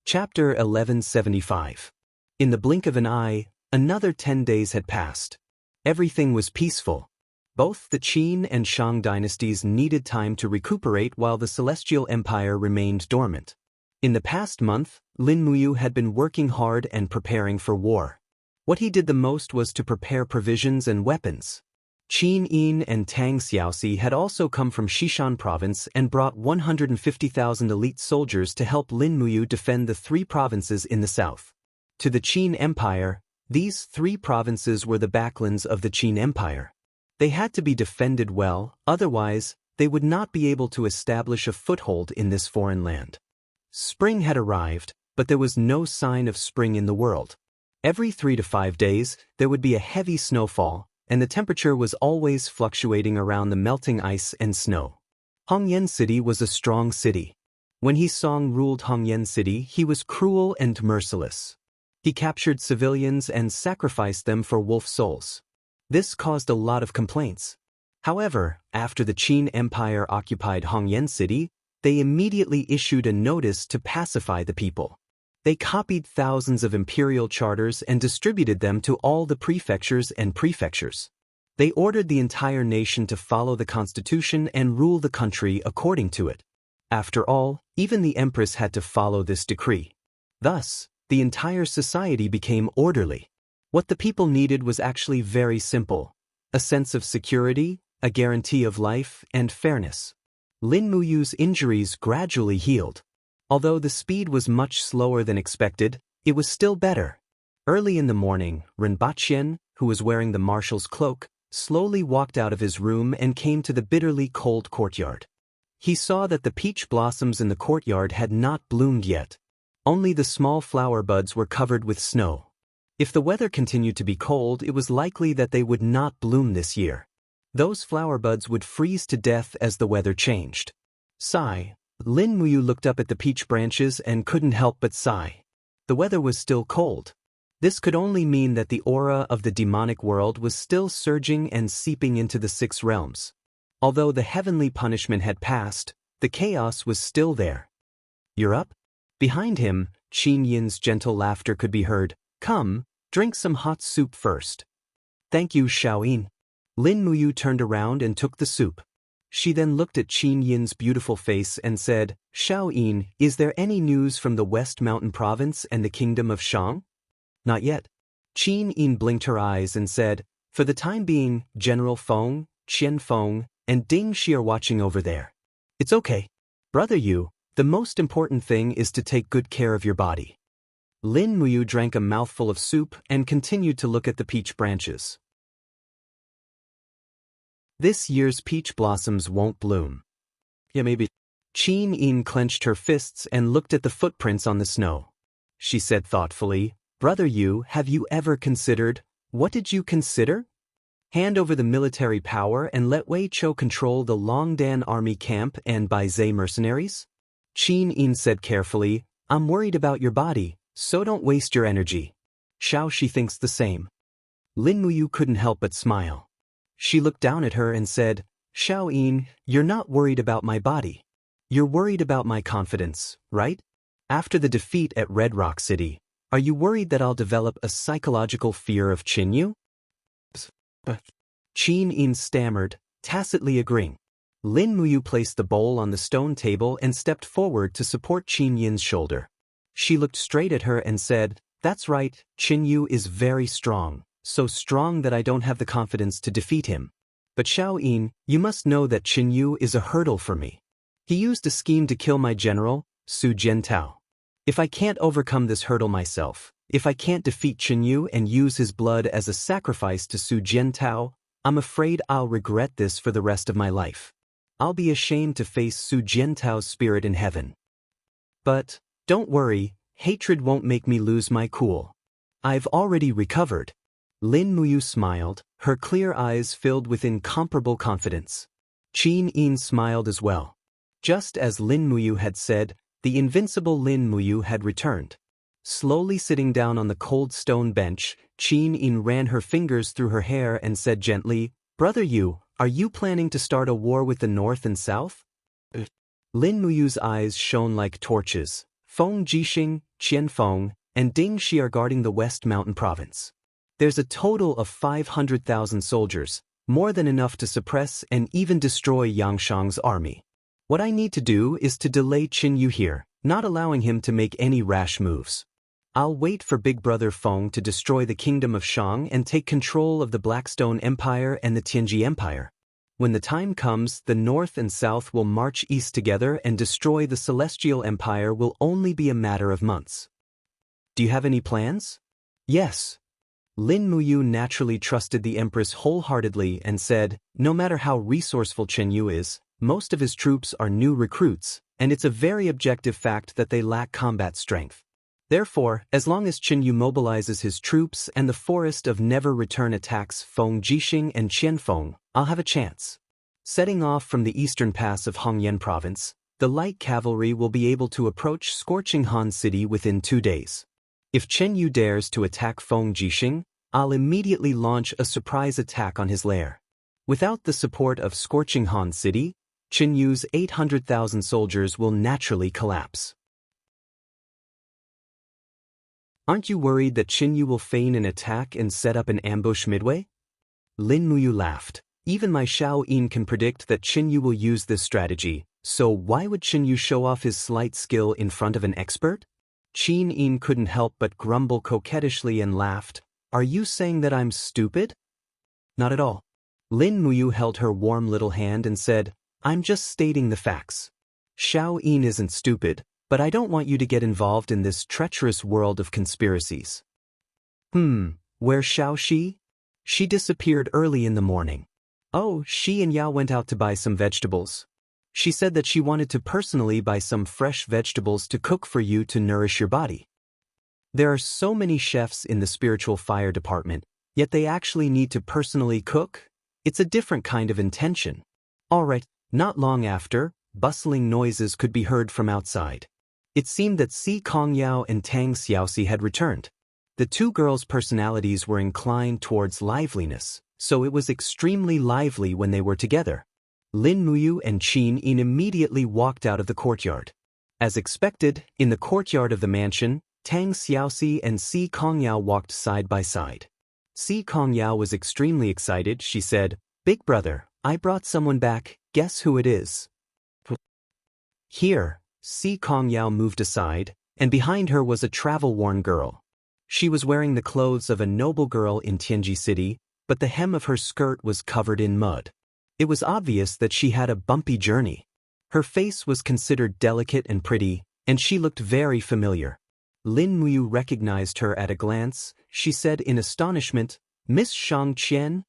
Chapter 1175. In the blink of an eye, another 10 days had passed. Everything was peaceful. Both the Qin and Shang dynasties needed time to recuperate while the Celestial Empire remained dormant. In the past month, Lin Muyu had been working hard and preparing for war. What he did the most was to prepare provisions and weapons. Qin Yin and Tang Xiaoxi had also come from Xishan province and brought 150,000 elite soldiers to help Lin Muyu defend the 3 provinces in the south. To the Qin Empire, these 3 provinces were the backlands of the Qin Empire. They had to be defended well, otherwise, they would not be able to establish a foothold in this foreign land. Spring had arrived, but there was no sign of spring in the world. Every 3 to 5 days, there would be a heavy snowfall, and the temperature was always fluctuating around the melting ice and snow. Hongyan City was a strong city. When He Song ruled Hongyan City, he was cruel and merciless. He captured civilians and sacrificed them for wolf souls. This caused a lot of complaints. However, after the Qin Empire occupied Hongyan City, they immediately issued a notice to pacify the people. They copied thousands of imperial charters and distributed them to all the prefectures and prefectures. They ordered the entire nation to follow the constitution and rule the country according to it. After all, even the empress had to follow this decree. Thus, the entire society became orderly. What the people needed was actually very simple: a sense of security, a guarantee of life, and fairness. Lin Muyu's injuries gradually healed. Although the speed was much slower than expected, it was still better. Early in the morning, Rinpochen, who was wearing the marshal's cloak, slowly walked out of his room and came to the bitterly cold courtyard. He saw that the peach blossoms in the courtyard had not bloomed yet. Only the small flower buds were covered with snow. If the weather continued to be cold, it was likely that they would not bloom this year. Those flower buds would freeze to death as the weather changed. Sigh. Lin Muyu looked up at the peach branches and couldn't help but sigh. The weather was still cold. This could only mean that the aura of the demonic world was still surging and seeping into the 6 realms. Although the heavenly punishment had passed, the chaos was still there. "You're up?" Behind him, Qin Yin's gentle laughter could be heard. "Come, drink some hot soup first." "Thank you, Xiaoyin." Lin Muyu turned around and took the soup. She then looked at Qin Yin's beautiful face and said, "Xiaoyin, is there any news from the West Mountain Province and the Kingdom of Shang?" "Not yet." Qin Yin blinked her eyes and said, "For the time being, General Feng, Qianfeng, and Ding Shi are watching over there. It's okay. Brother Yu, the most important thing is to take good care of your body. Lin Muyu drank a mouthful of soup and continued to look at the peach branches. This year's peach blossoms won't bloom. Yeah, maybe. Qin Yin clenched her fists and looked at the footprints on the snow. She said thoughtfully, Brother Yu, have you ever considered? What did you consider? Hand over the military power and let Wei Chou control the Longdan army camp and Baizhe mercenaries? Qin Yin said carefully, I'm worried about your body, so don't waste your energy. Xiao Shi thinks the same. Lin Muyu couldn't help but smile. She looked down at her and said, Xiao Yin, you're not worried about my body. You're worried about my confidence, right? After the defeat at Red Rock City, are you worried that I'll develop a psychological fear of Qin Yu? Qin Yin stammered, tacitly agreeing. Lin Muyu placed the bowl on the stone table and stepped forward to support Qin Yin's shoulder. She looked straight at her and said, That's right, Qin Yu is very strong, so strong that I don't have the confidence to defeat him. But Xiao Yin, you must know that Qin Yu is a hurdle for me. He used a scheme to kill my general, Su Jiantao. If I can't overcome this hurdle myself, if I can't defeat Qin Yu and use his blood as a sacrifice to Su Jiantao, I'm afraid I'll regret this for the rest of my life. I'll be ashamed to face Su Jiantao's spirit in heaven. But, don't worry, hatred won't make me lose my cool. I've already recovered. Lin Muyu smiled, her clear eyes filled with incomparable confidence. Qin Yin smiled as well. Just as Lin Muyu had said, the invincible Lin Muyu had returned. Slowly sitting down on the cold stone bench, Qin Yin ran her fingers through her hair and said gently, Brother Yu, are you planning to start a war with the north and south? Lin Muyu's eyes shone like torches. Feng Jixing, Qianfeng, and Ding Shi are guarding the West Mountain Province. There's a total of 500,000 soldiers, more than enough to suppress and even destroy Yangshang's army. What I need to do is to delay Qin Yu here, not allowing him to make any rash moves. I'll wait for Big Brother Feng to destroy the kingdom of Shang and take control of the Blackstone Empire and the Tianji Empire. When the time comes, the North and South will march east together and destroy the Celestial Empire will only be a matter of months. Do you have any plans? Yes. Lin Muyu naturally trusted the Empress wholeheartedly and said, no matter how resourceful Qin Yu is, most of his troops are new recruits, and it's a very objective fact that they lack combat strength. Therefore, as long as Qin Yu mobilizes his troops and the Forest of Never Return attacks Feng Jixing and Qianfeng, I'll have a chance. Setting off from the eastern pass of Hongyan Province, the light cavalry will be able to approach Scorching Han City within 2 days. If Qin Yu dares to attack Feng Jixing, I'll immediately launch a surprise attack on his lair. Without the support of Scorching Han City, Qin Yu's 800,000 soldiers will naturally collapse. Aren't you worried that Qin Yu will feign an attack and set up an ambush midway? Lin Muyu laughed. Even my Xiao Yin can predict that Qin Yu will use this strategy, so why would Qin Yu show off his slight skill in front of an expert? Qin Yin couldn't help but grumble coquettishly and laughed. Are you saying that I'm stupid? Not at all. Lin Muyu held her warm little hand and said, I'm just stating the facts. Xiao Yin isn't stupid, but I don't want you to get involved in this treacherous world of conspiracies. Where's Xiao Shi? She disappeared early in the morning. Oh, she and Yao went out to buy some vegetables. She said that she wanted to personally buy some fresh vegetables to cook for you to nourish your body. There are so many chefs in the spiritual fire department, yet they actually need to personally cook? It's a different kind of intention. All right, not long after, bustling noises could be heard from outside. It seemed that Si Kongyao and Tang Xiaoxi had returned. The two girls' personalities were inclined towards liveliness, so it was extremely lively when they were together. Lin Muyu and Qin Yin immediately walked out of the courtyard. As expected, in the courtyard of the mansion, Tang Xiaoxi and Si Kongyao walked side by side. Si Kongyao was extremely excited. She said, Big brother, I brought someone back, guess who it is? Here, Si Kongyao moved aside, and behind her was a travel-worn girl. She was wearing the clothes of a noble girl in Tianji City, but the hem of her skirt was covered in mud. It was obvious that she had a bumpy journey. Her face was considered delicate and pretty, and she looked very familiar. Lin Muyu recognized her at a glance. She said in astonishment, "Miss Shang Qian?"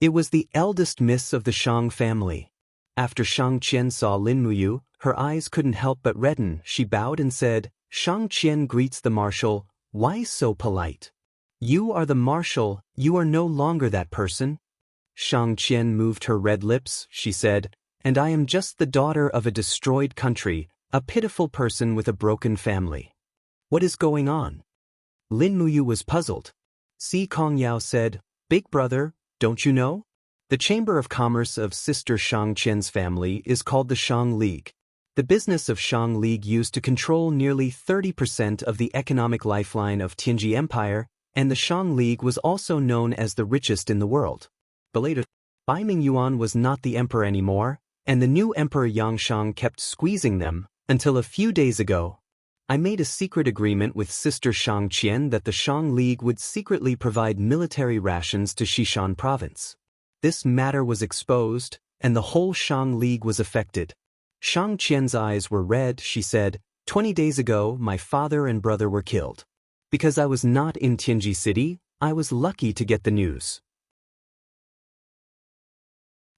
It was the eldest miss of the Shang family. After Shang Qian saw Lin Muyu, her eyes couldn't help but redden. She bowed and said, "Shang Qian greets the marshal. Why so polite? You are the marshal, you are no longer that person." Shang Qian moved her red lips. She said, "And I am just the daughter of a destroyed country, a pitiful person with a broken family. What is going on?" Lin Muyu was puzzled. Si Kongyao said, "Big brother, don't you know? The Chamber of Commerce of Sister Shang Qian's family is called the Shang League. The business of Shang League used to control nearly 30% of the economic lifeline of Tianji Empire, and the Shang League was also known as the richest in the world. But later, Bai Mingyuan was not the emperor anymore, and the new emperor Yangshang kept squeezing them, until a few days ago. I made a secret agreement with Sister Shang Qian that the Shang League would secretly provide military rations to Xishan province. This matter was exposed, and the whole Shang League was affected." Shang Qian's eyes were red. She said, 20 days ago, my father and brother were killed. Because I was not in Tianji City, I was lucky to get the news.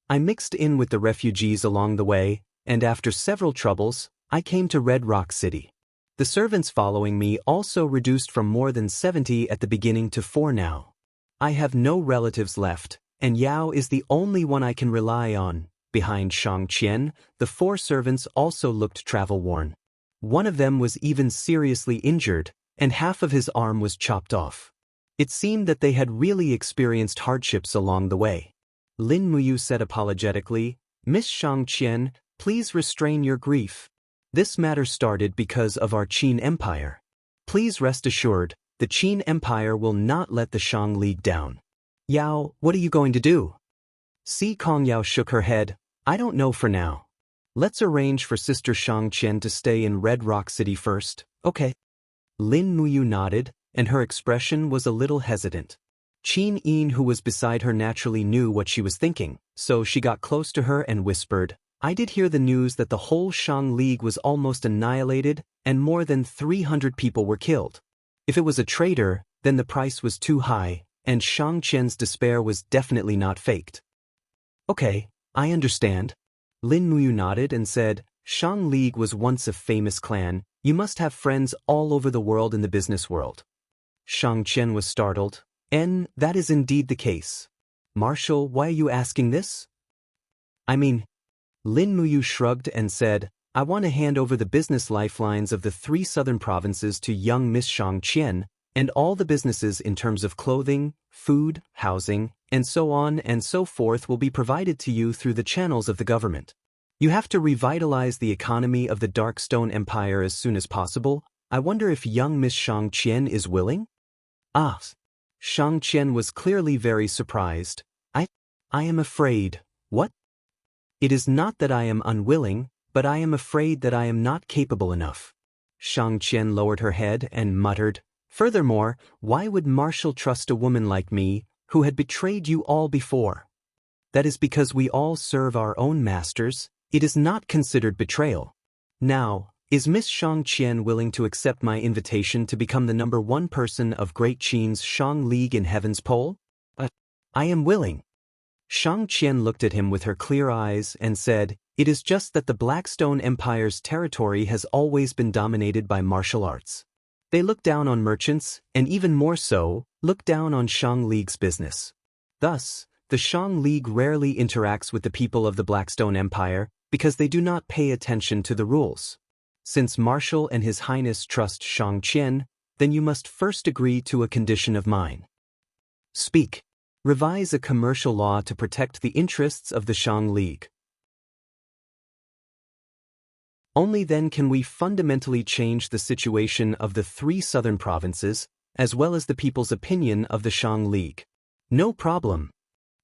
I mixed in with the refugees along the way, and after several troubles, I came to Red Rock City. The servants following me also reduced from more than 70 at the beginning to 4 now. I have no relatives left, and Yao is the only one I can rely on. Behind Shang Qian, the 4 servants also looked travel-worn. One of them was even seriously injured, and half of his arm was chopped off. It seemed that they had really experienced hardships along the way. Lin Muyu said apologetically, "Miss Shang Qian, please restrain your grief. This matter started because of our Qin Empire. Please rest assured, the Qin Empire will not let the Shang League down." "Yao, what are you going to do?" Si Kongyao shook her head. "I don't know for now. Let's arrange for Sister Shang Qian to stay in Red Rock City first, okay?" Lin Muyu nodded, and her expression was a little hesitant. Qin Yin, who was beside her, naturally knew what she was thinking, so she got close to her and whispered, "I did hear the news that the whole Shang League was almost annihilated and more than 300 people were killed. If it was a traitor, then the price was too high, and Shang Qian's despair was definitely not faked." "Okay, I understand." Lin Muyu nodded and said, "Shang League was once a famous clan. You must have friends all over the world in the business world." Shang Qian was startled. That is indeed the case. Marshal, why are you asking this?" "I mean," Lin Muyu shrugged and said, "I want to hand over the business lifelines of the 3 southern provinces to young Miss Shang Qian, and all the businesses in terms of clothing, food, housing, and so on and so forth will be provided to you through the channels of the government. You have to revitalize the economy of the Darkstone Empire as soon as possible. I wonder if young Miss Shang Qian is willing?" "Ah." Shang Qian was clearly very surprised. I am afraid." "What?" "It is not that I am unwilling, but I am afraid that I am not capable enough." Shang Qian lowered her head and muttered, "Furthermore, why would Marshal trust a woman like me, who had betrayed you all before?" "That is because we all serve our own masters. It is not considered betrayal. Now, is Miss Shang Qian willing to accept my invitation to become the #1 person of Great Qin's Shang League in Heaven's Pole?" "I am willing." Shang Qian looked at him with her clear eyes and said, "It is just that the Blackstone Empire's territory has always been dominated by martial arts. They look down on merchants, and even more so, look down on Shang League's business. Thus, the Shang League rarely interacts with the people of the Blackstone Empire because they do not pay attention to the rules. Since Marshal and His Highness trust Shang Qian, then you must first agree to a condition of mine." "Speak." "Revise a commercial law to protect the interests of the Shang League. Only then can we fundamentally change the situation of the 3 southern provinces, as well as the people's opinion of the Shang League." "No problem."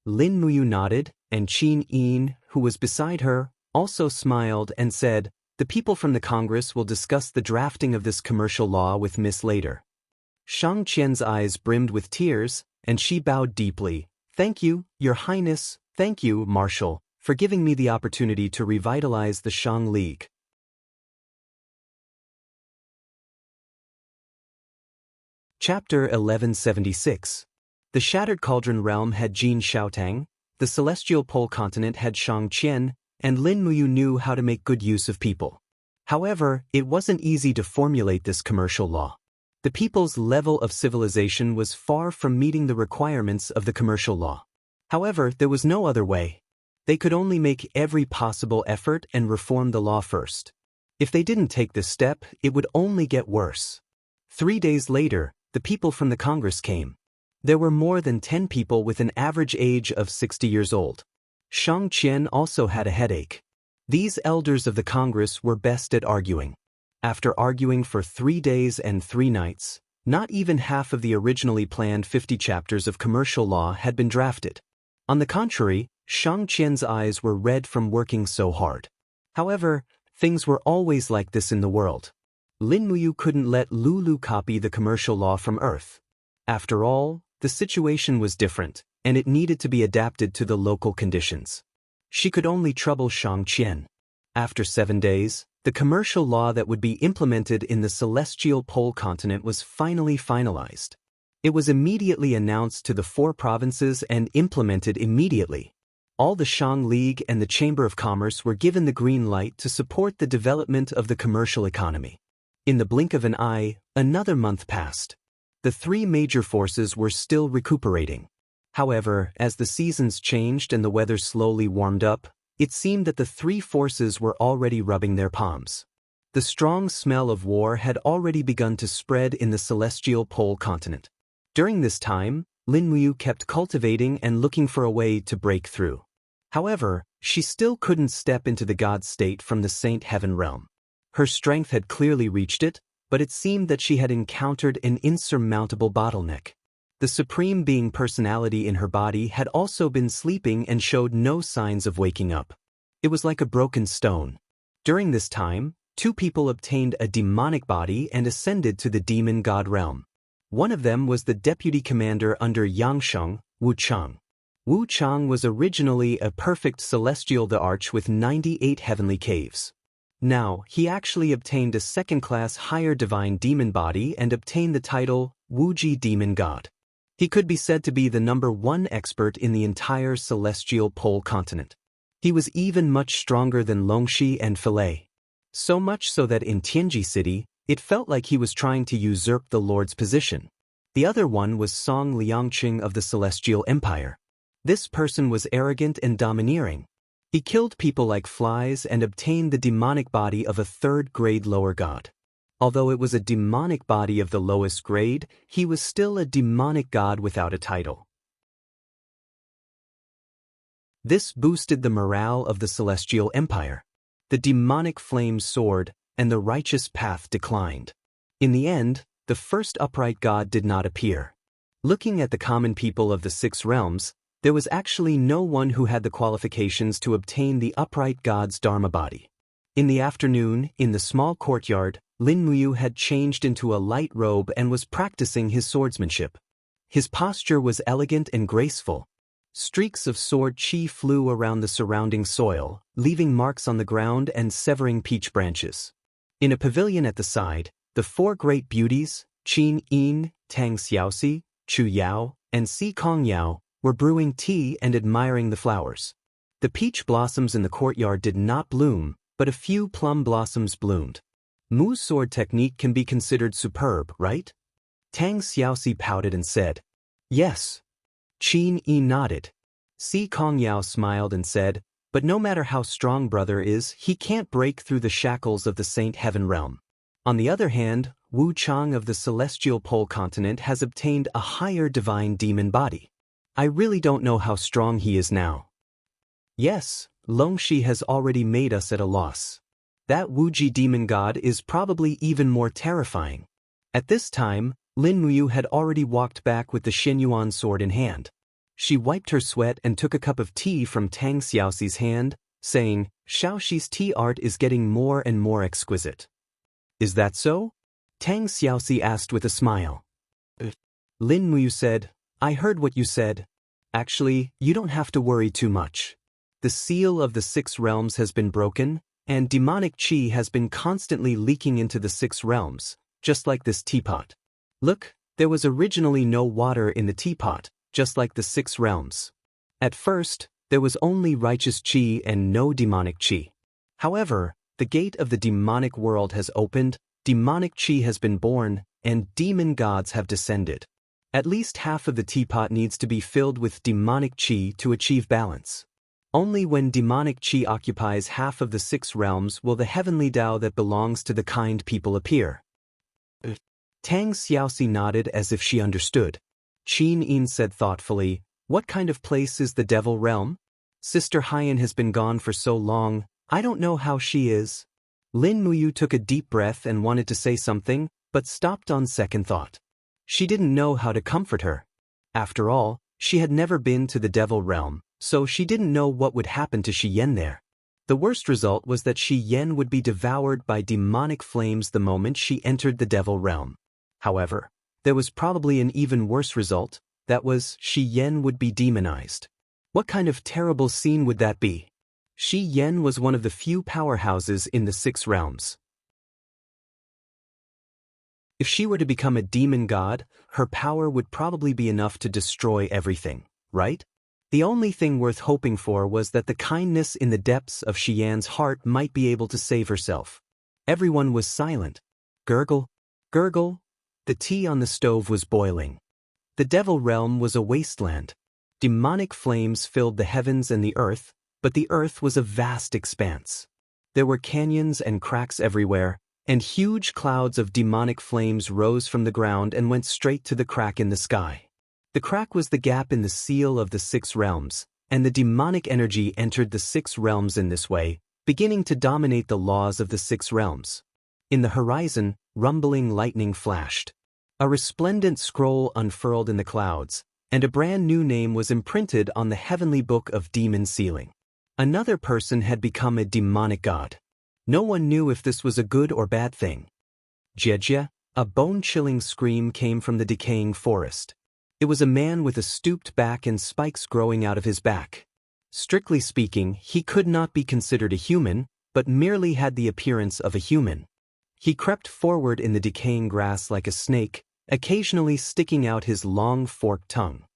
Lin Muyu nodded, and Qin Yin, who was beside her, also smiled and said, "The people from the Congress will discuss the drafting of this commercial law with Miss later." Shang Qian's eyes brimmed with tears, and she bowed deeply. "Thank you, Your Highness. Thank you, Marshal. for giving me the opportunity to revitalize the Shang League. Chapter 1176. The Shattered Cauldron Realm had Jin Xiaotang, the Celestial Pole Continent had Shang Qian, and Lin Muyu knew how to make good use of people. However, it wasn't easy to formulate this commercial law. The people's level of civilization was far from meeting the requirements of the commercial law. However, there was no other way. They could only make every possible effort and reform the law first. If they didn't take this step, it would only get worse. 3 days later, the people from the Congress came. There were more than 10 people with an average age of 60 years old. Shang Qian also had a headache. These elders of the Congress were best at arguing. After arguing for 3 days and 3 nights, not even half of the originally planned 50 chapters of commercial law had been drafted. On the contrary, Shang Qian's eyes were red from working so hard. However, things were always like this in the world. Lin Muyu couldn't let Lulu copy the commercial law from Earth. After all, the situation was different, and it needed to be adapted to the local conditions. She could only trouble Shang Qian. After 7 days, the commercial law that would be implemented in the Celestial Pole Continent was finally finalized. It was immediately announced to the 4 provinces and implemented immediately. All the Shang League and the Chamber of Commerce were given the green light to support the development of the commercial economy. In the blink of an eye, another month passed. The 3 major forces were still recuperating. However, as the seasons changed and the weather slowly warmed up, it seemed that the 3 forces were already rubbing their palms. The strong smell of war had already begun to spread in the Celestial Pole Continent. During this time, Lin Muyu kept cultivating and looking for a way to break through. However, she still couldn't step into the God state from the Saint Heaven realm. Her strength had clearly reached it, but it seemed that she had encountered an insurmountable bottleneck. The Supreme Being personality in her body had also been sleeping and showed no signs of waking up. It was like a broken stone. During this time, 2 people obtained a demonic body and ascended to the demon god realm. One of them was the deputy commander under Yangsheng, Wu Chang. Wu Chang was originally a perfect celestial the arch with 98 heavenly caves. Now, he actually obtained a second-class higher divine demon body and obtained the title Wuji Demon God. He could be said to be the #1 expert in the entire Celestial Pole Continent. He was even much stronger than Longxi and Filei. So much so that in Tianji City, it felt like he was trying to usurp the Lord's position. The other one was Song Liangqing of the Celestial Empire. This person was arrogant and domineering. He killed people like flies and obtained the demonic body of a 3rd-grade lower god. Although it was a demonic body of the lowest grade, he was still a demonic god without a title. This boosted the morale of the Celestial Empire. The demonic flame soared, and the righteous path declined. In the end, the first upright god did not appear. Looking at the common people of the 6 realms, there was actually no one who had the qualifications to obtain the upright god's dharma body. In the afternoon, in the small courtyard, Lin Muyu had changed into a light robe and was practicing his swordsmanship. His posture was elegant and graceful. Streaks of sword chi flew around the surrounding soil, leaving marks on the ground and severing peach branches. In a pavilion at the side, the 4 great beauties, Qin Yin, Tang Xiaoxi, Chu Yao, and Si Kong Yao, were brewing tea and admiring the flowers. The peach blossoms in the courtyard did not bloom, but a few plum blossoms bloomed. Mu's sword technique can be considered superb, right? Tang Xiaoxi pouted and said, "Yes." Qin Yi nodded. Si Kong Yao smiled and said, "But no matter how strong brother is, he can't break through the shackles of the Saint Heaven realm." On the other hand, Wu Chang of the Celestial Pole Continent has obtained a higher divine demon body. I really don't know how strong he is now. Yes, Longxi has already made us at a loss. That Wuji demon god is probably even more terrifying. At this time, Lin Muyu had already walked back with the Xinyuan sword in hand. She wiped her sweat and took a cup of tea from Tang Xiaoxi's hand, saying, "Xiaoxi's tea art is getting more and more exquisite." "Is that so?" Tang Xiaoxi asked with a smile. Lin Muyu said, "I heard what you said. Actually, you don't have to worry too much. The seal of the 6 realms has been broken, and demonic chi has been constantly leaking into the 6 realms, just like this teapot. Look, there was originally no water in the teapot, just like the 6 realms. At first, there was only righteous chi and no demonic chi. However, the gate of the demonic world has opened, demonic chi has been born, and demon gods have descended. At least half of the teapot needs to be filled with demonic chi to achieve balance. Only when demonic chi occupies half of the 6 realms will the heavenly Tao that belongs to the kind people appear. Tang Xiaoxi nodded as if she understood. Qin Yin said thoughtfully, "What kind of place is the devil realm? Sister Haiyan has been gone for so long, I don't know how she is." Lin Muyu took a deep breath and wanted to say something, but stopped on second thought. She didn't know how to comfort her. After all, she had never been to the devil realm, so she didn't know what would happen to Shi Yan there. The worst result was that Shi Yan would be devoured by demonic flames the moment she entered the devil realm. However, there was probably an even worse result, that was, Shi Yan would be demonized. What kind of terrible scene would that be? Shi Yan was one of the few powerhouses in the 6 realms. If she were to become a demon god, her power would probably be enough to destroy everything, right? The only thing worth hoping for was that the kindness in the depths of Shi Yan's heart might be able to save herself. Everyone was silent. Gurgle, gurgle. The tea on the stove was boiling. The devil realm was a wasteland. Demonic flames filled the heavens and the earth, but the earth was a vast expanse. There were canyons and cracks everywhere, and huge clouds of demonic flames rose from the ground and went straight to the crack in the sky. The crack was the gap in the seal of the 6 realms, and the demonic energy entered the 6 realms in this way, beginning to dominate the laws of the 6 realms. In the horizon, rumbling lightning flashed. A resplendent scroll unfurled in the clouds, and a brand new name was imprinted on the heavenly book of demon sealing. Another person had become a demonic god. No one knew if this was a good or bad thing. Jejia, a bone-chilling scream came from the decaying forest. It was a man with a stooped back and spikes growing out of his back. Strictly speaking, he could not be considered a human, but merely had the appearance of a human. He crept forward in the decaying grass like a snake, occasionally sticking out his long forked tongue.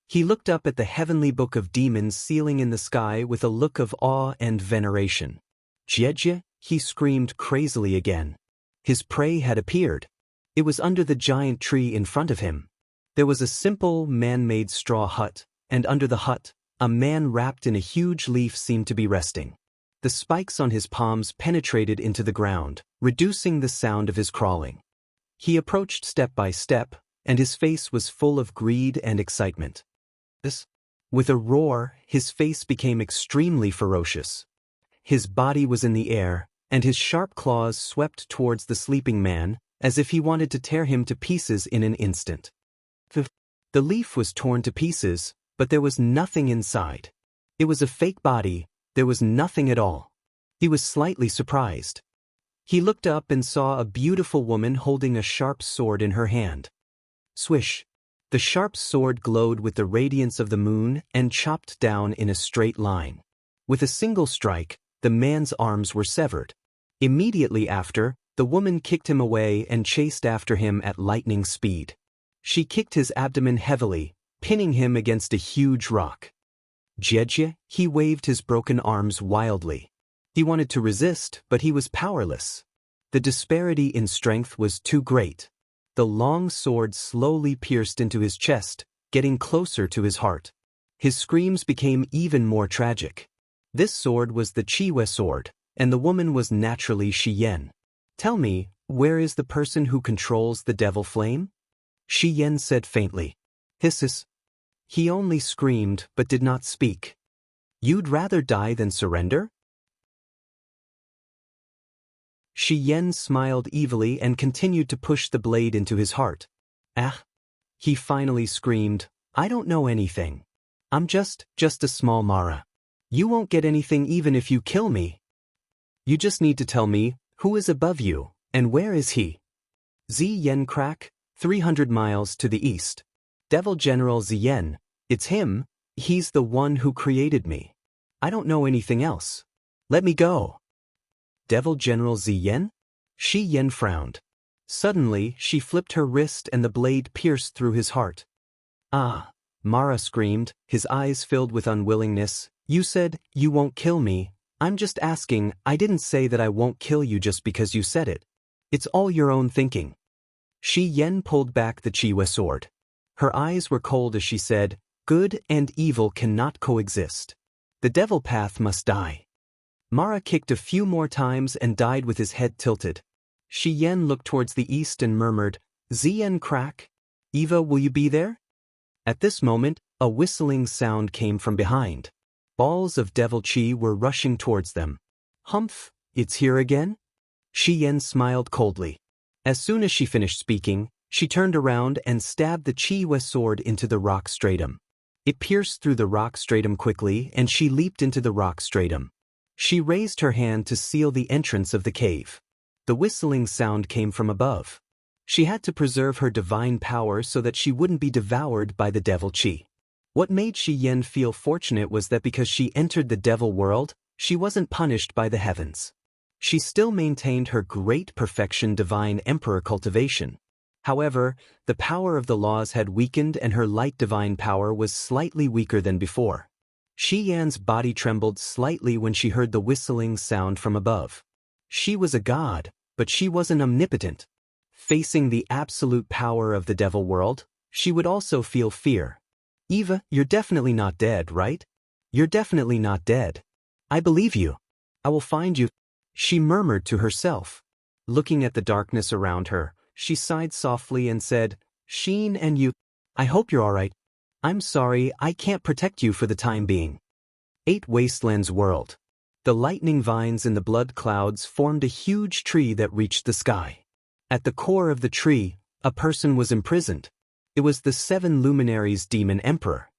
He looked up at the heavenly book of demons sealing in the sky with a look of awe and veneration. Jejia, he screamed crazily again. His prey had appeared. It was under the giant tree in front of him. There was a simple, man-made straw hut, and under the hut, a man wrapped in a huge leaf seemed to be resting. The spikes on his palms penetrated into the ground, reducing the sound of his crawling. He approached step by step, and his face was full of greed and excitement. With a roar, his face became extremely ferocious. His body was in the air, and his sharp claws swept towards the sleeping man, as if he wanted to tear him to pieces in an instant. The leaf was torn to pieces, but there was nothing inside. It was a fake body, there was nothing at all. He was slightly surprised. He looked up and saw a beautiful woman holding a sharp sword in her hand. Swish! The sharp sword glowed with the radiance of the moon and chopped down in a straight line. With a single strike, the man's arms were severed. Immediately after, the woman kicked him away and chased after him at lightning speed. She kicked his abdomen heavily, pinning him against a huge rock. Jejia, he waved his broken arms wildly. He wanted to resist, but he was powerless. The disparity in strength was too great. The long sword slowly pierced into his chest, getting closer to his heart. His screams became even more tragic. This sword was the Chiwe sword, and the woman was naturally Shi Yan. "Tell me, where is the person who controls the devil flame?" Shi Yan said faintly. "Hisses." He only screamed but did not speak. "You'd rather die than surrender?" Shi Yan smiled evilly and continued to push the blade into his heart. "Ah!" He finally screamed, "I don't know anything. I'm just a small Mara. You won't get anything even if you kill me. You just need to tell me, who is above you, and where is he?" Ziyen Crack, 300 miles to the east. Devil General Ziyen, it's him, he's the one who created me. I don't know anything else. Let me go. Devil General Ziyan? Shi Yan frowned. Suddenly, she flipped her wrist and the blade pierced through his heart. Ah! Mara screamed, his eyes filled with unwillingness. You said, you won't kill me. I'm just asking, I didn't say that I won't kill you just because you said it. It's all your own thinking. Shi Yan pulled back the Chiwe sword. Her eyes were cold as she said, good and evil cannot coexist. The devil path must die. Mara kicked a few more times and died with his head tilted. Shi Yan looked towards the east and murmured, Ziyan crack? Eva, will you be there? At this moment, a whistling sound came from behind. Balls of devil chi were rushing towards them. Humph, it's here again? Shi Yan smiled coldly. As soon as she finished speaking, she turned around and stabbed the Chiwe sword into the rock stratum. It pierced through the rock stratum quickly and she leaped into the rock stratum. She raised her hand to seal the entrance of the cave. The whistling sound came from above. She had to preserve her divine power so that she wouldn't be devoured by the devil chi. What made Shi Yan feel fortunate was that because she entered the devil world, she wasn't punished by the heavens. She still maintained her great perfection divine emperor cultivation. However, the power of the laws had weakened and her light divine power was slightly weaker than before. Shi Yan's body trembled slightly when she heard the whistling sound from above. She was a god, but she wasn't omnipotent. Facing the absolute power of the devil world, she would also feel fear. Eva, you're definitely not dead, right? You're definitely not dead. I believe you. I will find you, she murmured to herself. Looking at the darkness around her, she sighed softly and said, Sheen and you, I hope you're all right. I'm sorry, I can't protect you for the time being. 8 Wastelands World. The lightning vines in the blood clouds formed a huge tree that reached the sky. At the core of the tree, a person was imprisoned. It was the 7 luminaries Demon Emperor.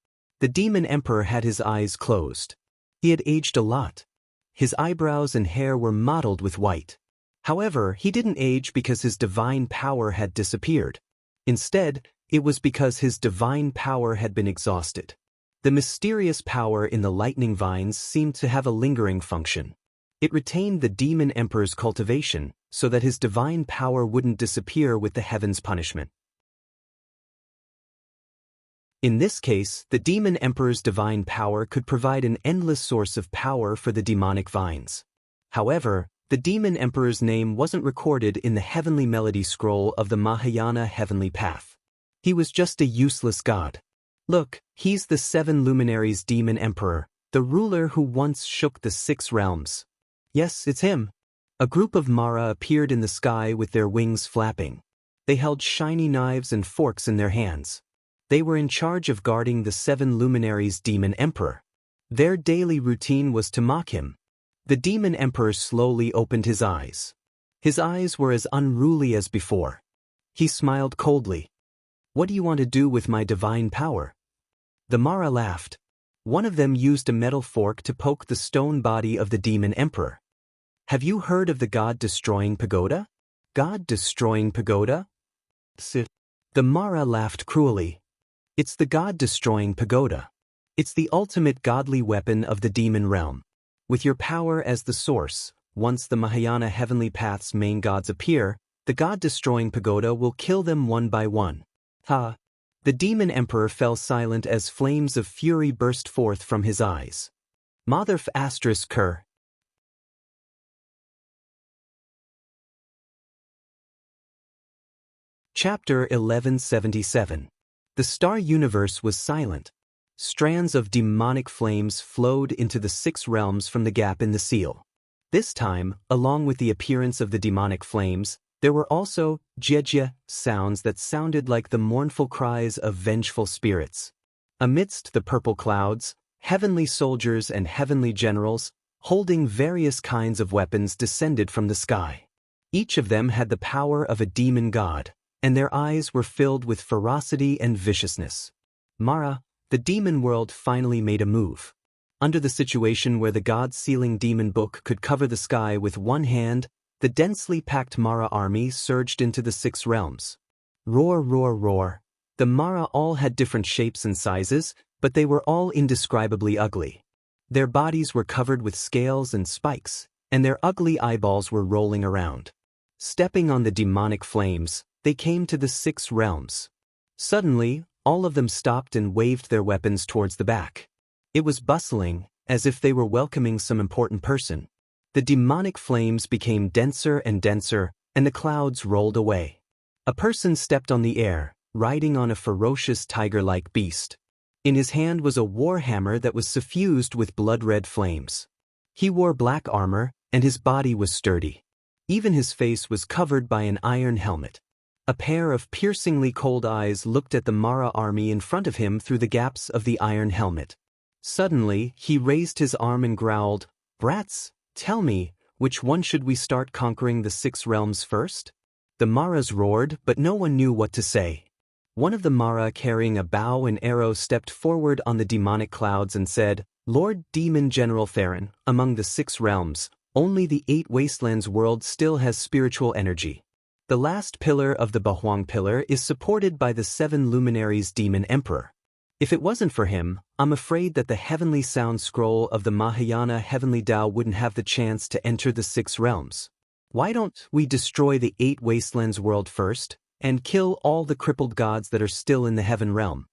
The Demon Emperor had his eyes closed. He had aged a lot. His eyebrows and hair were mottled with white. However, he didn't age because his divine power had disappeared. Instead, it was because his divine power had been exhausted. The mysterious power in the lightning vines seemed to have a lingering function. It retained the Demon Emperor's cultivation, so that his divine power wouldn't disappear with the heaven's punishment. In this case, the Demon Emperor's divine power could provide an endless source of power for the demonic vines. However, the Demon Emperor's name wasn't recorded in the heavenly melody scroll of the Mahayana heavenly path. He was just a useless god. Look, he's the 7 luminaries Demon Emperor, the ruler who once shook the 6 realms. Yes, it's him. A group of Mara appeared in the sky with their wings flapping. They held shiny knives and forks in their hands. They were in charge of guarding the 7 luminaries Demon Emperor. Their daily routine was to mock him. The Demon Emperor slowly opened his eyes. His eyes were as unruly as before. He smiled coldly. What do you want to do with my divine power? The Mara laughed. One of them used a metal fork to poke the stone body of the Demon Emperor. Have you heard of the God-destroying pagoda? God-destroying pagoda? The Mara laughed cruelly. It's the God-destroying pagoda. It's the ultimate godly weapon of the demon realm. With your power as the source, once the Mahayana heavenly path's main gods appear, the God-destroying pagoda will kill them one by one. Ha! The Demon Emperor fell silent as flames of fury burst forth from his eyes. Motherf asterisk cur. Chapter 1177. The star universe was silent. Strands of demonic flames flowed into the 6 realms from the gap in the seal. This time, along with the appearance of the demonic flames, there were also jejje sounds that sounded like the mournful cries of vengeful spirits. Amidst the purple clouds, heavenly soldiers and heavenly generals, holding various kinds of weapons, descended from the sky. Each of them had the power of a demon god, and their eyes were filled with ferocity and viciousness. Mara, the demon world, finally made a move. Under the situation where the god-sealing demon book could cover the sky with one hand, the densely packed Mara army surged into the 6 realms. Roar, roar, roar. The Mara all had different shapes and sizes, but they were all indescribably ugly. Their bodies were covered with scales and spikes, and their ugly eyeballs were rolling around. Stepping on the demonic flames, they came to the 6 realms. Suddenly, all of them stopped and waved their weapons towards the back. It was bustling, as if they were welcoming some important person. The demonic flames became denser and denser, and the clouds rolled away. A person stepped on the air, riding on a ferocious tiger-like beast. In his hand was a warhammer that was suffused with blood-red flames. He wore black armor, and his body was sturdy. Even his face was covered by an iron helmet. A pair of piercingly cold eyes looked at the Mara army in front of him through the gaps of the iron helmet. Suddenly, he raised his arm and growled, "Brats, tell me, which one should we start conquering the 6 realms first?" The Maras roared, but no one knew what to say. One of the Mara carrying a bow and arrow stepped forward on the demonic clouds and said, "Lord Demon General Theron, among the 6 realms, only the 8 Wastelands world still has spiritual energy. The last pillar of the Bahuang pillar is supported by the 7 luminaries Demon Emperor. If it wasn't for him, I'm afraid that the Heavenly Sound Scroll of the Mahayana Heavenly Tao wouldn't have the chance to enter the 6 realms. Why don't we destroy the 8 Wastelands world first, and kill all the crippled gods that are still in the Heaven realm?"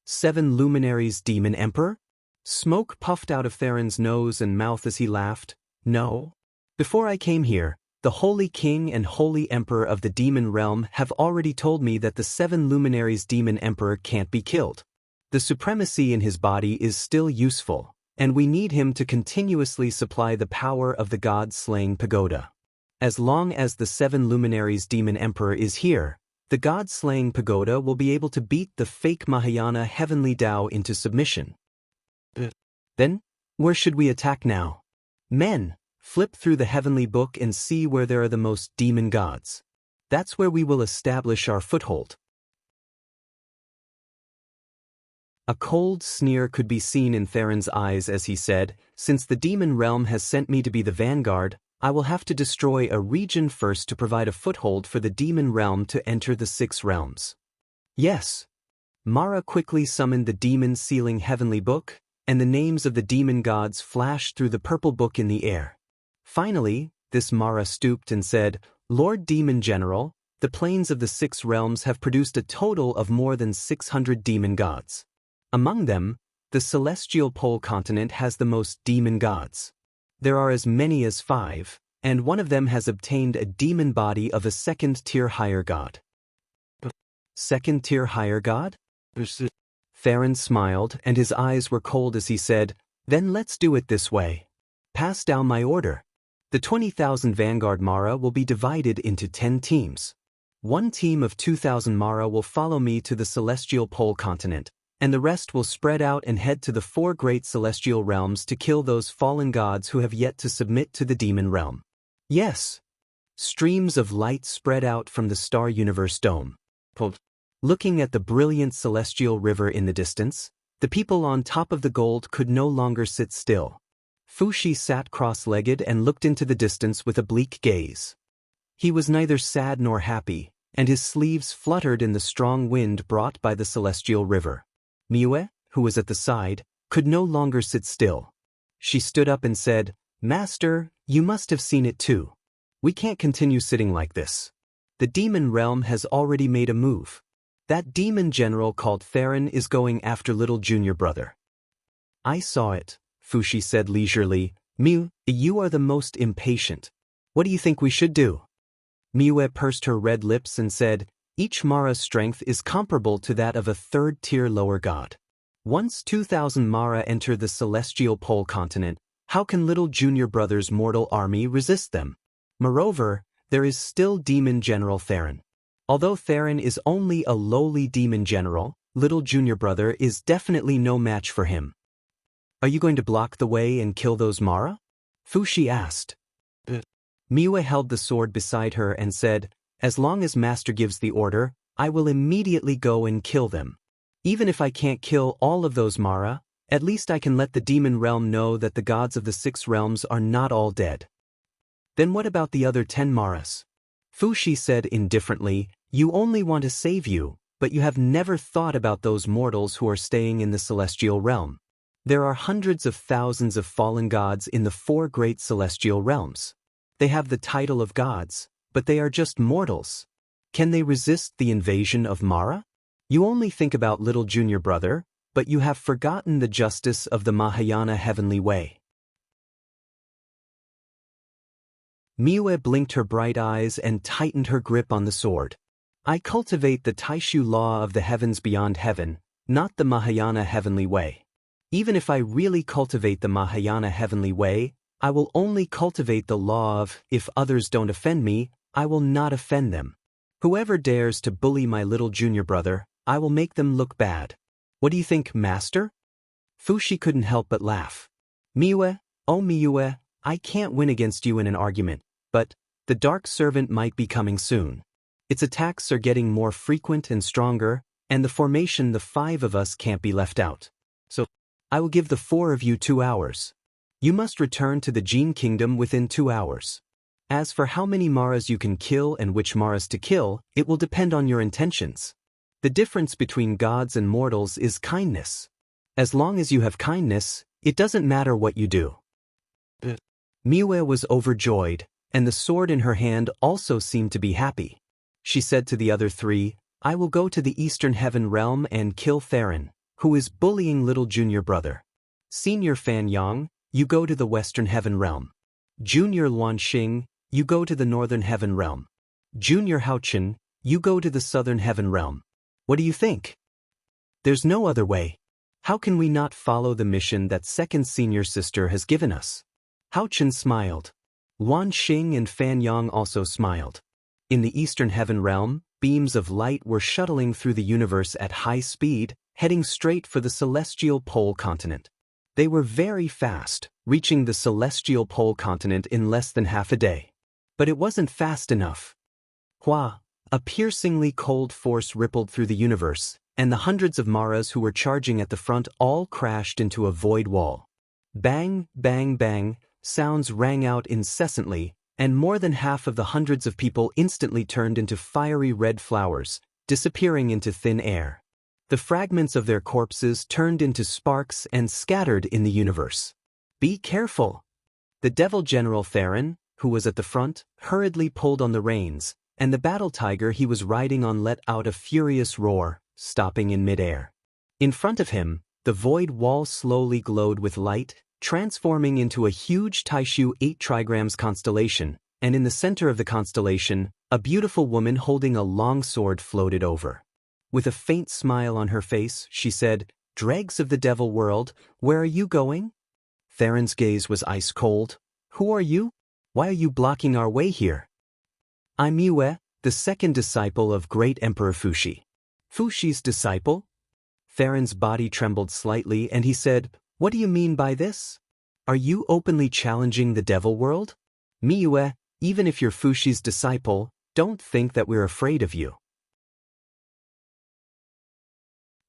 7 luminaries Demon Emperor? Smoke puffed out of Theron's nose and mouth as he laughed. "No. Before I came here, the Holy King and Holy Emperor of the Demon Realm have already told me that the 7 luminaries Demon Emperor can't be killed. The supremacy in his body is still useful, and we need him to continuously supply the power of the god-slaying pagoda. As long as the 7 luminaries Demon Emperor is here, the god-slaying pagoda will be able to beat the fake Mahayana Heavenly Tao into submission. Then, where should we attack now? Men, flip through the heavenly book and see where there are the most demon gods. That's where we will establish our foothold." A cold sneer could be seen in Theron's eyes as he said, "Since the demon realm has sent me to be the vanguard, I will have to destroy a region first to provide a foothold for the demon realm to enter the 6 realms." "Yes." Mara quickly summoned the demon sealing heavenly book, and the names of the demon gods flashed through the purple book in the air. Finally, this Mara stooped and said, "Lord Demon General, the planes of the 6 realms have produced a total of more than 600 demon gods. Among them, the celestial pole continent has the most demon gods. There are as many as 5, and one of them has obtained a demon body of a 2nd-tier higher god." "2nd-tier higher god?" Theron smiled, and his eyes were cold as he said, "Then let's do it this way. Pass down my order. The 20,000 Vanguard Mara will be divided into 10 teams. One team of 2,000 Mara will follow me to the celestial pole continent, and the rest will spread out and head to the 4 great celestial realms to kill those fallen gods who have yet to submit to the demon realm." "Yes." Streams of light spread out from the Star Universe dome. Looking at the brilliant celestial river in the distance, the people on top of the gold could no longer sit still. Fushi sat cross-legged and looked into the distance with a bleak gaze. He was neither sad nor happy, and his sleeves fluttered in the strong wind brought by the celestial river. Miue, who was at the side, could no longer sit still. She stood up and said, "Master, you must have seen it too. We can't continue sitting like this. The demon realm has already made a move. That demon general called Theron is going after little junior brother." "I saw it," Fushi said leisurely. "Miu, you are the most impatient. What do you think we should do?" Miue pursed her red lips and said, "Each Mara's strength is comparable to that of a 3rd-tier lower god. Once 2,000 Mara enter the celestial pole continent, how can little junior brother's mortal army resist them? Moreover, there is still Demon General Theron. Although Theron is only a lowly demon general, little junior brother is definitely no match for him." "Are you going to block the way and kill those Mara?" Fushi asked. Miue held the sword beside her and said, "As long as Master gives the order, I will immediately go and kill them. Even if I can't kill all of those Mara, at least I can let the demon realm know that the gods of the 6 realms are not all dead." "Then what about the other 10 Maras?" Fushi said indifferently, "You only want to save you, but you have never thought about those mortals who are staying in the celestial realm. There are hundreds of thousands of fallen gods in the 4 great celestial realms. They have the title of gods, but they are just mortals. Can they resist the invasion of Mara? You only think about little junior brother, but you have forgotten the justice of the Mahayana heavenly way. Miue blinked her bright eyes and tightened her grip on the sword. I cultivate the Taishu law of the heavens beyond heaven, not the Mahayana heavenly way. Even if I really cultivate the Mahayana heavenly way, I will only cultivate the law of, if others don't offend me, I will not offend them. Whoever dares to bully my little junior brother, I will make them look bad. What do you think, master? Fushi couldn't help but laugh. Miue, oh Miue, I can't win against you in an argument, but the dark servant might be coming soon. Its attacks are getting more frequent and stronger, and the formation the 5 of us can't be left out. So, I will give the 4 of you 2 hours. You must return to the Jin Kingdom within 2 hours. As for how many Maras you can kill and which Maras to kill, it will depend on your intentions. The difference between gods and mortals is kindness. As long as you have kindness, it doesn't matter what you do. Miue was overjoyed, and the sword in her hand also seemed to be happy. She said to the other 3, I will go to the Eastern Heaven Realm and kill Theron, who is bullying little junior brother. Senior Fan Yang, you go to the Western Heaven Realm. Junior Luan Xing, you go to the Northern Heaven Realm. Junior Haochen, you go to the Southern Heaven Realm. What do you think? There's no other way. How can we not follow the mission that second senior sister has given us? Haochen smiled. Luan Xing and Fan Yang also smiled. In the Eastern Heaven Realm, beams of light were shuttling through the universe at high speed, heading straight for the Celestial Pole Continent. They were very fast, reaching the Celestial Pole Continent in less than half a day. But it wasn't fast enough. Hua, a piercingly cold force rippled through the universe, and the hundreds of Maras who were charging at the front all crashed into a void wall. Bang, bang, bang, sounds rang out incessantly, and more than half of the hundreds of people instantly turned into fiery red flowers, disappearing into thin air. The fragments of their corpses turned into sparks and scattered in the universe. Be careful! The devil general Theron, who was at the front, hurriedly pulled on the reins, and the battle tiger he was riding on let out a furious roar, stopping in midair. In front of him, the void wall slowly glowed with light, transforming into a huge Taishu 8 trigrams constellation, and in the center of the constellation, a beautiful woman holding a long sword floated over. With a faint smile on her face, she said, Dregs of the devil world, where are you going? Theron's gaze was ice cold. Who are you? Why are you blocking our way here? I'm Miue, the second disciple of great Emperor Fushi. Fushi's disciple? Theron's body trembled slightly and he said, What do you mean by this? Are you openly challenging the devil world? Miue, even if you're Fushi's disciple, don't think that we're afraid of you.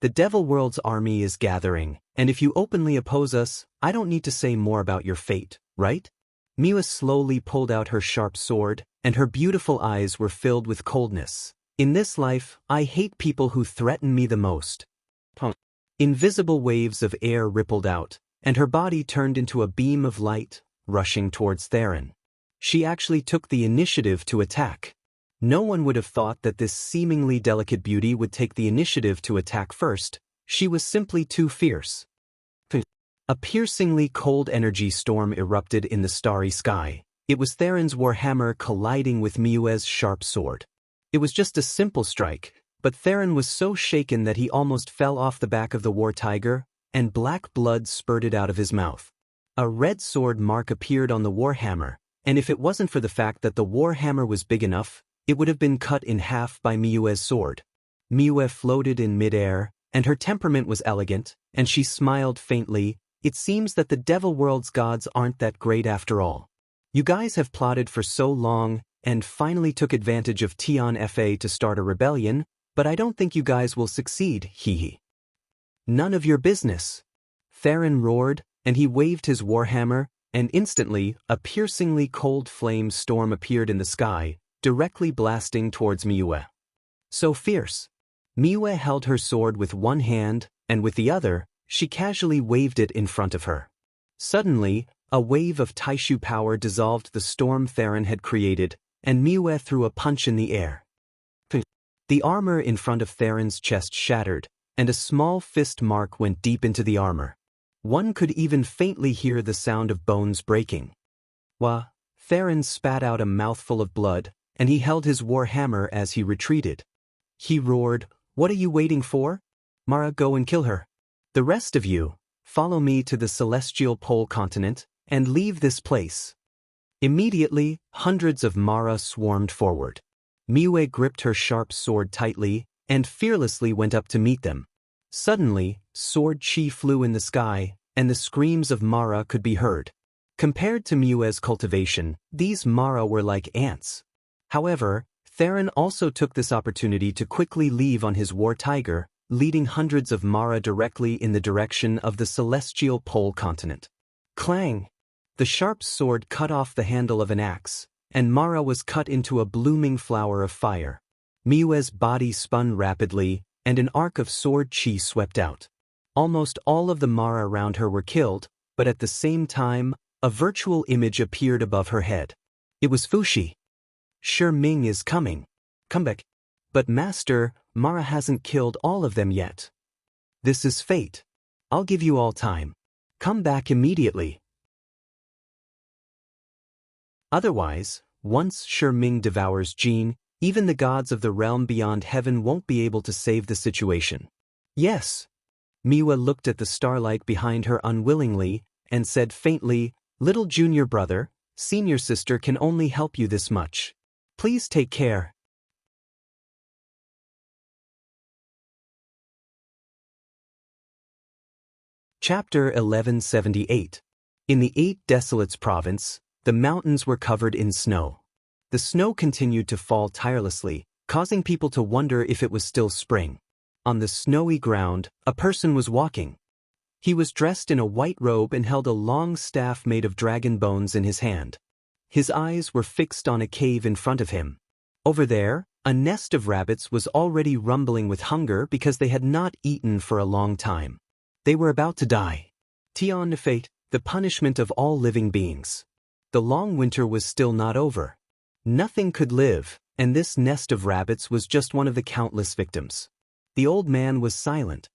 The devil world's army is gathering, and if you openly oppose us, I don't need to say more about your fate, right? Miue slowly pulled out her sharp sword, and her beautiful eyes were filled with coldness. In this life, I hate people who threaten me the most. Invisible waves of air rippled out, and her body turned into a beam of light, rushing towards Theron. She actually took the initiative to attack. No one would have thought that this seemingly delicate beauty would take the initiative to attack first. She was simply too fierce. A piercingly cold energy storm erupted in the starry sky. It was Theron's warhammer colliding with Miue's sharp sword. It was just a simple strike, but Theron was so shaken that he almost fell off the back of the war tiger, and black blood spurted out of his mouth. A red sword mark appeared on the warhammer, and if it wasn't for the fact that the warhammer was big enough, it would have been cut in half by Miue's sword. Miue floated in midair, and her temperament was elegant, and she smiled faintly. It seems that the devil world's gods aren't that great after all. You guys have plotted for so long, and finally took advantage of Tian Fa to start a rebellion, but I don't think you guys will succeed, hee. None of your business. Theron roared, and he waved his warhammer, and instantly, a piercingly cold flame storm appeared in the sky, directly blasting towards Miue. So fierce. Miue held her sword with one hand, and with the other, She casually waved it in front of her. Suddenly, a wave of Taishu power dissolved the storm Theron had created, and Miue threw a punch in the air. The armor in front of Theron's chest shattered, and a small fist mark went deep into the armor. One could even faintly hear the sound of bones breaking. Wah! Theron spat out a mouthful of blood, and he held his war hammer as he retreated. He roared, "What are you waiting for? Mara, go and kill her. The rest of you, follow me to the celestial pole continent, and leave this place." Immediately, hundreds of Mara swarmed forward. Miue gripped her sharp sword tightly, and fearlessly went up to meet them. Suddenly, sword chi flew in the sky, and the screams of Mara could be heard. Compared to Miue's cultivation, these Mara were like ants. However, Theron also took this opportunity to quickly leave on his war tiger, leading hundreds of Mara directly in the direction of the celestial pole continent. Clang! The sharp sword cut off the handle of an axe, and Mara was cut into a blooming flower of fire. Miue's body spun rapidly, and an arc of sword chi swept out. Almost all of the Mara around her were killed, but at the same time, a virtual image appeared above her head. It was Fushi. "Shi Ming is coming. Come back." "But Master, Mara hasn't killed all of them yet." "This is fate. I'll give you all time. Come back immediately. Otherwise, once Shi Ming devours Jin, even the gods of the realm beyond heaven won't be able to save the situation." "Yes." Miue looked at the starlight behind her unwillingly, and said faintly, "Little junior brother, senior sister can only help you this much. Please take care." Chapter 1178. In the 8 Desolates province, the mountains were covered in snow. The snow continued to fall tirelessly, causing people to wonder if it was still spring. On the snowy ground, a person was walking. He was dressed in a white robe and held a long staff made of dragon bones in his hand. His eyes were fixed on a cave in front of him. Over there, a nest of rabbits was already rumbling with hunger because they had not eaten for a long time. They were about to die. Tian fate, the punishment of all living beings. The long winter was still not over. Nothing could live, and this nest of rabbits was just one of the countless victims. The old man was silent.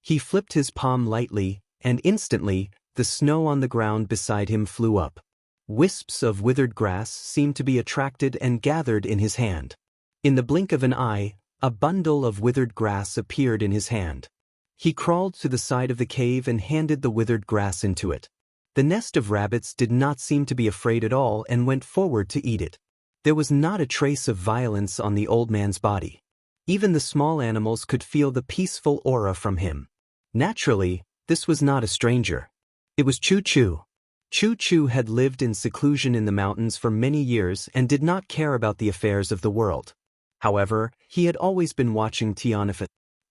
He flipped his palm lightly, and instantly, the snow on the ground beside him flew up. Wisps of withered grass seemed to be attracted and gathered in his hand. In the blink of an eye, a bundle of withered grass appeared in his hand. He crawled to the side of the cave and handed the withered grass into it. The nest of rabbits did not seem to be afraid at all and went forward to eat it. There was not a trace of violence on the old man's body. Even the small animals could feel the peaceful aura from him. Naturally, this was not a stranger. It was Chu Chu. Chu Chu had lived in seclusion in the mountains for many years and did not care about the affairs of the world. However, he had always been watching Tiananmen.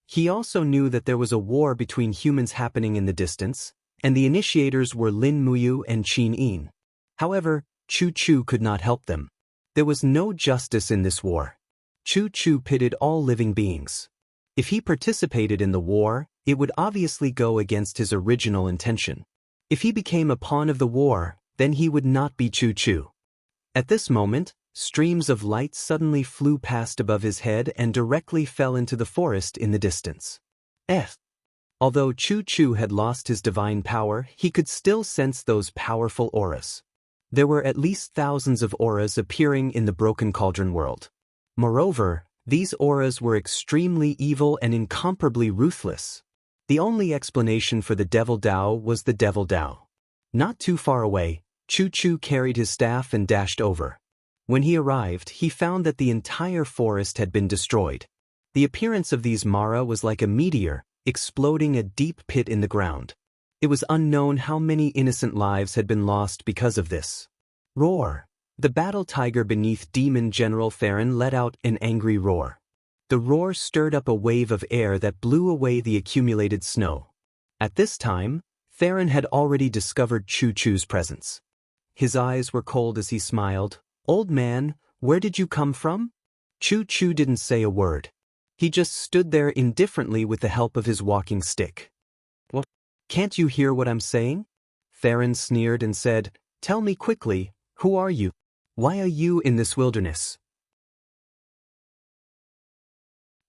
He also knew that there was a war between humans happening in the distance, and the initiators were Lin Muyu and Qin Yin. However, Chu Chu could not help them. There was no justice in this war. Chu Chu pitted all living beings. If he participated in the war, it would obviously go against his original intention. If he became a pawn of the war, then he would not be Chu Chu. At this moment, streams of light suddenly flew past above his head and directly fell into the forest in the distance. Although Chu Chu had lost his divine power, he could still sense those powerful auras. There were at least thousands of auras appearing in the Broken Cauldron world. Moreover, these auras were extremely evil and incomparably ruthless. The only explanation for the Devil Dao was the Devil Dao. Not too far away, Chu Chu carried his staff and dashed over. When he arrived, he found that the entire forest had been destroyed. The appearance of these Mara was like a meteor, exploding a deep pit in the ground. It was unknown how many innocent lives had been lost because of this. Roar! The battle tiger beneath Demon General Theron let out an angry roar. The roar stirred up a wave of air that blew away the accumulated snow. At this time, Theron had already discovered Chu Chu's presence. His eyes were cold as he smiled. "Old man, where did you come from?" Chu Chu didn't say a word. He just stood there indifferently with the help of his walking stick. "What?" Can't you hear what I'm saying? Theron sneered and said, Tell me quickly, who are you? Why are you in this wilderness?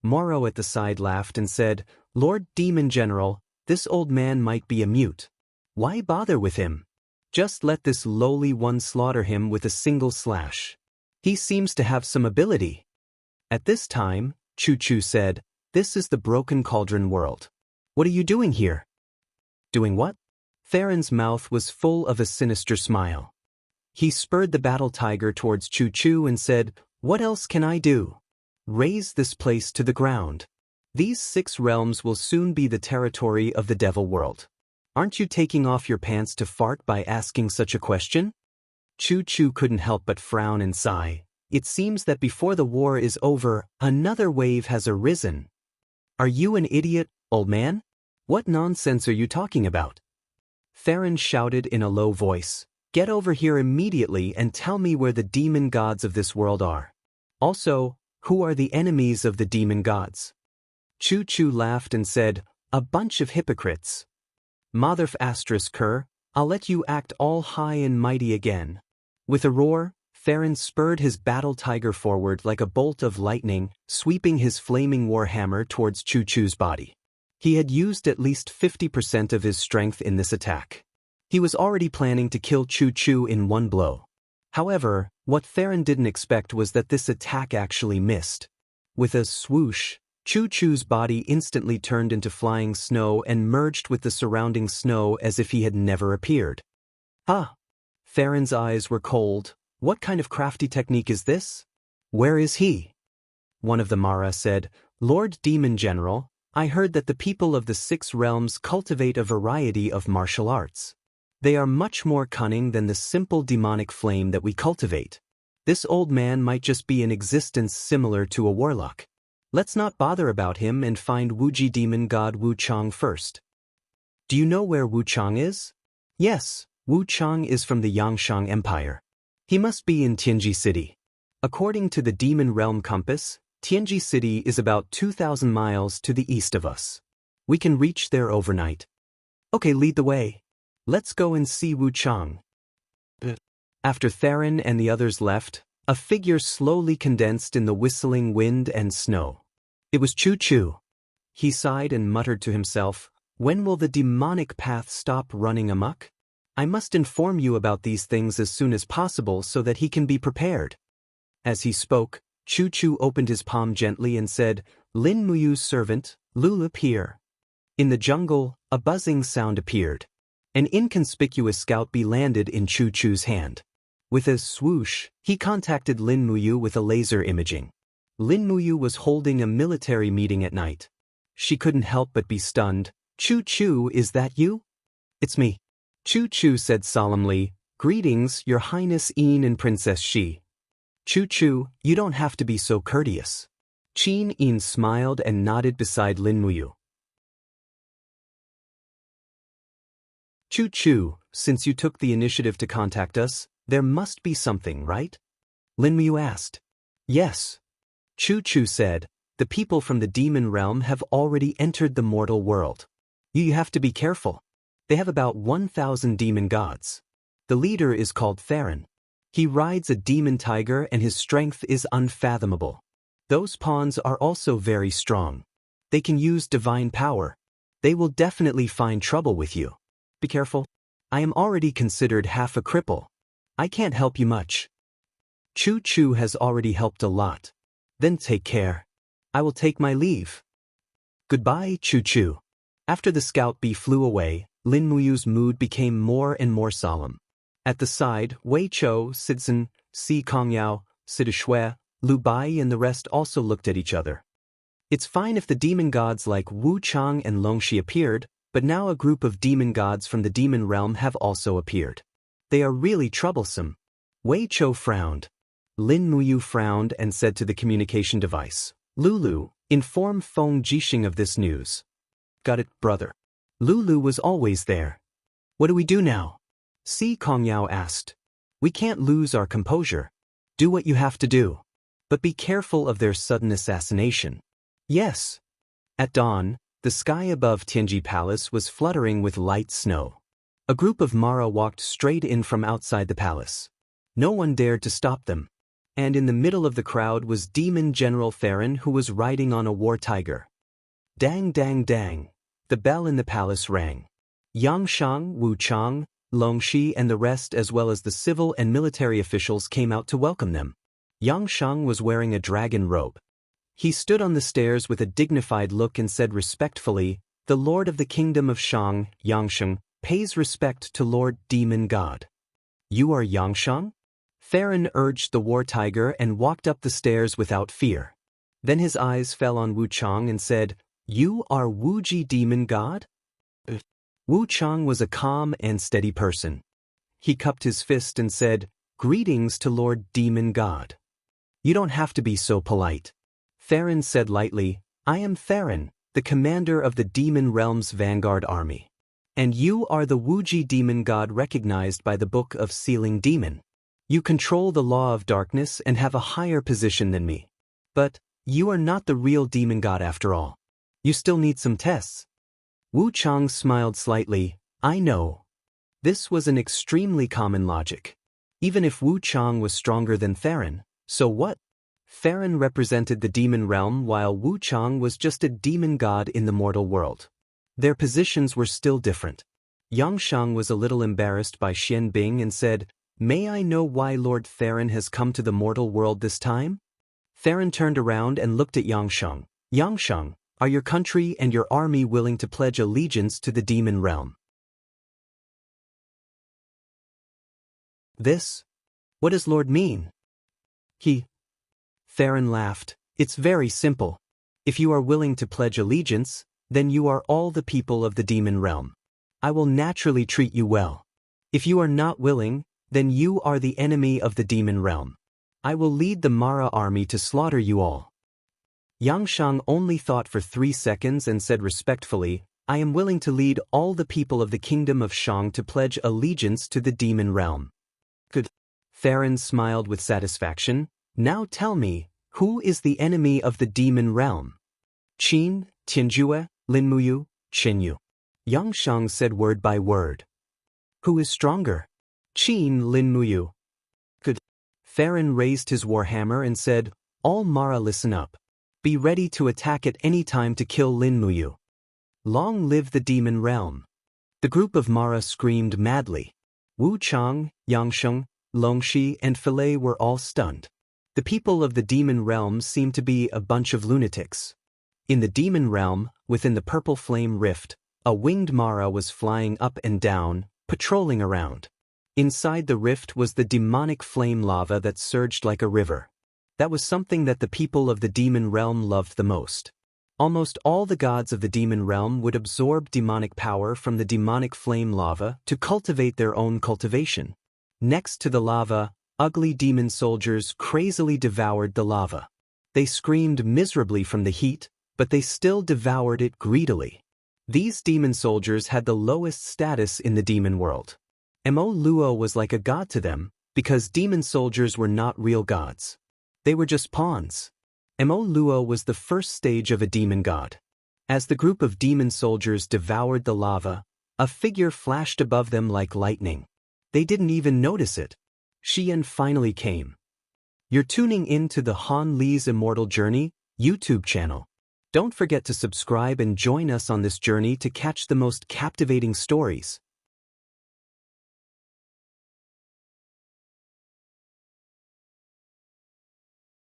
Morrow at the side laughed and said, Lord Demon General, this old man might be a mute. Why bother with him? Just let this lowly one slaughter him with a single slash. He seems to have some ability. At this time, Chu said, This is the Broken Cauldron world. What are you doing here? Doing what? Theron's mouth was full of a sinister smile. He spurred the battle tiger towards Chu and said, What else can I do? Raze this place to the ground. These 6 realms will soon be the territory of the devil world. Aren't you taking off your pants to fart by asking such a question? Chu couldn't help but frown and sigh. It seems that before the war is over, another wave has arisen. Are you an idiot, old man? What nonsense are you talking about? Theron shouted in a low voice, Get over here immediately and tell me where the demon gods of this world are. Also, who are the enemies of the demon gods? Chu laughed and said, A bunch of hypocrites. Motherf Cur, I'll let you act all high and mighty again. With a roar, Theron spurred his battle tiger forward like a bolt of lightning, sweeping his flaming warhammer towards Chu's body. He had used at least 50% of his strength in this attack. He was already planning to kill Chu in one blow. However, what Theron didn't expect was that this attack actually missed. With a swoosh, Chu's body instantly turned into flying snow and merged with the surrounding snow as if he had never appeared. Ah! Theron's eyes were cold. What kind of crafty technique is this? Where is he? One of the Mara said, Lord Demon General, I heard that the people of the 6 realms cultivate a variety of martial arts. They are much more cunning than the simple demonic flame that we cultivate. This old man might just be in existence similar to a warlock. Let's not bother about him and find Wuji demon god Wuchang first. Do you know where Wuchang is? Yes, Wuchang is from the Yangshang Empire. He must be in Tianji City. According to the Demon Realm Compass, Tianji City is about 2,000 miles to the east of us. We can reach there overnight. Okay, lead the way. Let's go and see Wuchang. After Theron and the others left, a figure slowly condensed in the whistling wind and snow. It was Chu. He sighed and muttered to himself, When will the demonic path stop running amok? I must inform you about these things as soon as possible so that he can be prepared. As he spoke, Chu opened his palm gently and said, Lin Muyu's servant, Lulup here. In the jungle, a buzzing sound appeared. An inconspicuous scout bee landed in Chu's hand. With a swoosh, he contacted Lin Muyu with a laser imaging. Lin Muyu was holding a military meeting at night. She couldn't help but be stunned. Chu, is that you? It's me. Chu said solemnly, Greetings, Your Highness Yin and Princess Shi. Chu, you don't have to be so courteous. Qin Yin smiled and nodded beside Lin Muyu. Chu, since you took the initiative to contact us, there must be something, right? Lin Muyu asked. Yes. Chu said, the people from the demon realm have already entered the mortal world. You have to be careful. They have about 1,000 demon gods. The leader is called Theron. He rides a demon tiger and his strength is unfathomable. Those pawns are also very strong. They can use divine power. They will definitely find trouble with you. Be careful. I am already considered half a cripple. I can't help you much. Chu has already helped a lot. Then take care. I will take my leave. Goodbye, Chu. After the scout bee flew away, Lin Muyu's mood became more and more solemn. At the side, Wei Chou, Sidzen, Si Kongyao, Sidishui, Lu Bai and the rest also looked at each other. It's fine if the demon gods like Wu Chang and Longxi appeared, but now a group of demon gods from the demon realm have also appeared. They are really troublesome. Wei Chou frowned. Lin Muyu frowned and said to the communication device, Lulu, inform Feng Jixing of this news. Got it, brother. Lulu was always there. What do we do now? Si Kongyao asked. We can't lose our composure. Do what you have to do. But be careful of their sudden assassination. Yes. At dawn, The sky above Tianji Palace was fluttering with light snow. A group of Mara walked straight in from outside the palace. No one dared to stop them. And in the middle of the crowd was Demon General Theron, who was riding on a war tiger. Dang dang dang. The bell in the palace rang. Yang Shang, Wu Chang, Long Shi and the rest as well as the civil and military officials came out to welcome them. Yang Shang was wearing a dragon robe. He stood on the stairs with a dignified look and said respectfully, "The Lord of the Kingdom of Shang, Yangsheng, pays respect to Lord Demon God." "You are Yangsheng?" Theron urged the war tiger and walked up the stairs without fear. Then his eyes fell on Wu Chang and said, "You are Wuji Demon God?" Wu Chang was a calm and steady person. He cupped his fist and said, "Greetings to Lord Demon God." "You don't have to be so polite." Theron said lightly, "I am Theron, the commander of the Demon Realm's vanguard army. And you are the Wuji Demon God recognized by the Book of Sealing Demon. You control the law of darkness and have a higher position than me. But you are not the real demon god after all. You still need some tests." Wu Chang smiled slightly. "I know." This was an extremely common logic. Even if Wu Chang was stronger than Theron, so what? Theron represented the demon realm while Wu Chang was just a demon god in the mortal world. Their positions were still different. Yang Shang was a little embarrassed by Xian Bing and said, "May I know why Lord Theron has come to the mortal world this time?" Theron turned around and looked at Yang Shang. "Yang Shang, are your country and your army willing to pledge allegiance to the demon realm?" "This? What does Lord mean?" Theron laughed. "It's very simple. If you are willing to pledge allegiance, then you are all the people of the demon realm. I will naturally treat you well. If you are not willing, then you are the enemy of the demon realm. I will lead the Mara army to slaughter you all." Yang Shang only thought for 3 seconds and said respectfully, "I am willing to lead all the people of the kingdom of Shang to pledge allegiance to the demon realm." "Good." Theron smiled with satisfaction. "Now tell me, who is the enemy of the demon realm?" "Qin, Tianjue, Linmuyu, Qinyu." Yang Shang said word by word. "Who is stronger?" "Qin, Linmuyu." "Good." Theron raised his warhammer and said, "All Mara listen up. Be ready to attack at any time to kill Linmuyu. Long live the demon realm." The group of Mara screamed madly. Wu Chang, Yangsheng, Longxi and Filei were all stunned. The people of the demon realm seemed to be a bunch of lunatics. In the demon realm, within the purple flame rift, a winged Mara was flying up and down, patrolling around. Inside the rift was the demonic flame lava that surged like a river. That was something that the people of the demon realm loved the most. Almost all the gods of the demon realm would absorb demonic power from the demonic flame lava to cultivate their own cultivation. Next to the lava, ugly demon soldiers crazily devoured the lava. They screamed miserably from the heat, but they still devoured it greedily. These demon soldiers had the lowest status in the demon world. Mo Luo was like a god to them, because demon soldiers were not real gods. They were just pawns. Mo Luo was the first stage of a demon god. As the group of demon soldiers devoured the lava, a figure flashed above them like lightning. They didn't even notice it. Xian finally came. You're tuning in to the Han Li's Immortal Journey YouTube channel. Don't forget to subscribe and join us on this journey to catch the most captivating stories.